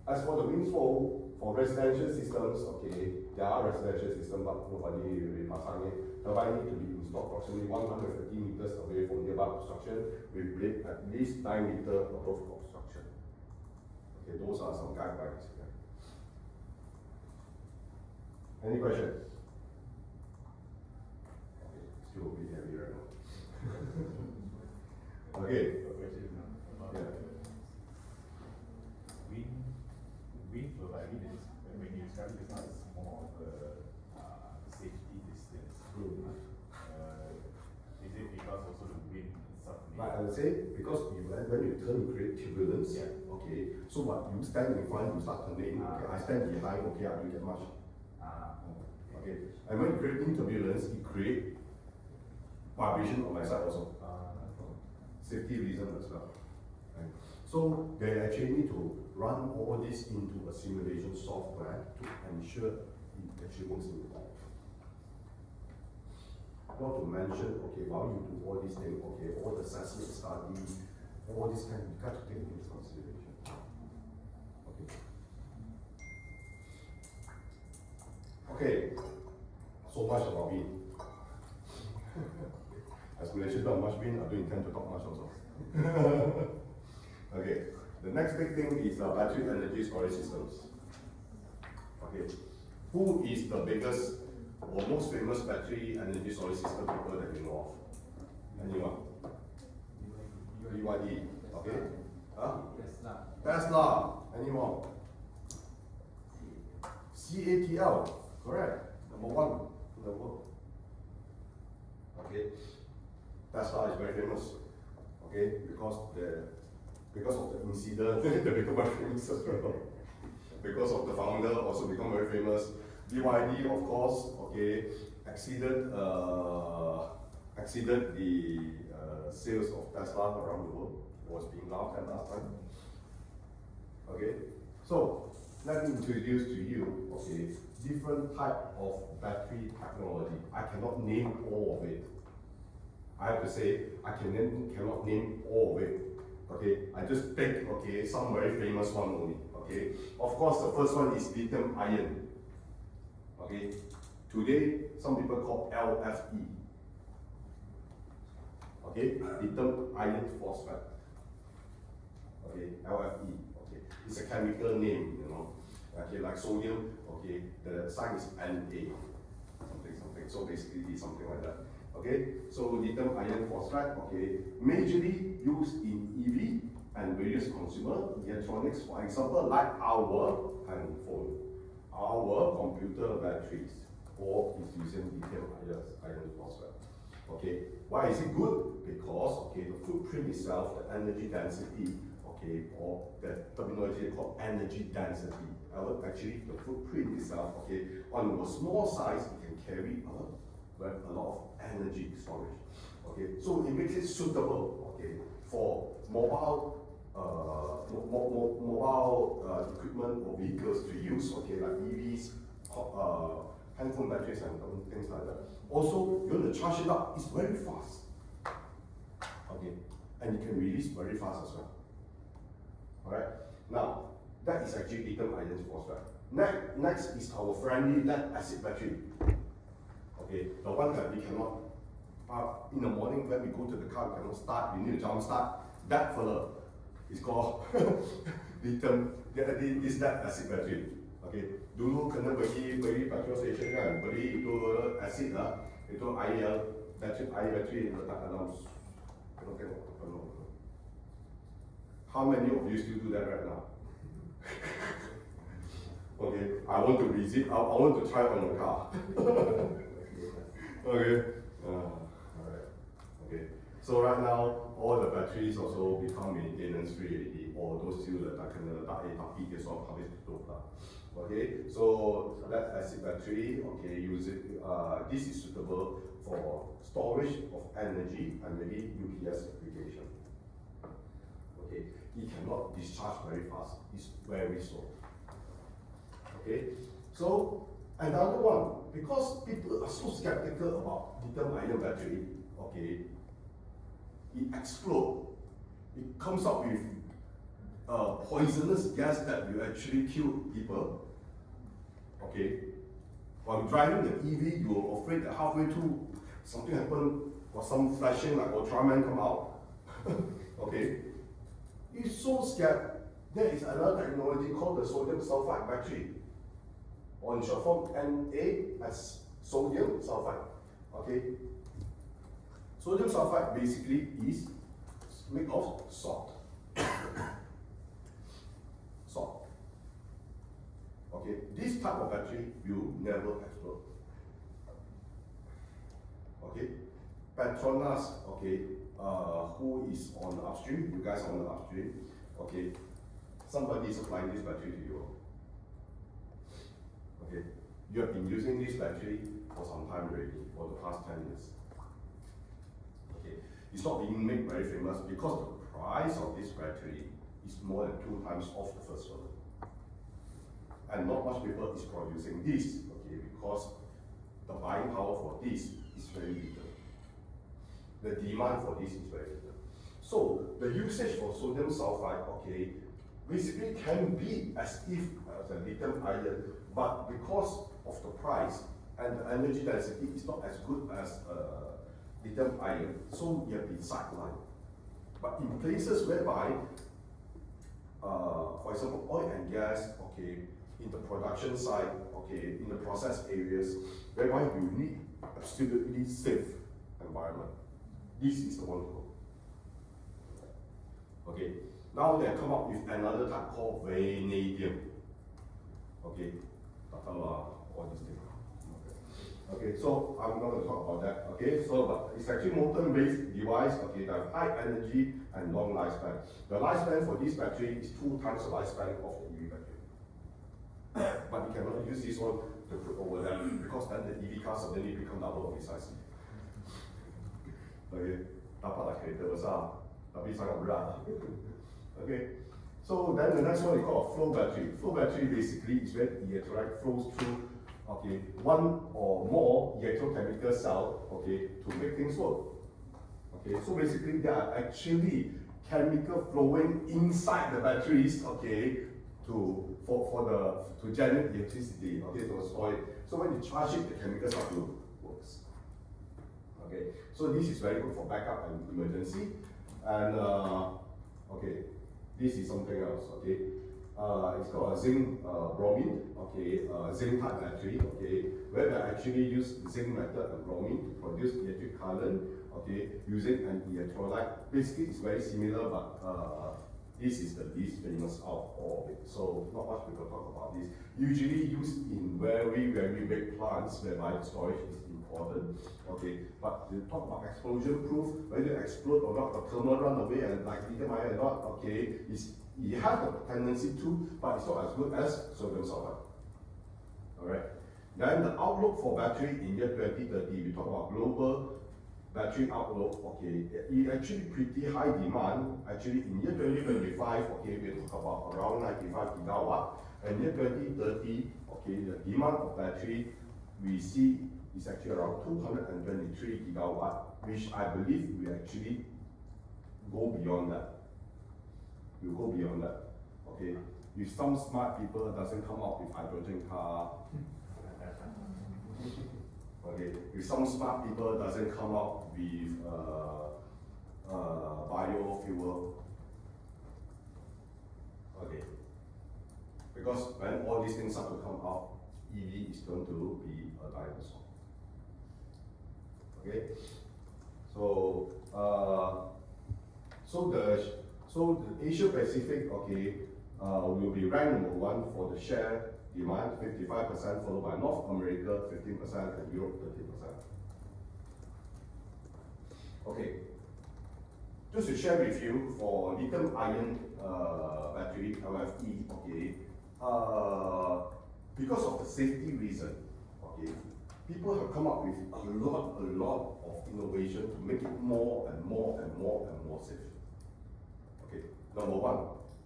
As for the wind flow, for residential systems, okay, there are residential systems, but nobody really pasang it. Turbine need to be installed approximately 150 meters away from nearby construction, with blade at least 9 meters above construction. Okay, those are some guidelines. Yeah. Any question? Okay, still a bit heavy right now. Okay. Yeah. Wind turbine is, when you describe it, it's more of a safety distance. Is it because also the wind suddenly? Like I would say, because when you turn, you create turbulence. Yeah. Okay. So what you stand in front, you start turning. Okay. I stand behind. Okay, I don't get much. Okay. And when you create turbulence, it create vibration on my side also. Safety reason as well. Right. So they actually need to run all this into a simulation software to ensure it actually works in the life. Not to mention, okay, while you do all these things, okay, all the seismic study, all this kind, you got to take into consideration. Okay. Okay, so much about wind. As Malaysia don't much wind, I don't intend to talk much also. Okay, the next big thing is battery energy storage systems. Okay, who is the biggest or most famous battery energy storage system people that you know of? Anyone? BYD. Okay. Huh? Tesla. Anyone? CATL. Correct. Number 1 in the world. Okay. Tesla is very famous. Okay, because of the incident, they become very famous as well. Because of the founder also become very famous. BYD, of course, okay, exceeded the sales of Tesla around the world. It was being laughed at last time. Okay, so let me introduce to you, okay, different type of battery technology. I cannot name all of it. I have to say, I cannot name all of it. Okay, I just pick, okay, some very famous one only. Okay, of course, the first one is lithium ion. Okay, today some people call LFE. Okay, lithium iron phosphate. Okay, LFE. Okay, it's a chemical name, you know. Okay, like sodium. Okay, the sign is Na. Something. So basically, it's something like that. Okay, so lithium iron phosphate, okay, majorly used in EV and various consumer electronics, for example, like our handphone, our computer batteries, or is using lithium iron phosphate. Okay, why is it good? Because, okay, the footprint itself, the energy density, okay, or the terminology called energy density. Actually, the footprint itself, okay, on a small size, it can carry a lot of energy storage. Okay, so it makes it suitable, okay, for mobile equipment or vehicles to use, okay, like EVs, handphone batteries and things like that. Also, you want to charge it up, it's very fast. Okay, and it can release very fast as well. Alright, now that is actually lithium iron phosphate. Next is our friendly lead acid battery. Okay, the one that we cannot, in the morning when we go to the car, we cannot start, we need to jump start. That fella is called lithium, this lead acid battery. Okay, dulu kena beli petrol station kan, beli itu acid lah, itu air battery letak dalam, tengok. How many of you still do that right now? Okay, I want to visit, I want to try on the car. Okay, alright, okay. So right now, all the batteries also become maintenance free already, or those still tak kena letak tapi dia soal habis tutup lah. Okay, so that acid battery, okay, this is suitable for storage of energy and maybe UPS application. Okay, it cannot discharge very fast, it's very slow. Okay, so another one, Because people are so skeptical about lithium-ion battery, okay, it explodes. It comes out with poisonous gas that will actually kill people. Okay, while driving the EV, you're afraid that halfway through something happened or some flashing like Ultraman come out. Okay, you're so scared. There is another technology called the sodium sulfide battery, or in short form Na as sodium sulfide. Okay, sodium sulfide basically is made of salt. Salt. Okay, this type of battery will never explode. Okay, Petronas, okay, who is on the upstream? You guys are on the upstream. Okay, somebody is supplying this battery to you. Okay, you have been using this battery for some time already, for the past 10 years. Okay, it's not being made very famous because the price of this battery is more than 2 times off the first one. And not much people is producing this, okay, because the buying power for this is very little. The demand for this is very little. So the usage for sodium sulfide, okay, basically can be as if as a lithium ion, but because of the price and the energy density is not as good as lithium ion, so you have been sidelined. But in places whereby, for example, oil and gas, okay, in the production side, okay, in the process areas, whereby you need absolutely safe environment, this is the one to go. Okay, now they come up with another type called vanadium. Okay, all these things. Okay, so I'm not going to talk about that. Okay, so but it's actually molten-based device. Okay, that have high energy and long lifespan. The lifespan for this battery is 2 times the lifespan of the EV battery. But you cannot use this one to put over there because then the EV car suddenly become double of its size. Okay, dapatlah kereta besar, tapi sangat berat. Okay, so then the next one is called a flow battery. Flow battery basically is where the electrolyte flows through, okay, one or more electrochemical cell, okay, to make things work. Okay, so basically there are actually chemical flowing inside the batteries, okay, to generate electricity, okay, to store it. So when you charge it, the chemical start to works. Okay, so this is very good for backup and emergency. And okay, this is something else. Okay, it's called a zinc bromine. Okay, zinc type battery. Okay, where they actually use zinc metal and bromine to produce electric current. Okay, using an electrolyte. Basically, it's very similar, but this is the least famous out of all of it. So not much people talk about this. Usually used in very, very big plants whereby storage is important. Okay, but you talk about explosion proof, whether it explode or not, the thermal run away and like lithium ion or not, okay, it has the tendency to, but it's not as good as sodium sulfide. Alright. Then the outlook for battery in year 2030, we talk about global battery outlook, okay, it actually pretty high demand. Actually, in year 2025, okay, we talk about around 95 gigawatt. And year 2030, okay, the demand of battery we see is actually around 223 gigawatt, which I believe will actually go beyond that. Will go beyond that. Okay, if some smart people doesn't come up with hydrogen car. Okay, if some smart people doesn't come up with biofuel, okay, because when all these things start to come out, EV is going to be a dinosaur. Okay, so so the Asia Pacific, okay, will be ranked number 1 for the share demand, 55%, followed by North America, 15%, and Europe, 30%. Okay, just to share with you for lithium-ion battery, LFE, okay, because of the safety reason, okay, people have come up with a lot of innovation to make it more and more safe. Okay, number 1,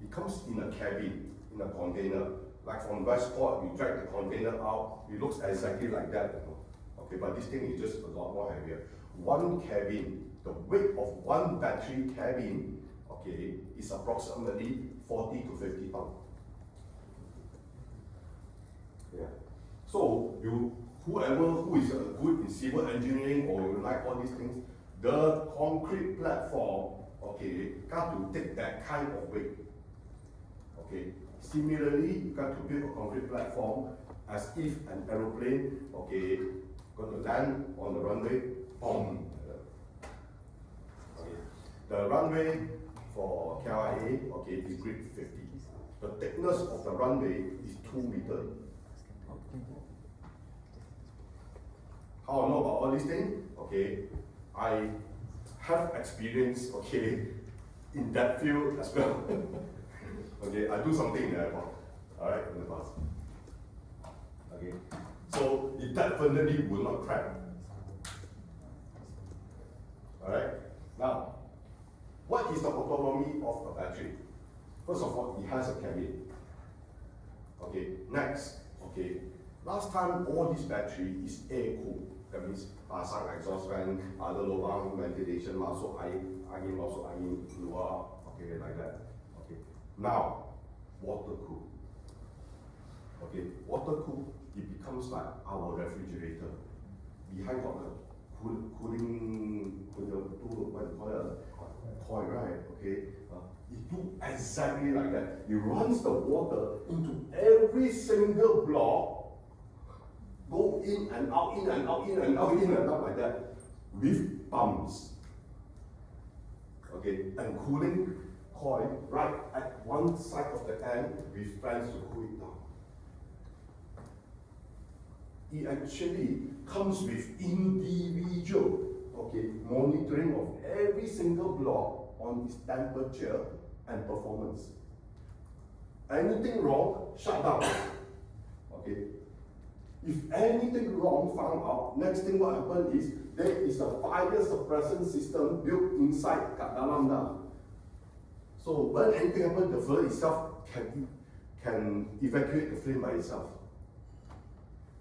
it comes in a cabin, in a container. Like from Westport, you drag the container out, it looks exactly like that, you know. Okay, but this thing is just a lot more heavier. One cabin, the weight of one battery cabin, okay, is approximately 40 to 50 pounds. Yeah. So whoever who is good in civil engineering or like all these things, the concrete platform, okay, got to take that kind of weight. Okay. Similarly, you got to build a concrete platform as if an aeroplane, okay, going to land on the runway, boom. Okay. The runway for KLIA, okay, is grade 50. The thickness of the runway is 2 meters. How I know about all these things? Okay, I have experience, okay, in that field as well. Okay, I do something in the airport, alright, in the past. Okay, so it definitely will not crack. Alright, now, what is the autonomy of a battery? First of all, it has a cabin. Okay, next, okay, last time all this battery is air cooled. That means pasang exhaust fan, ada lubang ventilation, masuk air, luar, okay, like that. Okay. Now, water cool. Okay, water cool, it becomes like our refrigerator. Behind got the cooling, what do you call it? Coil, right? Okay. It do exactly like that. It runs the water into every single block. Go in and out, in and out, in and out, in and out like that, with pumps. Okay, and cooling coil right at one side of the end with fans to cool it down. It actually comes with individual, okay, monitoring of every single block on its temperature and performance. Anything wrong, shut down. Okay. If anything wrong found out, next thing what happens is there is a fire suppression system built inside kat dalam dah. So when anything happens, the fire itself can evacuate the flame by itself.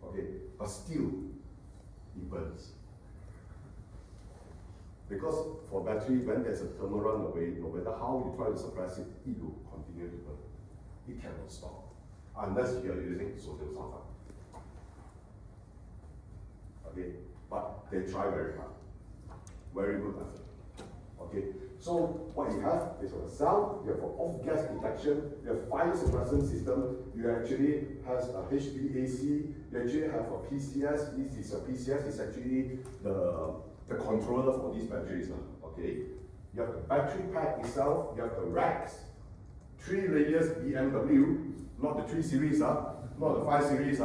Okay, but still it burns. Because for battery, when there's a thermal runaway, no matter how you try to suppress it, it will continue to burn. It cannot stop unless you are using sodium sulfide. Okay, but they try very hard. Very good effort. Okay, so what you have is a cell, you have an off-gas detection, you have fire suppression system, you actually has a HVAC, you actually have a PCS. This is a PCS, it's actually the controller for these batteries. Okay, you have the battery pack itself, you have the racks, 3 layers BMW, not the 3 series, not the 5 series.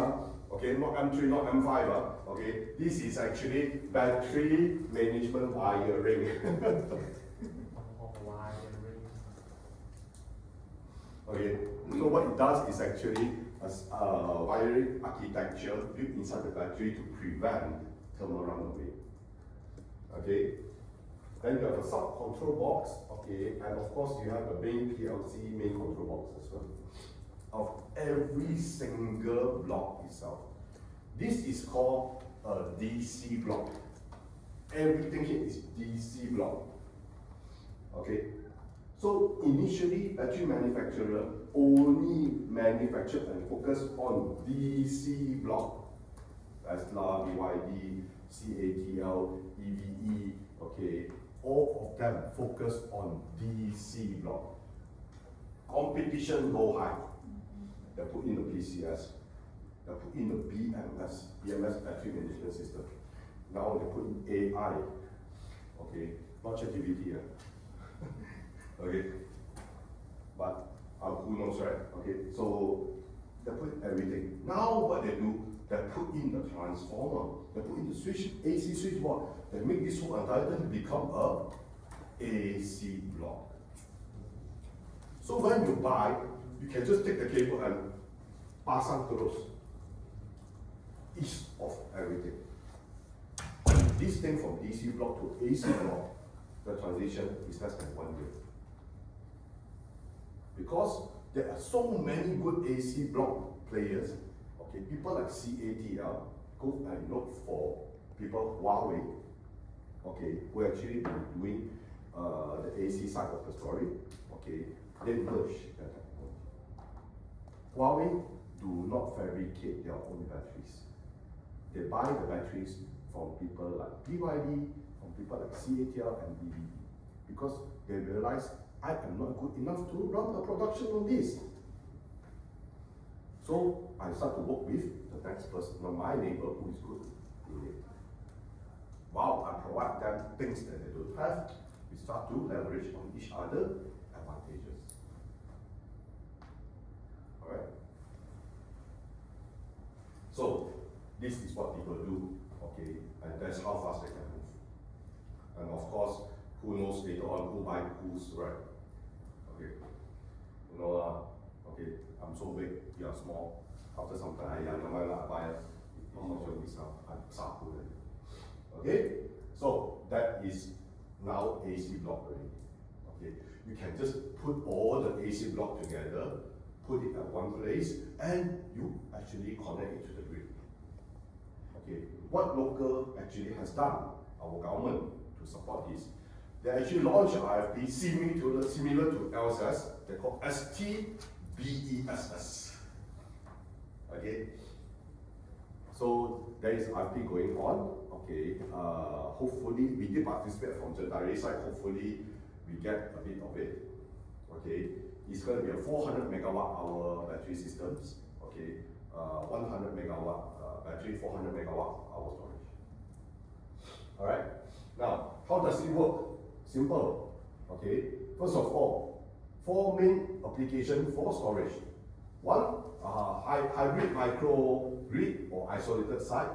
Okay, not M3, not M5. Okay, this is actually battery management wiring. Okay, so what it does is actually a wiring architecture built inside the battery to prevent thermal runaway. Okay, then you have a sub control box. Okay, and of course you have the main PLC main control box as well. Of every single block itself. This is called a DC block. Everything here is DC block. Okay. So initially, battery manufacturer only manufactured and focused on DC block. Tesla, BYD, CATL, EVE. Okay. All of them focus on DC block. Competition go high. They put in the PCS. They put in the BMS battery management system. Now they put in AI. Okay, not ChatGPT. Okay, but who knows, right? Okay, so they put everything. Now what they do, they put in the transformer. They put in the switch, AC switch board. They make this whole entire thing become a AC block. So when you buy, you can just take the cable and pasang terus. Each of everything. This thing from DC block to AC block, the transition is less than 1 year. Because There are so many good AC block players. Okay, people like CATL, go and look for people Huawei, okay, who actually been doing the AC side of the story. Okay, they merge their technology. Huawei do not fabricate their own batteries. They buy the batteries from people like BYD, from people like CATL and BBD, because they realize I am not good enough to run the production on this. So I start to work with the next person, my neighbor who is good in it. While I provide them things that they don't have, we start to leverage on each other advantages. Alright? So this is what people do, okay, and that's how fast they can move. And of course, who knows later on who buy who's right? Okay. You know, okay, I'm so big, you are small. After some time, I buy it. Okay? So that is now AC block already. Okay. You can just put all the AC block together, put it at one place, and you actually connect it to the grid. Okay. What local actually has done, our government, to support this, they actually launched an RFP similar to LSS. They call STBESS. Okay. So there is RFP going on. Okay. Hopefully we did participate from the direct side. Hopefully we get a bit of it. Okay. It's going to be a 400 megawatt hour battery systems. Okay. 100 megawatt battery, 400 megawatt hour storage. All right. Now, how does it work? Simple. Okay. First of all, 4 main applications for storage. One, hybrid microgrid or isolated site.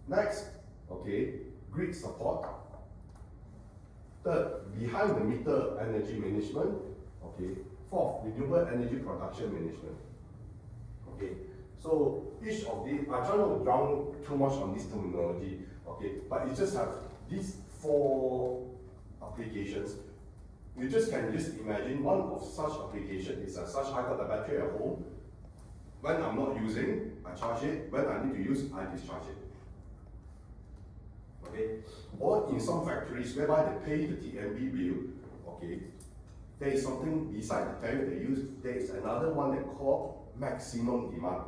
Next, okay, grid support. Third, behind the meter energy management. Okay. Fourth, renewable energy production management. Okay. So each of these, I try not to drown too much on this terminology. Okay, but you just have these 4 applications. You just can imagine one of such application is such I got a battery at home. When I'm not using, I charge it. When I need to use, I discharge it. Okay? Or in some factories whereby they pay the TMB bill, okay, there is something beside the tariff they use, there is another one they call maximum demand.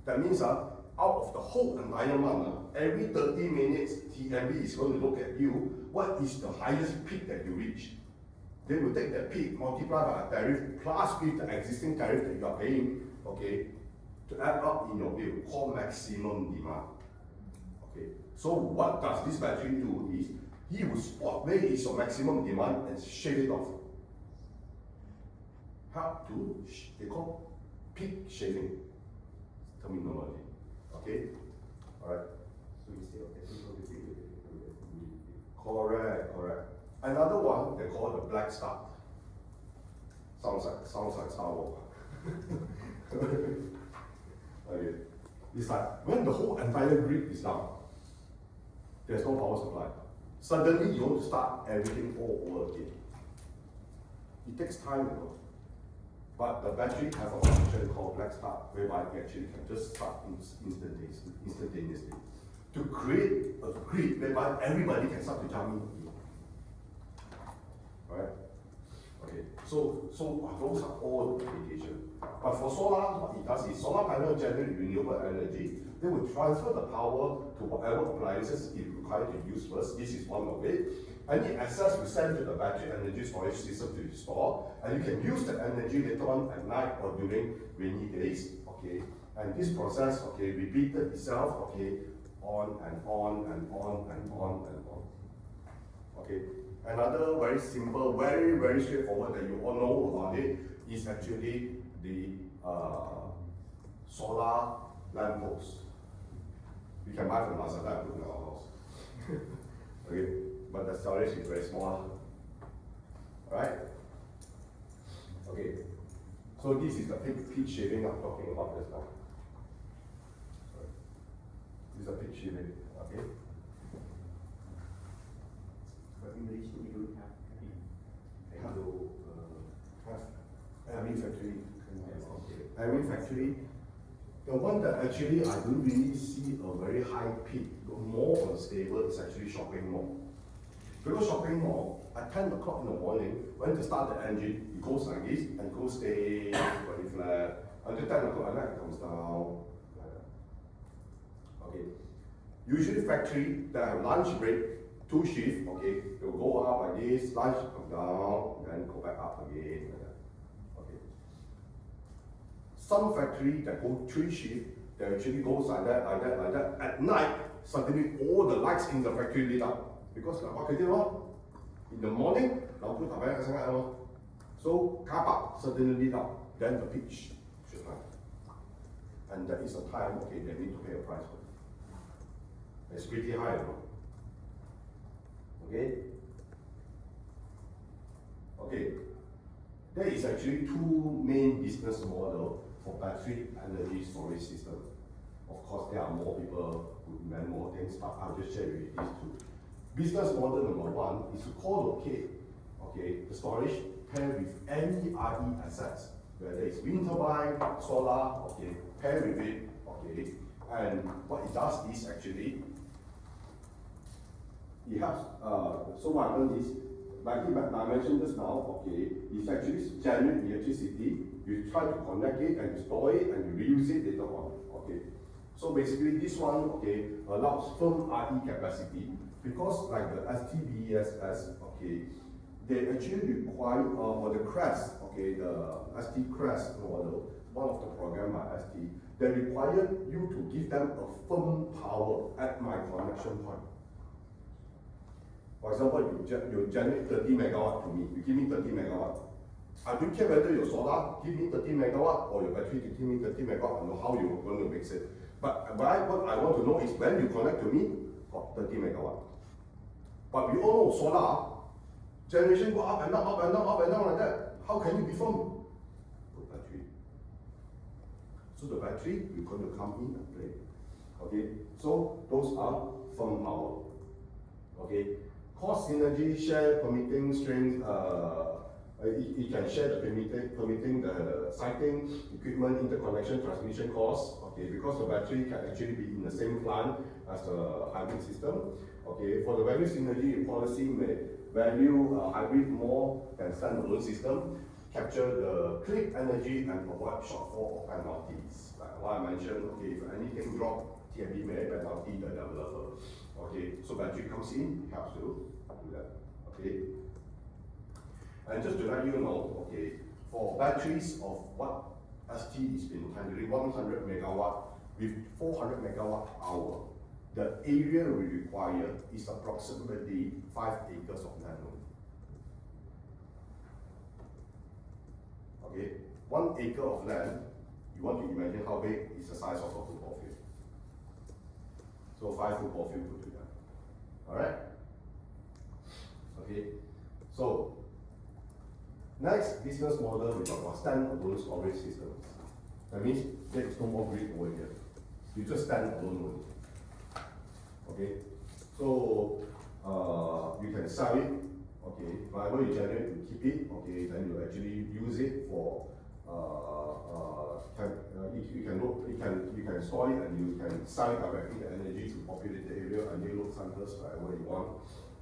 That means out of the whole entire month, every 30 minutes, TMB is going to look at you, what is the highest peak that you reach? They will take that peak, multiply by a tariff, plus with the existing tariff that you are paying, okay, to add up in your bill, called maximum demand. Okay, so what does this battery do is, he will spot where is your maximum demand and shave it off. How to, they call peak shaving terminology. Okay? Alright. So we say, okay, correct. Another one they call the black start. Sounds like Star Wars. Okay. It's like when the whole entire grid is down, there's no power supply. Suddenly you want to start everything all over again. It takes time, you know. But the battery has a function called black start, whereby it actually can just start instantaneously to create a grid whereby everybody can start to jump in. Right? Okay. So those are all the applications. But for solar, what it does is solar panel generate renewable energy. They will transfer the power to whatever appliances it requires to use first. This is one of it. Any excess we send to the battery energy storage system to store, and you can use the energy later on at night or during rainy days. Okay, and this process, okay, repeated itself. Okay, on and on and on and on and on. Okay, another very simple, very straightforward that you all know about it is actually the solar lamp post. You can buy from Lazada and put in our house. Okay. But the storage is very small. Alright? Okay. So this is the peak shaving I'm talking about just now. Sorry. This is a peak shaving. Okay? But in Malaysia, we don't have Have every factory every factory. The one that actually I don't really see a very high peak, more unstable, is actually shopping mall. Because shopping mall, at 10 o'clock in the morning, when they start the engine, it goes like this, and it goes stay very flat, until 10 o'clock at night it comes down, like that. Okay. Usually factory that have lunch break, 2 shifts, okay, they'll go up like this, lunch come down, then go back up again, like that. Okay. Some factory that go 3 shifts, they actually goes like that, like that, like that. At night, suddenly all the lights in the factory lit up. Because in the morning, so car park suddenly lit up, then the pitch should have. And that is a time, okay, they need to pay a price for it. It's pretty high, okay? Okay, there is actually 2 main business models for battery energy storage system. Of course, there are more people who demand more things, but I'll just share with you these 2. Business model number 1 is to co-locate, okay, the storage pair with any RE assets, whether it's wind turbine, solar, okay, pair with it, okay. And what it does is actually, it helps, so what happens is, like I mentioned just now, okay, it's actually generate electricity, you try to connect it and store it and you reuse it later on, okay. So basically this one, okay, allows firm RE capacity, because like the STBESS, okay, they actually require, for the CREST, okay, the ST CREST model, one of the program by ST, they require you to give them a firm power at my connection point. For example, you generate 30 megawatt to me, you give me 30 megawatt. I don't care whether your solar give me 30 megawatt or your battery give me 30 megawatt, I know how you're going to mix it. But what I want to know is when you connect to me, got 30 megawatt. But we all know solar, generation go up and down, up and down, up and down like that. How can you be firm? Put battery. So the battery, you're going to come in and play. Okay, so those are firm power. Okay, cost synergy, share permitting strings, it can share the permitting the siting, equipment, interconnection, transmission costs, okay, because the battery can actually be in the same plant as the hybrid system. Okay, for the value synergy, policy may value hybrid more than standalone system, capture the click energy and avoid shortfall or penalties. Like what I mentioned, okay, if anything drop, TMB may penalty the developer. Okay, so battery comes in, helps to do that. Okay. And just to let you know, okay, for batteries of what ST has been handling, 100 megawatt with 400 megawatt hour, the area we require is approximately 5 acres of land. Okay, 1 acre of land, you want to imagine how big is the size of a football field. So 5 football fields put together. Alright? Okay, so next business model we talk about standalone storage systems. That means there is no more grid over here. You just stand alone only. Okay, so you can sell it. Okay, whatever you generate, you keep it. Okay, then you actually use it for you can store it and you can sell it directly the energy to populated area and new load centers, whatever you want.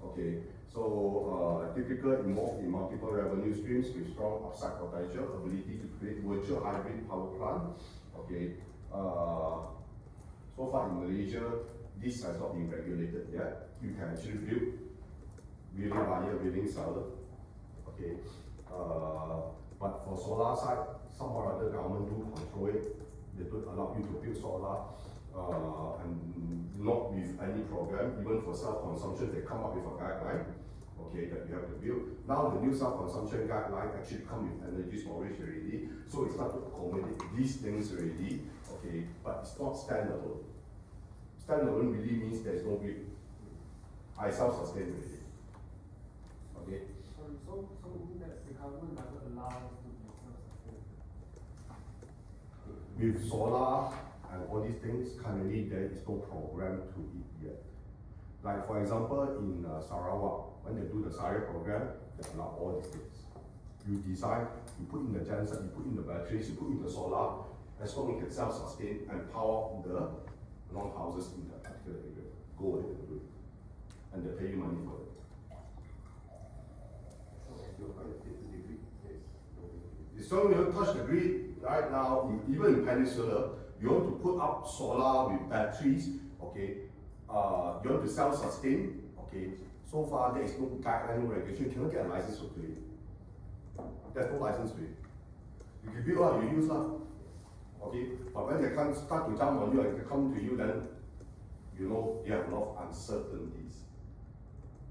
Okay, so typical involved in multiple revenue streams with strong upside potential, ability to create virtual hybrid power plant. Okay, so far in Malaysia, this has not been regulated yet. You can actually build willing buyer, willing seller. Okay, but for solar side, some or other government do control it. They don't allow you to build solar and not with any program. Even for self-consumption, they come up with a guideline. Okay, that you have to build. Now the new self-consumption guideline actually come with energy storage already, so it's not to accommodate these things already. Okay, but it's not standalone. Standalone really means there is no grid. I self-sustain already. Okay. Sorry, so meaning that the government doesn't allow us to be self-sustained. With solar and all these things, currently there is no program to it yet. Like for example, in Sarawak, when they do the SARA program, they allow all these things. You design, you put in the genset, you put in the batteries, you put in the solar, as long as you can self-sustain and power the long houses in that particular area. Go ahead and do it. And they pay you money for it. You're going to hit the degree. Yes. It's so you touch the grid right now, even in Peninsula, you want to put up solar with batteries, okay? You want to self-sustain, okay? So far, there is no guideline, no regulation. You cannot get a license for it. There's no license for it. You can build up, you use up. Okay? But when they come start to jump on you and they come to you, then you know you have a lot of uncertainties.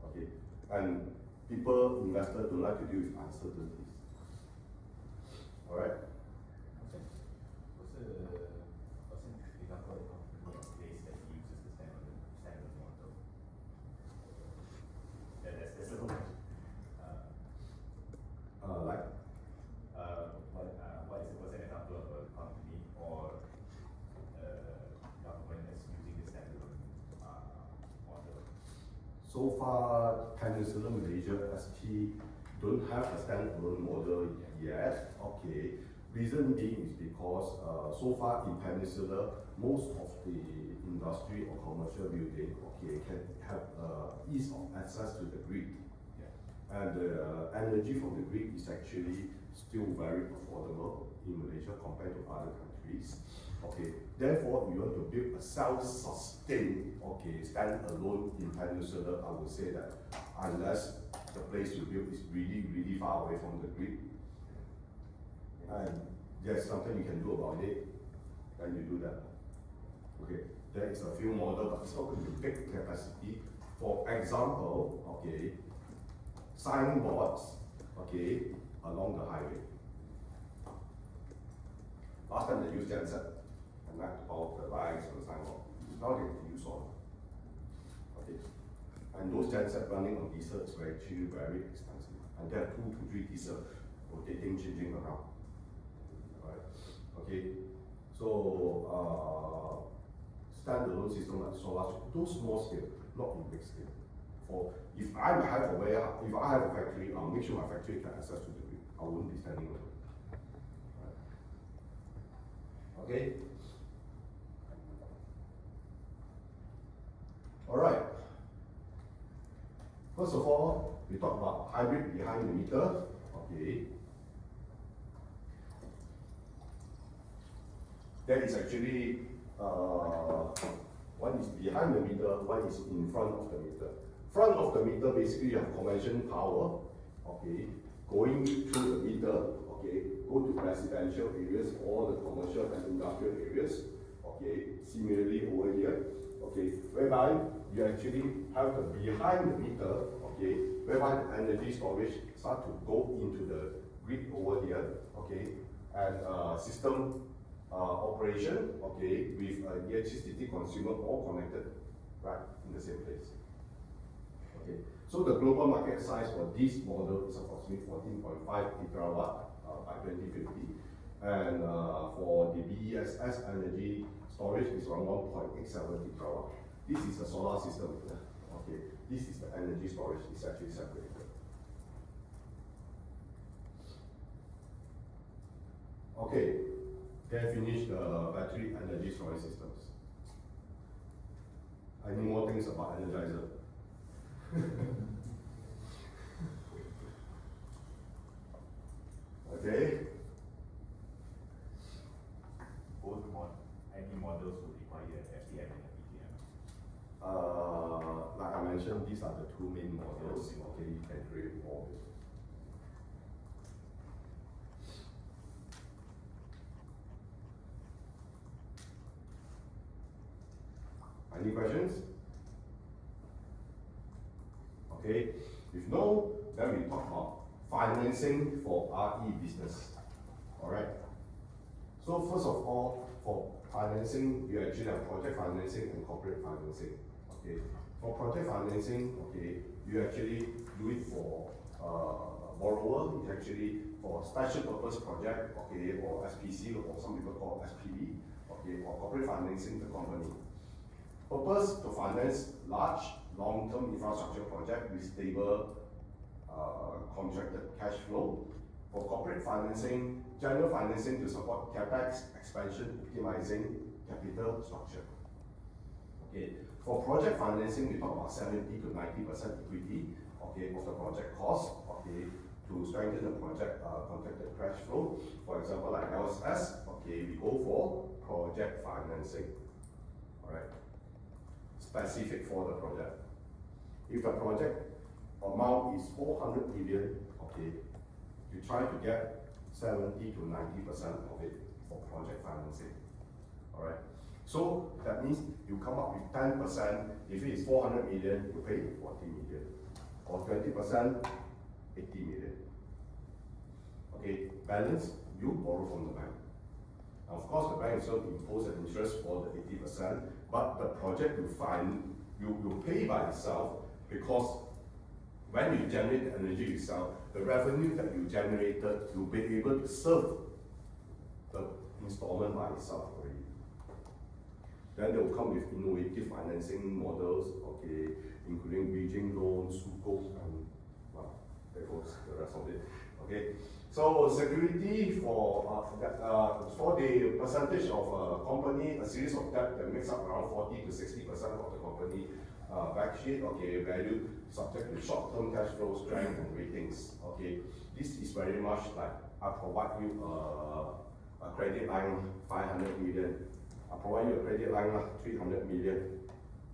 Okay? And people, investors don't like to deal with uncertainties. Alright? Okay. What's an example of a company or place that uses the standard model? That's the question. What's an example of a company or government that's using the standard model? So far, Peninsula Malaysia ST don't have a standalone model yet. Okay. Reason being is because so far in Peninsula, most of the industry or commercial building, okay, can have ease of access to the grid. Yeah. And the energy from the grid is actually still very affordable in Malaysia compared to other countries. Okay. Therefore, you want to build a self-sustained, okay, stand-alone in Peninsula, I would say that unless the place you build is really, really far away from the grid, and there's something you can do about it, then you do that. Okay, there is a few models, but it's not going to be big capacity. For example, okay, signboards, okay, along the highway. Last time they used genset and not all the lines on the signboard. Now they use solar. Okay, and those gensets running on diesel is actually very expensive, and there are 2 to 3 diesel rotating, changing around. Right? Okay, so standalone system like solar, those small scale, not in big scale. For if I have a warehouse, if I have a factory, I'll make sure my factory can access to the grid. I wouldn't be standing alone. Right? Okay. All right. First of all, we talk about hybrid behind the meter. Okay. That is actually one is behind the meter, one is in front of the meter. Front of the meter, basically you have convention power, okay, going through the meter, okay, go to residential areas, all the commercial and industrial areas, okay, similarly over here, okay, whereby you actually have the behind the meter, okay, whereby the energy storage start to go into the grid over here, okay, and system operation, okay, with electricity consumer all connected, right, in the same place. Okay, so the global market size for this model is approximately 14.5 gigawatt by 2050, and for the BESS energy storage is around 1.87 gigawatt. This is the solar system. Okay, this is the energy storage. It's actually separated. Okay, then finish the battery energy storage systems. Any more things about Energizer? Okay. Both any models will require FDM and FPGM. Like I mentioned, these are the 2 main models. Okay, you can create more. Any questions? Okay, if no, then we talk about financing for RE business. Alright. So first of all, for financing, you actually have project financing and corporate financing. Okay. For project financing, okay, you actually do it for borrower, it's actually for special purpose project, okay, or SPC, or some people call SPV, okay, or corporate financing the company. Purpose to finance large, long-term infrastructure project with stable contracted cash flow, For corporate financing, general financing to support capex, expansion, optimizing capital structure. Okay, for project financing, we talk about 70 to 90% equity, okay, of the project cost, okay, to strengthen the project contracted cash flow. For example, like LSS, okay, we go for project financing, all right, specific for the project. If the project amount is 400 million, okay, you try to get 70 to 90% of it for project financing, all right. So that means you come up with 10. If it is 400 million, you pay 40 million, or 20%, 80 million. Okay, balance, you borrow from the bank. Of course, the bank will impose an interest for the 80%, but the project you pay by itself, because when you generate the energy yourself, the revenue that you generated, you'll be able to serve the installment by itself already. Then they will come with innovative financing models, okay, including bridging loans, sukuk, and well, there goes the rest of it. Okay, so security for the percentage of a company, a series of debt that makes up around 40 to 60% of the company back sheet, okay, value subject to short-term cash flow strength and ratings. Okay, this is very much like I provide you a credit line 500 million. I provide you a credit line 300 million.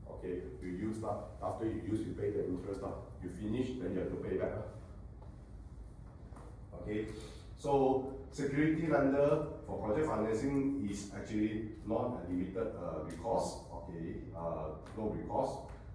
Okay, you use that. After you use, you pay the interest. You finish, then you have to pay back. Okay, so security lender for project financing is actually non-limited recourse. Okay, no recourse.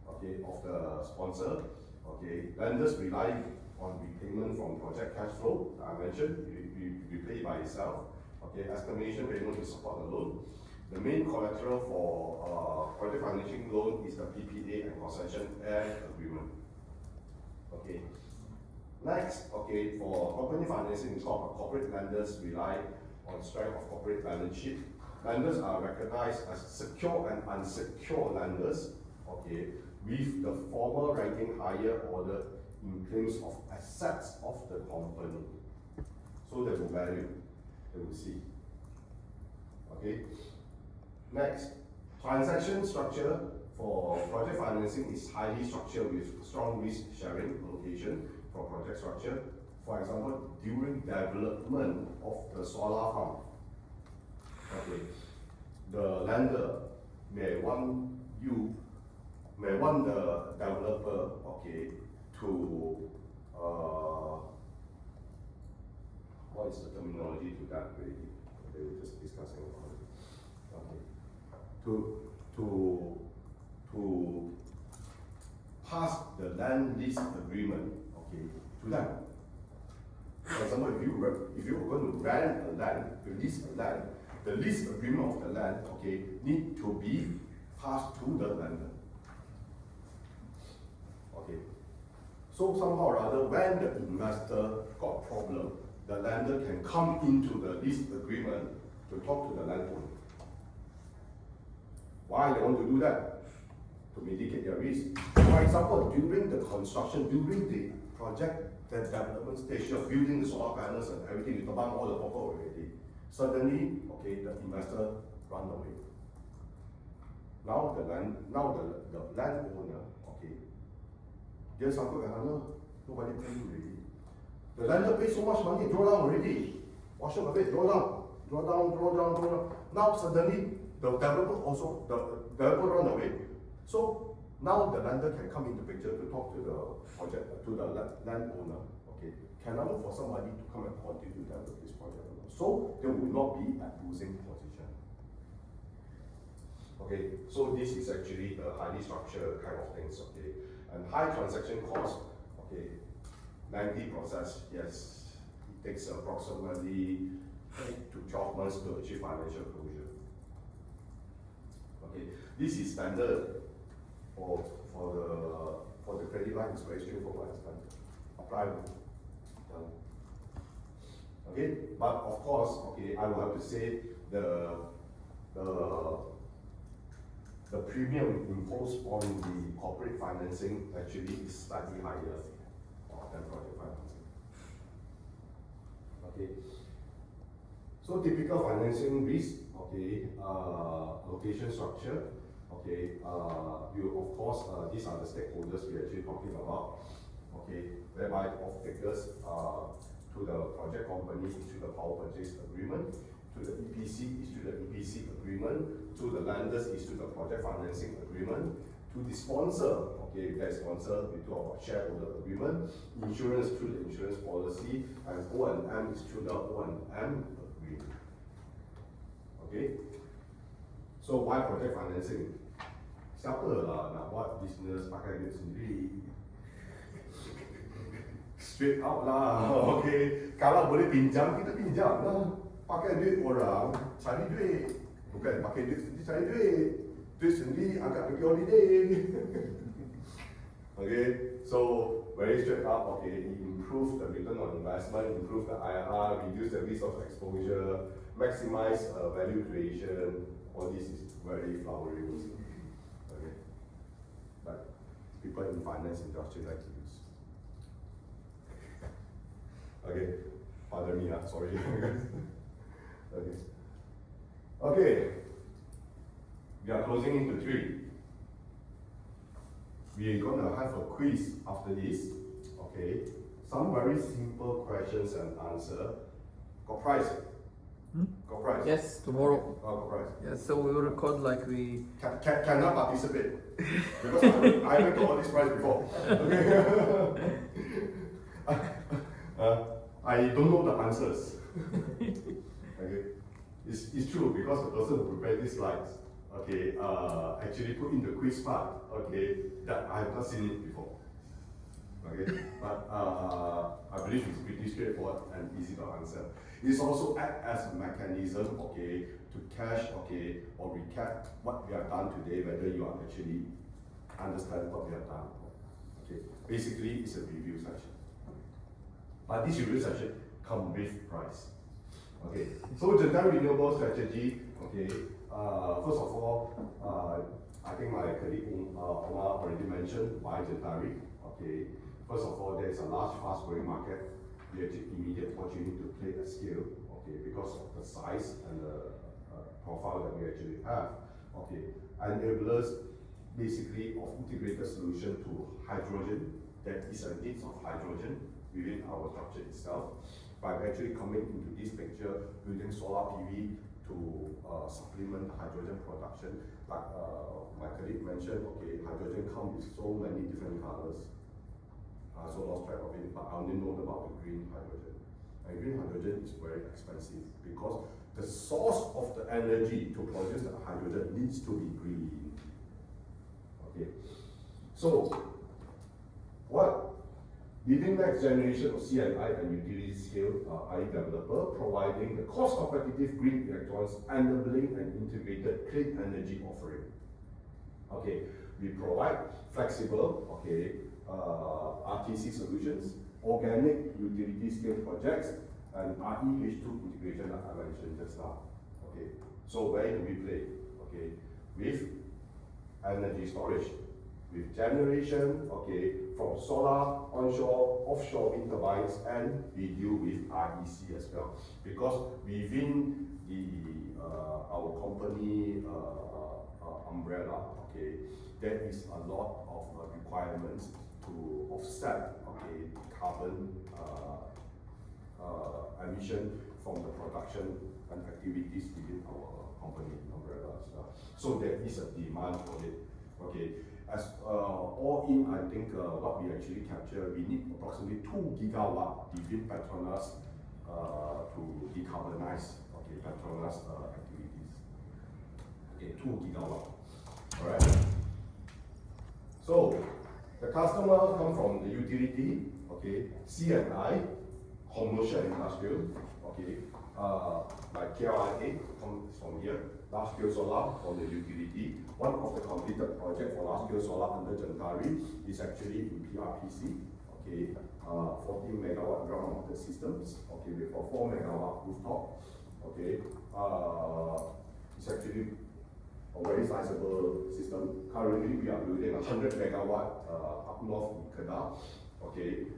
Okay, of the sponsor. Okay, lenders rely on repayment from project cash flow. I mentioned you pay by itself. Okay, estimation payment to support the loan. The main collateral for project financing loan is the PPA and concession air agreement. Okay. Next, okay, for company financing, we talk about corporate lenders rely on strength of corporate balance sheet. Lenders are recognized as secure and unsecured lenders. Okay, with the former ranking higher order in claims of assets of the company. So they will value, they will see. Okay. Next, transaction structure for project financing is highly structured with strong risk sharing allocation for project structure. For example, during development of the solar farm, okay, the lender may want the developer, okay, to what is the terminology to that really? They were just discussing about it. Okay. To pass the land lease agreement, okay, to them. For example, if you are going to rent a land, to lease a land, the lease agreement of the land, okay, need to be passed to the lender. Okay. So somehow or other, when the investor got problem, the lender can come into the lease agreement to talk to the landowner. Why they want to do that? To mitigate their risk. For example, during the construction, during the project, the development stage of building the solar panels and everything, you combine all the proper already. Suddenly, okay, the investor run away. Now the landowner, okay, there's something another, nobody paying already. The lender pays so much money, draw down already. Wash up a bit, draw down. Now suddenly the developer run away. So now the lender can come into picture to talk to the project, to the landowner. Okay, can I look for somebody to come and continue to develop this project? So there will not be a losing position. Okay, so this is actually a highly structured kind of things. Okay, and high transaction cost. Okay, lengthy process. Yes, it takes approximately 8 to 12 months to achieve financial closure. Okay, this is standard for the credit line. It's very straightforward. Apply. Okay, but of course, okay, I will have to say the premium imposed on the corporate financing actually is slightly higher than project financing. Okay. So typical financing risk, okay, location structure, okay, you of course, these are the stakeholders we're actually talking about, okay, whereby off takers to the project company issue the power purchase agreement, to the EPC issue the EPC agreement, to the lenders issue the project financing agreement, to the sponsor, okay, if there's sponsor, we talk about shareholder agreement, insurance through the insurance policy, and O&M is through the O&M agreement. Okay? So why project financing? Siapa lah nak buat business pakai duit sendiri? Straight out lah, okay. Kalau boleh pinjam, kita pinjam lah. Pakai duit orang, cari duit. Bukan pakai duit sendiri, cari duit. Duit sendiri, agak pergi holiday. Okay, so very straight up, okay, improve the return on investment, improve the IRR, reduce the risk of exposure, maximize value creation. All this is very flowery words. Okay, but people in finance industry like to use. Okay, pardon me, sorry. Okay. Okay, we are closing into 3. We're gonna have a quiz after this, okay? Some very simple questions and answer. Got prize? Got prize? Yes, tomorrow. Okay. Oh, got prize. Yes, so we will record like we. Cannot participate because I went to all this prize before. Okay. I don't know the answers. Okay, it's true because the person who prepared these slides, okay, actually put in the quiz part, okay, that I have not seen it before. Okay, but I believe it's pretty straightforward and easy to answer. It's also act as a mechanism, okay, to catch, okay, or recap what we have done today, whether you are actually understand what we have done. Okay, basically it's a review session. But this review session comes with price. Okay, so Gentari renewable strategy, okay, first of all, I think my colleague Omar already mentioned why Gentari. Okay, first of all, there is a large, fast-growing market. We actually immediate opportunity to play at scale, okay, because of the size and the profile that we actually have. Okay, enablers basically of integrated solution to hydrogen. There is a need of hydrogen within our structure itself. By actually coming into this picture, building solar PV to supplement hydrogen production. Like my colleague mentioned, okay, hydrogen comes with so many different colors. So lost track of it, but I only know about the green hydrogen. And green hydrogen is very expensive because the source of the energy to produce the hydrogen needs to be green. Okay, so what? Leading next generation of C&I and utility scale IE developer, providing the cost competitive green electrons, enabling an integrated clean energy offering. Okay, we provide flexible, okay, RTC solutions, organic utility scale projects, and REH2 integration that I mentioned just now. Okay, so where do we play? Okay, with energy storage, with generation, okay, from solar, onshore, offshore wind turbines, and we deal with REC as well. Because within the our company umbrella, okay, there is a lot of requirements to offset, okay, carbon emission from the production and activities within our company umbrella as well. So there is a demand for it, okay. As all in, I think what we actually capture, we need approximately 2 gigawatt within Petronas to decarbonize, okay, Petronas activities. Okay, 2 gigawatt. All right. So the customer come from the utility, okay, C&I, commercial industrial, okay, like KLIA comes from here. Large scale solar from the utility. One of the completed project for large scale solar under Gentari is actually in PRPC. Okay, 14 megawatt ground mounted systems. Okay, with a 4 megawatt rooftop. Okay, it's actually a very sizable system. Currently, we are building a 100 megawatt up north in Kedah. Okay,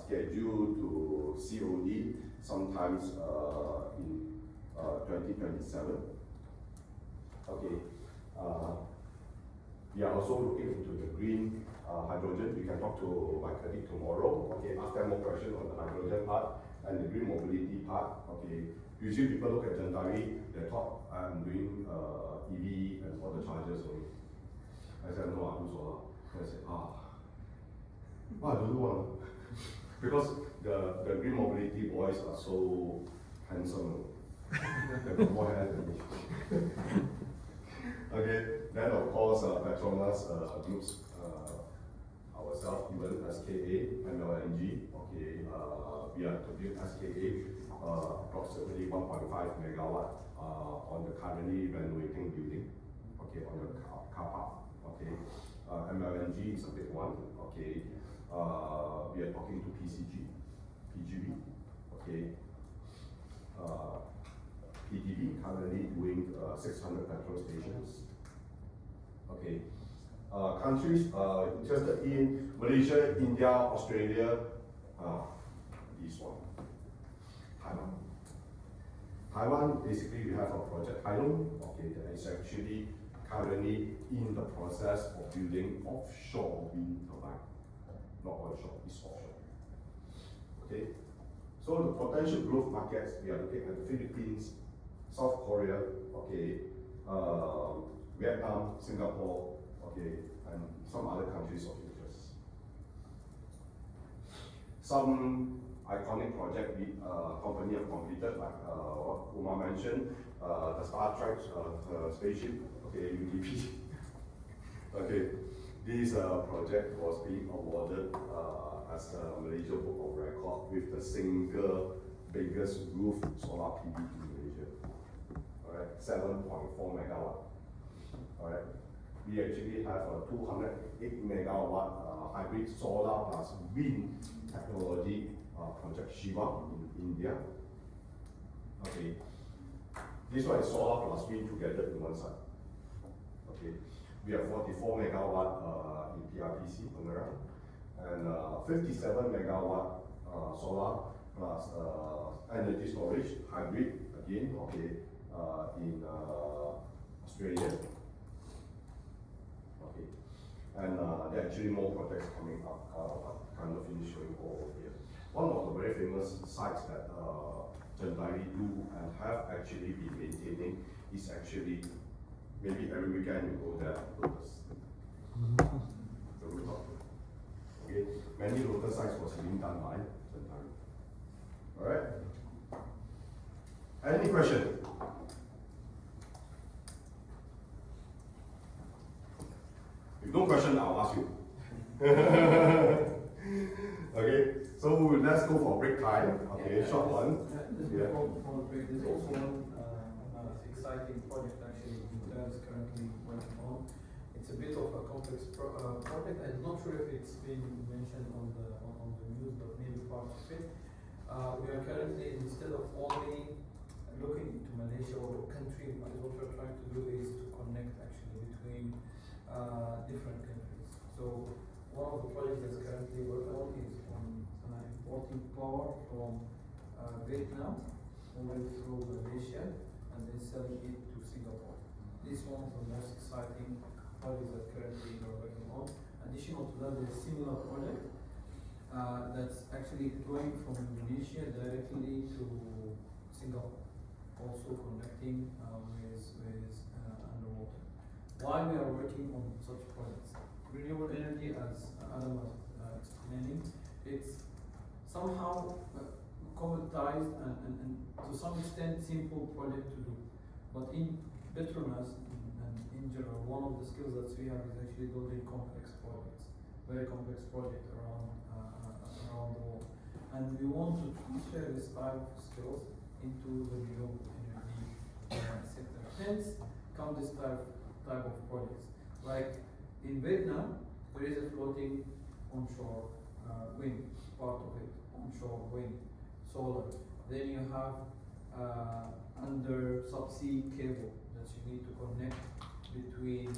scheduled to COD sometimes in 2027. Okay. We are also looking into the green hydrogen. We can talk to my colleague tomorrow. Okay, ask them more questions on the hydrogen part and the green mobility part. Okay, usually people look at Gentari, they thought I'm doing EV and all the chargers only. I said no, I do solar. I said I don't want because the green mobility boys are so handsome. They got more hair than me. Okay, then of course Petronas groups ourselves, even SKA, MLNG. Okay, we are to build SKA approximately 1.5 megawatt on the currently renovating building. Okay, on the car park. Okay, MLNG is a big one. Okay, we are talking to PGV. Okay. PTV currently doing 600 petrol stations. Okay. Countries interested in Malaysia, India, Australia, this one, Taiwan. Taiwan, basically we have a project, Taiwan, okay, that is actually currently in the process of building offshore wind turbine. Not onshore, it's offshore. Okay. So the potential growth markets, we are looking at the Philippines, South Korea, okay, Vietnam, Singapore, okay, and some other countries of interest. Some iconic project company have completed, like what Umar mentioned, the Star Trek spaceship, okay, UDP. Okay, this project was being awarded as a Malaysia Book of Record with the single biggest roof solar PV in Malaysia. Alright, 7.4 megawatt. Alright, we actually have a 208 megawatt hybrid solar plus wind technology project Shiva in India. Okay, this one is solar plus wind together in one side. Okay, we have 44 megawatt in PRPC Pengerang and 57 megawatt solar plus energy storage hybrid again. Okay, in Australia. Okay, and there are actually more projects coming up. Kind of finish showing all over here. One of the very famous sites that Gentari do and have actually been maintaining is actually maybe every weekend you go there. The rooftop. Okay, many local sites was being done by Gentari. All right. Any question? If no question, I'll ask you. Okay, so let's go for break time. Okay, short one. Before the break, there's also one exciting project actually Intel is currently working on. It's a bit of a complex project. I'm not sure if it's been mentioned on the news, but maybe part of it. We are currently, instead of only looking into Malaysia or the country, what we're trying to do is to connect actually between different countries. So one of the projects that's currently working on is on importing power from Vietnam all the way through Malaysia and then selling it to Singapore. This is one of the most exciting projects that currently we're working on. Additional to that, there's a similar project that's actually going from Indonesia directly to Singapore, also connecting with underwater. Why we are working on such projects? Renewable energy, as Adam was explaining, it's somehow commoditized and to some extent simple project to do. But in Petronas and in general, one of the skills that we have is actually building complex projects, very complex project around the world. And we want to transfer this type of skills into the renewable energy sector. Hence come this type of projects. Like in Vietnam, there is a floating onshore wind, part of it, onshore wind, solar. Then you have under subsea cable that you need to connect between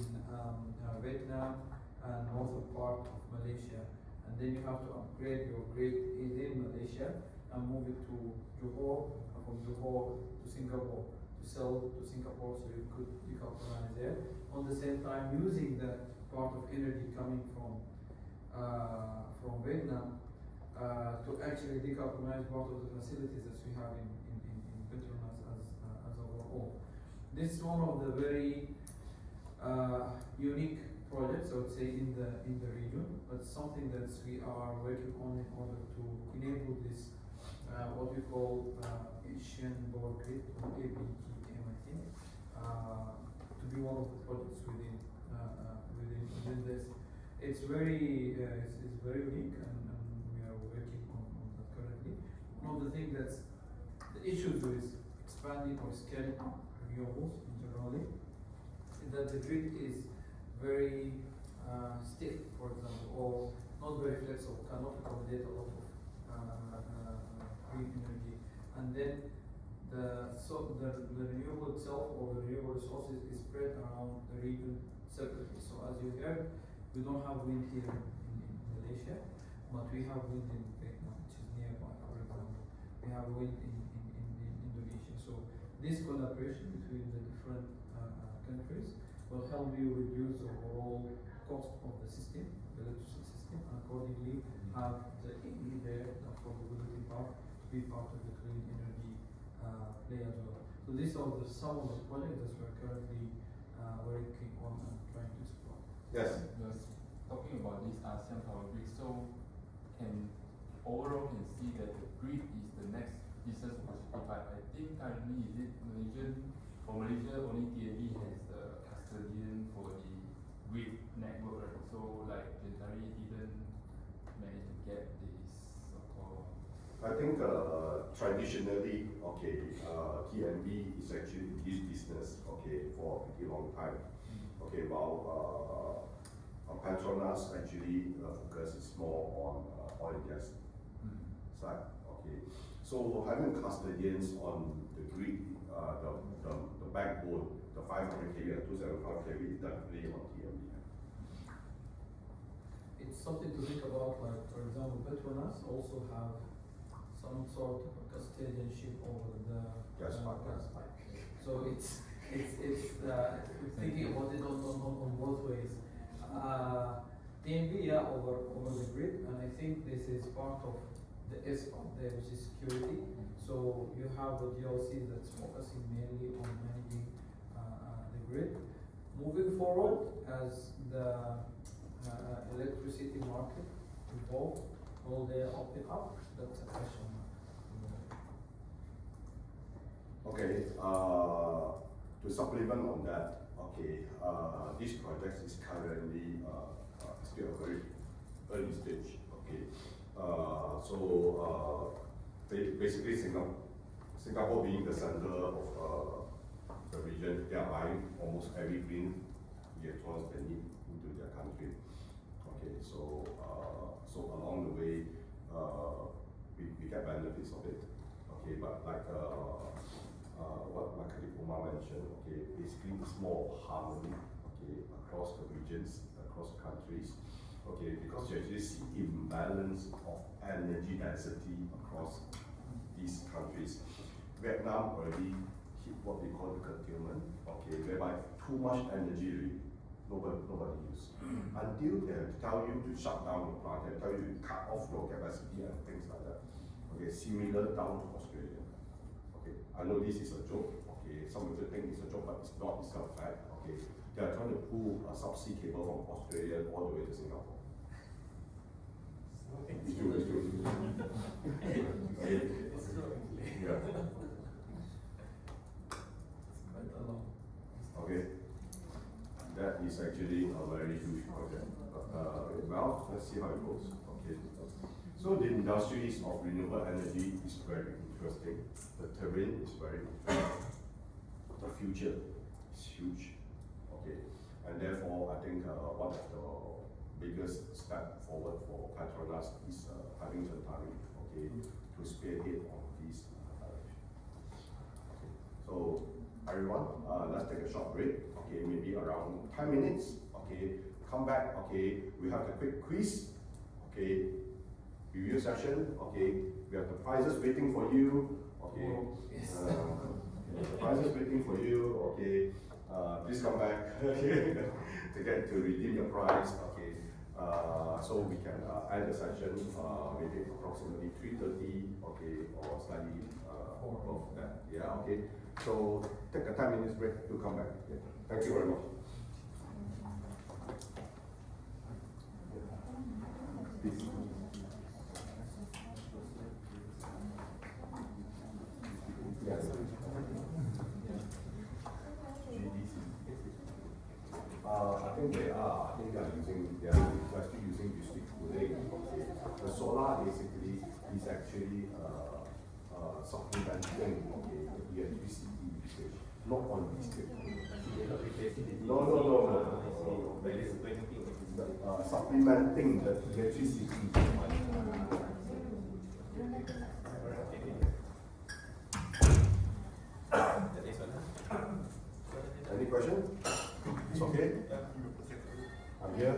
Vietnam and northern part of Malaysia. And then you have to upgrade your grid in Malaysia and move it to from Johor to Singapore, to sell to Singapore so you could decarbonize there. On the same time, using that part of energy coming from Vietnam to actually decarbonize part of the facilities that we have in Petronas as overall. This is one of the very unique projects, I would say, in the region, but something that we are working on in order to enable this what we call Asian Power Grid, or APGM, I think, to be one of the projects within this. It's very unique, and we are working on that currently. One of the things that's the issues with expanding or scaling renewables in generally is that the grid is very stiff, for example, or not very flexible, cannot accommodate a lot of green energy, and then the renewable itself or the renewable resources is spread around the region separately. So as you heard, we don't have wind here in Malaysia, but we have wind in Vietnam, which is nearby, for example. We have wind in Indonesia. So this collaboration between the different countries will help you reduce the overall cost of the system, the electricity system, and accordingly have the EE there, the affordability part, to be part of the clean energy play as well. So these are some of the projects that we're currently working on and trying to explore. Yes. Just talking about this ASEAN Power Grid, so overall can see that the grid is the next business opportunity, but I think currently for Malaysia only TNB has the custodian for the grid network, right? So like Gentari didn't manage to get this so-called. I think traditionally, TNB is actually this business, for a pretty long time. While Petronas actually focuses more on oil and gas side. So having custodians on the grid, the backbone, the 500 kV and 275 kV is definitely on TNB. It's something to think about, like for example, Petronas also have some sort of a custodianship over the Gas pipe. So it's thinking about it on both ways. TNB, over the grid, and I think this is part of the S part there, which is security. So you have the DLC that's focusing mainly on managing the grid. Moving forward, as the electricity market evolve, will they open up? That's a question mark. To supplement on that, this project is currently still a very early stage. Basically Singapore being the center of the region, they are buying almost every green electrons they need into their country. So along the way, we get benefits of it. But like what my colleague Umar mentioned, basically it's more harmony, across the regions, across countries, because you actually see imbalance of energy density across these countries. Vietnam already hit what we call the curtailment, whereby too much energy nobody use. Until they tell you to shut down your plant, they tell you to cut off your capacity and things like that. Similar down to Australia. I know this is a joke. Some people think it's a joke, but it's not. It's a fact. They are trying to pull a subsea cable from Australia all the way to Singapore. It's true. It's true. Yeah. That is actually a very huge project. Well, let's see how it goes. So the industries of renewable energy is very interesting. The terrain is very interesting. The future is huge. And therefore, I think one of the biggest step forward for Petronas is having Gentari, to spearhead on these direction. So everyone, let's take a short break. Maybe around 10 minutes. Come back. We have the quick quiz. Review session. We have the prizes waiting for you. prizes waiting for you. Okay, please come back to get to redeem your prize. Okay, so we can end the session maybe approximately 3:30. Okay, or slightly above that. Yeah. Okay. So take a 10 minutes break to come back. Yeah. Thank you very much. Please. Yes. I think they are. I think they are actually using district cooling. Okay. The solar basically is actually supplementing the electricity usage, not on district. No. Supplementing the electricity. Any question? It's okay? I'm here.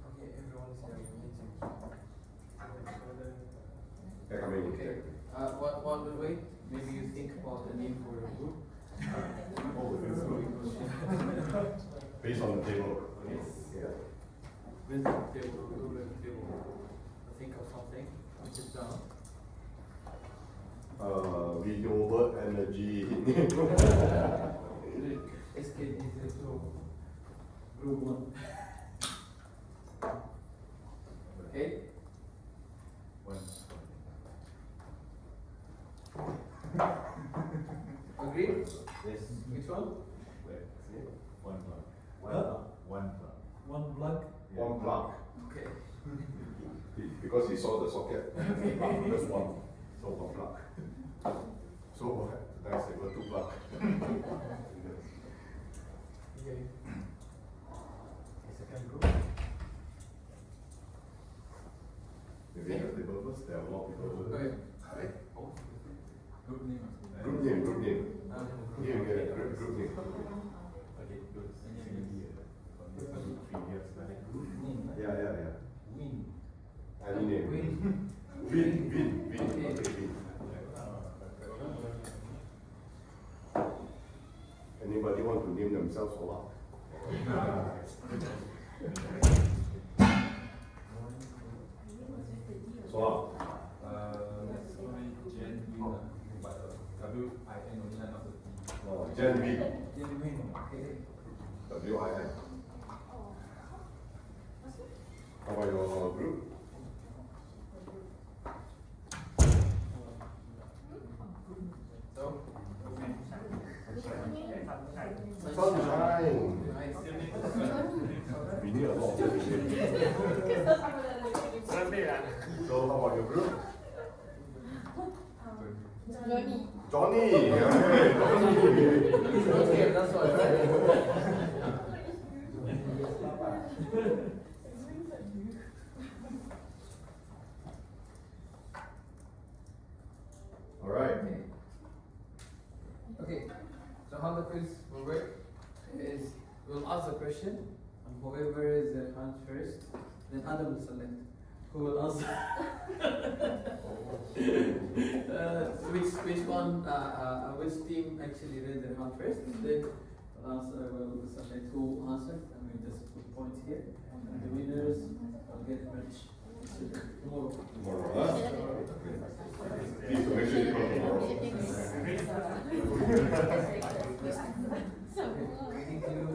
Okay, everyone's here. Yeah, come in. Okay. While we wait, maybe you think about the name for your group. Based on the table. Yes. Yeah. With the table, think of something, write it down. Renewable energy. SKD Group 1. Okay? Agreed? Yes. Which one? One plug. One plug? One plug. Okay. Because he saw the socket. Just one. So one plug. So that's able to plug. Okay. Second group. Maybe the table first, there are more people. Okay. Group name. Group name. Here you get a group name. Okay, good. Yeah. Win. Any name. Win. Win. Okay. Okay, win. Anybody want to name themselves solar? Solar. That's only Gen Win, but W-I-N only, not the T. Oh, Gen Win. Win. Okay. W-I-N. How about your group? So, Sunshine. nice. We need a lot of names. So how about your group? Johnny. Okay, Okay, that's all right. All right. Okay, so how the quiz will work is we'll ask a question, and whoever is the hand first, then Adam will select who will answer. Which one, which team actually raised their hand first, then we'll select who answered, and we just put points here, and the winners will get merch tomorrow. Tomorrow, huh? Please to make sure you come tomorrow. Okay, thank you.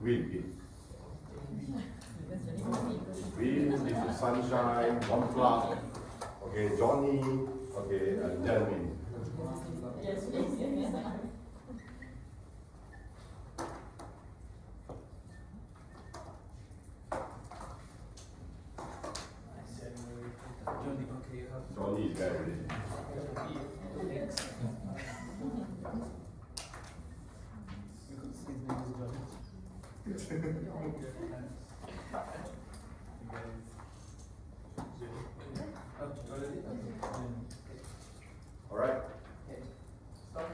Wind. Wind, this is sunshine, one plug. Okay, Johnny. Okay, and then wind. Yes, please. Johnny, okay, you have. Johnny is there already. Next. Because his name is Johnny. Already? All right, Okay.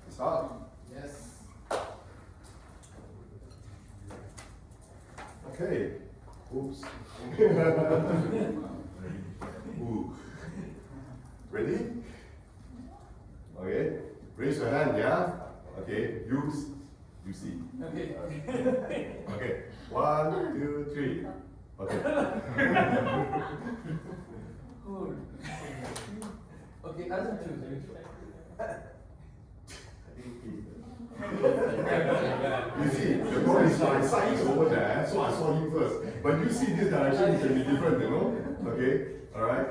Stop. start. Yes. Okay. Oops. Ooh. Ready? Okay. Raise your hand, yeah? Okay. You see. Okay. Okay. 1, 2, 3. Okay. Cool. Okay, as a choose. You see, the point is my side is over there, so I saw him first. But you see this direction can be different, you know? Okay? Alright?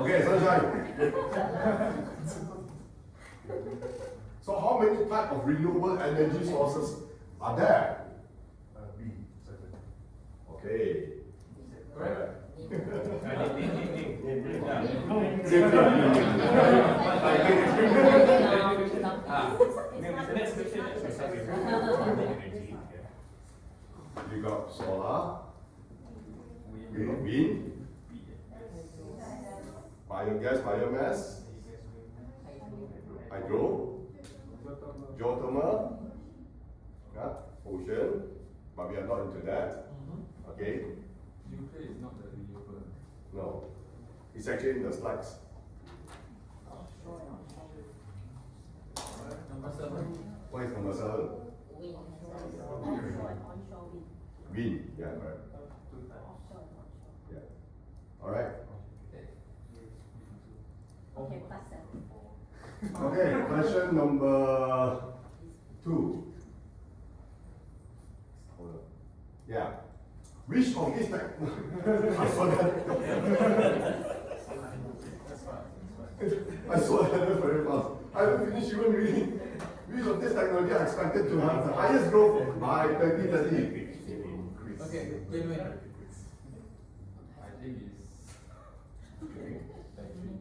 Okay, sunshine. So how many type of renewable energy sources are there? B, 7. Okay. Correct. Next question. You got solar, wind, biogas, biomass, hydro, geothermal, yeah, ocean, but we are not into that. Okay? Nuclear is not the renewable. No. It's actually in the slides. Number 7. What is number 7? Wind. Wind. Yeah, right. Yeah. Alright. Okay, pass that. Okay, question number 2. Hold on. Yeah. Which of these tech I saw that. I saw that very fast. I haven't finished even reading. Which of this technology are expected to have the highest growth by 2030? Okay, genuine. I think it's battery.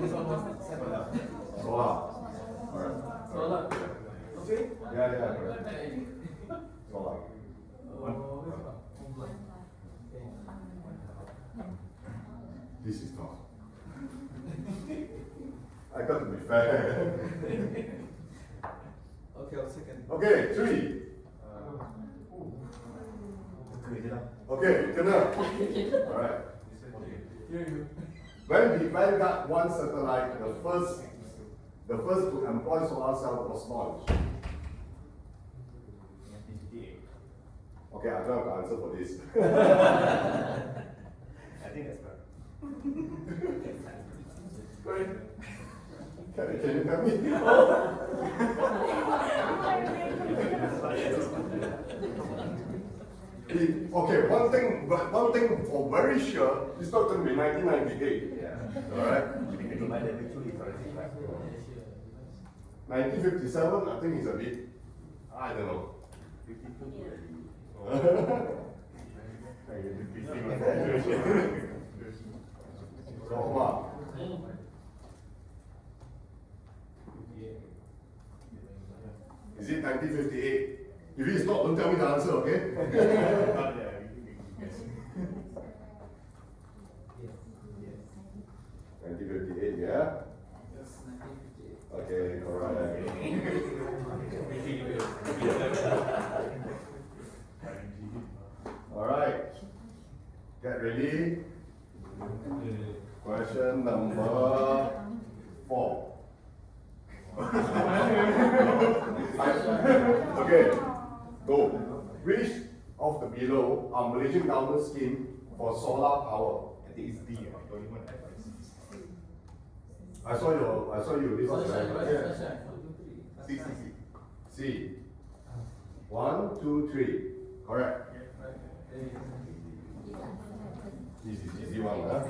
This one was 7. Solar. Alright. Solar. Okay? Yeah, correct. Solar. This is tough. I got to be fair. Okay, I'll second. Okay, 3. Okay, kena. Alright. When the Vanguard 1 satellite, the first to employ solar cell was launched. Okay, I don't have the answer for this. I think that's correct. Can you tell me? Okay, one thing for very sure, it's not going to be 1998. Yeah. Alright? You can divide that by 2 is already right. 1957, I think it's a bit, I don't know. So, what? Is it 1958? If it's not, don't tell me the answer, okay? 1958, yeah? Yes, 1958. Okay, alright. Alright. Get ready. Question number 4. Okay, go. Which of the below are Malaysian government scheme for solar power? think it's D, only one F I C. I saw you, this is Sunshine. C. C. 1, 2, 3. Correct. Easy one, huh?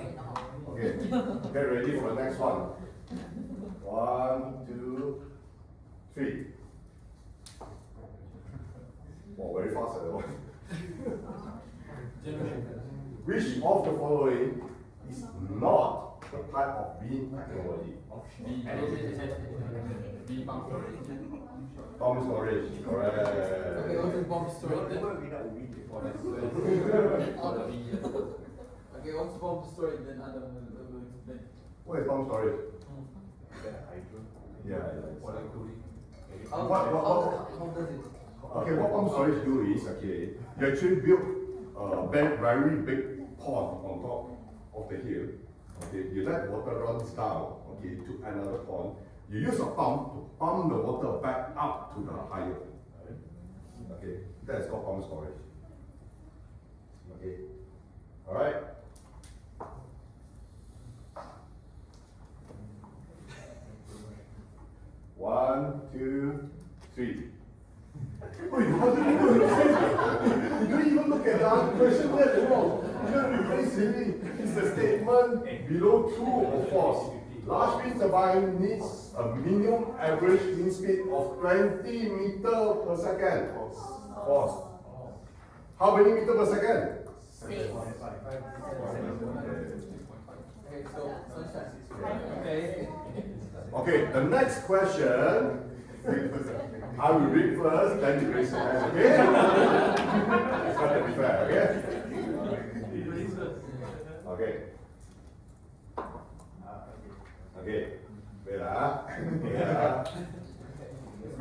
Okay, get ready for the next one. 1, 2, 3. Oh, very fast, that one. Which of the following is not the type of beam technology? Bomb storage, correct. Okay, what is bomb storage then? Okay, what's bomb storage then? Adam will explain. What is bomb storage? Yeah. How does it? Okay, what bomb storage do is, okay, you actually build a very big pond on top of the hill. Okay, you let water runs down, okay, to another pond. You use a pump to pump the water back up to the higher. Okay, that is called pump storage. Okay, all right. One, 2, 3. Oh, you don't even look at the other question there at all. You're going to be very silly. It's the statement below true or false. Large wind turbine needs a minimum average wind speed of 20 meters per second. False. How many meters per second? 6. Okay, so Sunshine. Okay. Okay, the next question. I will read first, then you raise your hand, okay? It's not to be fair, okay? Okay. Okay, wait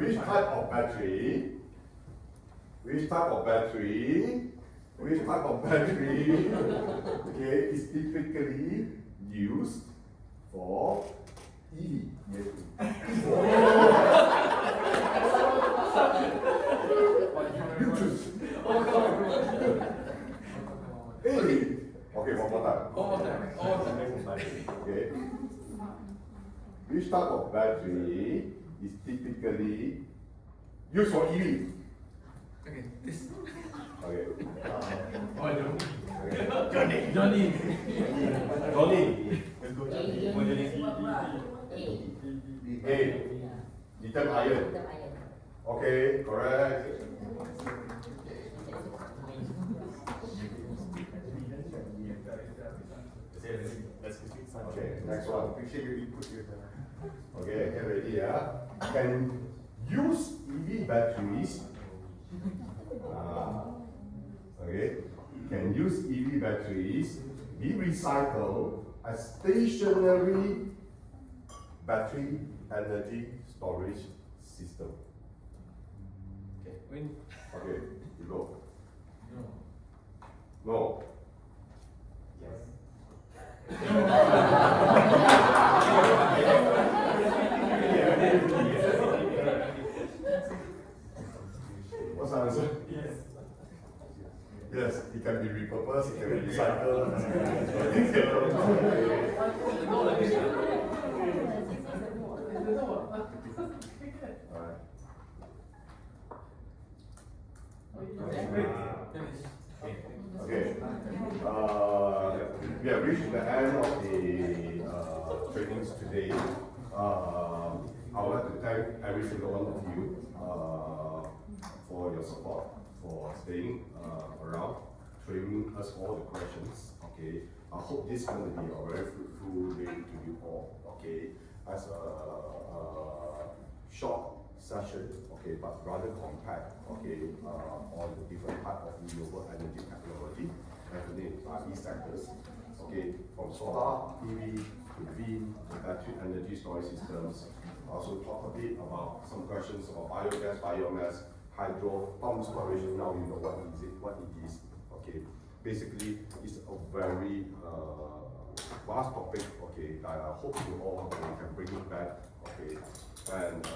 Which type of battery okay, is typically used for EV? You choose. Okay, one more time. Okay. Which type of battery is typically used for EV? Okay, this. Okay. Johnny. Johnny. A. Lithium ion. Okay, correct. Okay, next one. Appreciate your input here. Okay, get ready, yeah? Can use EV batteries. Okay, can use EV batteries be recycled as stationary battery energy storage system? Okay. Okay, you go. No. What's the answer? Yes, it can be repurposed, it can be recycled. Alright. Okay. We have reached the end of the trainings today. I would like to thank every single one of you for your support, for staying around, training us all the questions. Okay. I hope this is going to be a very fruitful day to you all. Okay. As a short session, okay, but rather compact, okay, on the different type of renewable energy technology, definitely RE sectors, okay, from solar, PV, to wind, to battery energy storage systems. Also talk a bit about some questions about biogas, biomass, hydro, pump storage. Now you know what it is, okay. Basically, it's a very vast topic, okay, that I hope you all can bring it back, okay, and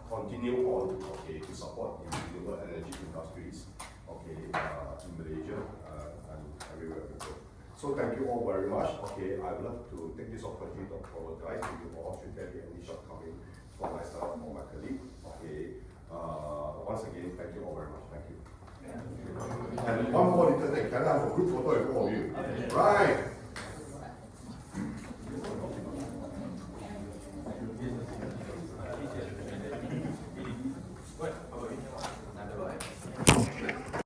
continue on, okay, to support the renewable energy industries, okay, in Malaysia and everywhere we go. So thank you all very much. Okay, I would love to take this opportunity to apologize to you all should there be any shortcoming for myself or my colleague. Okay, once again, thank you all very much. Thank you. And one more little thing, can I have a group photo with all of you? Right.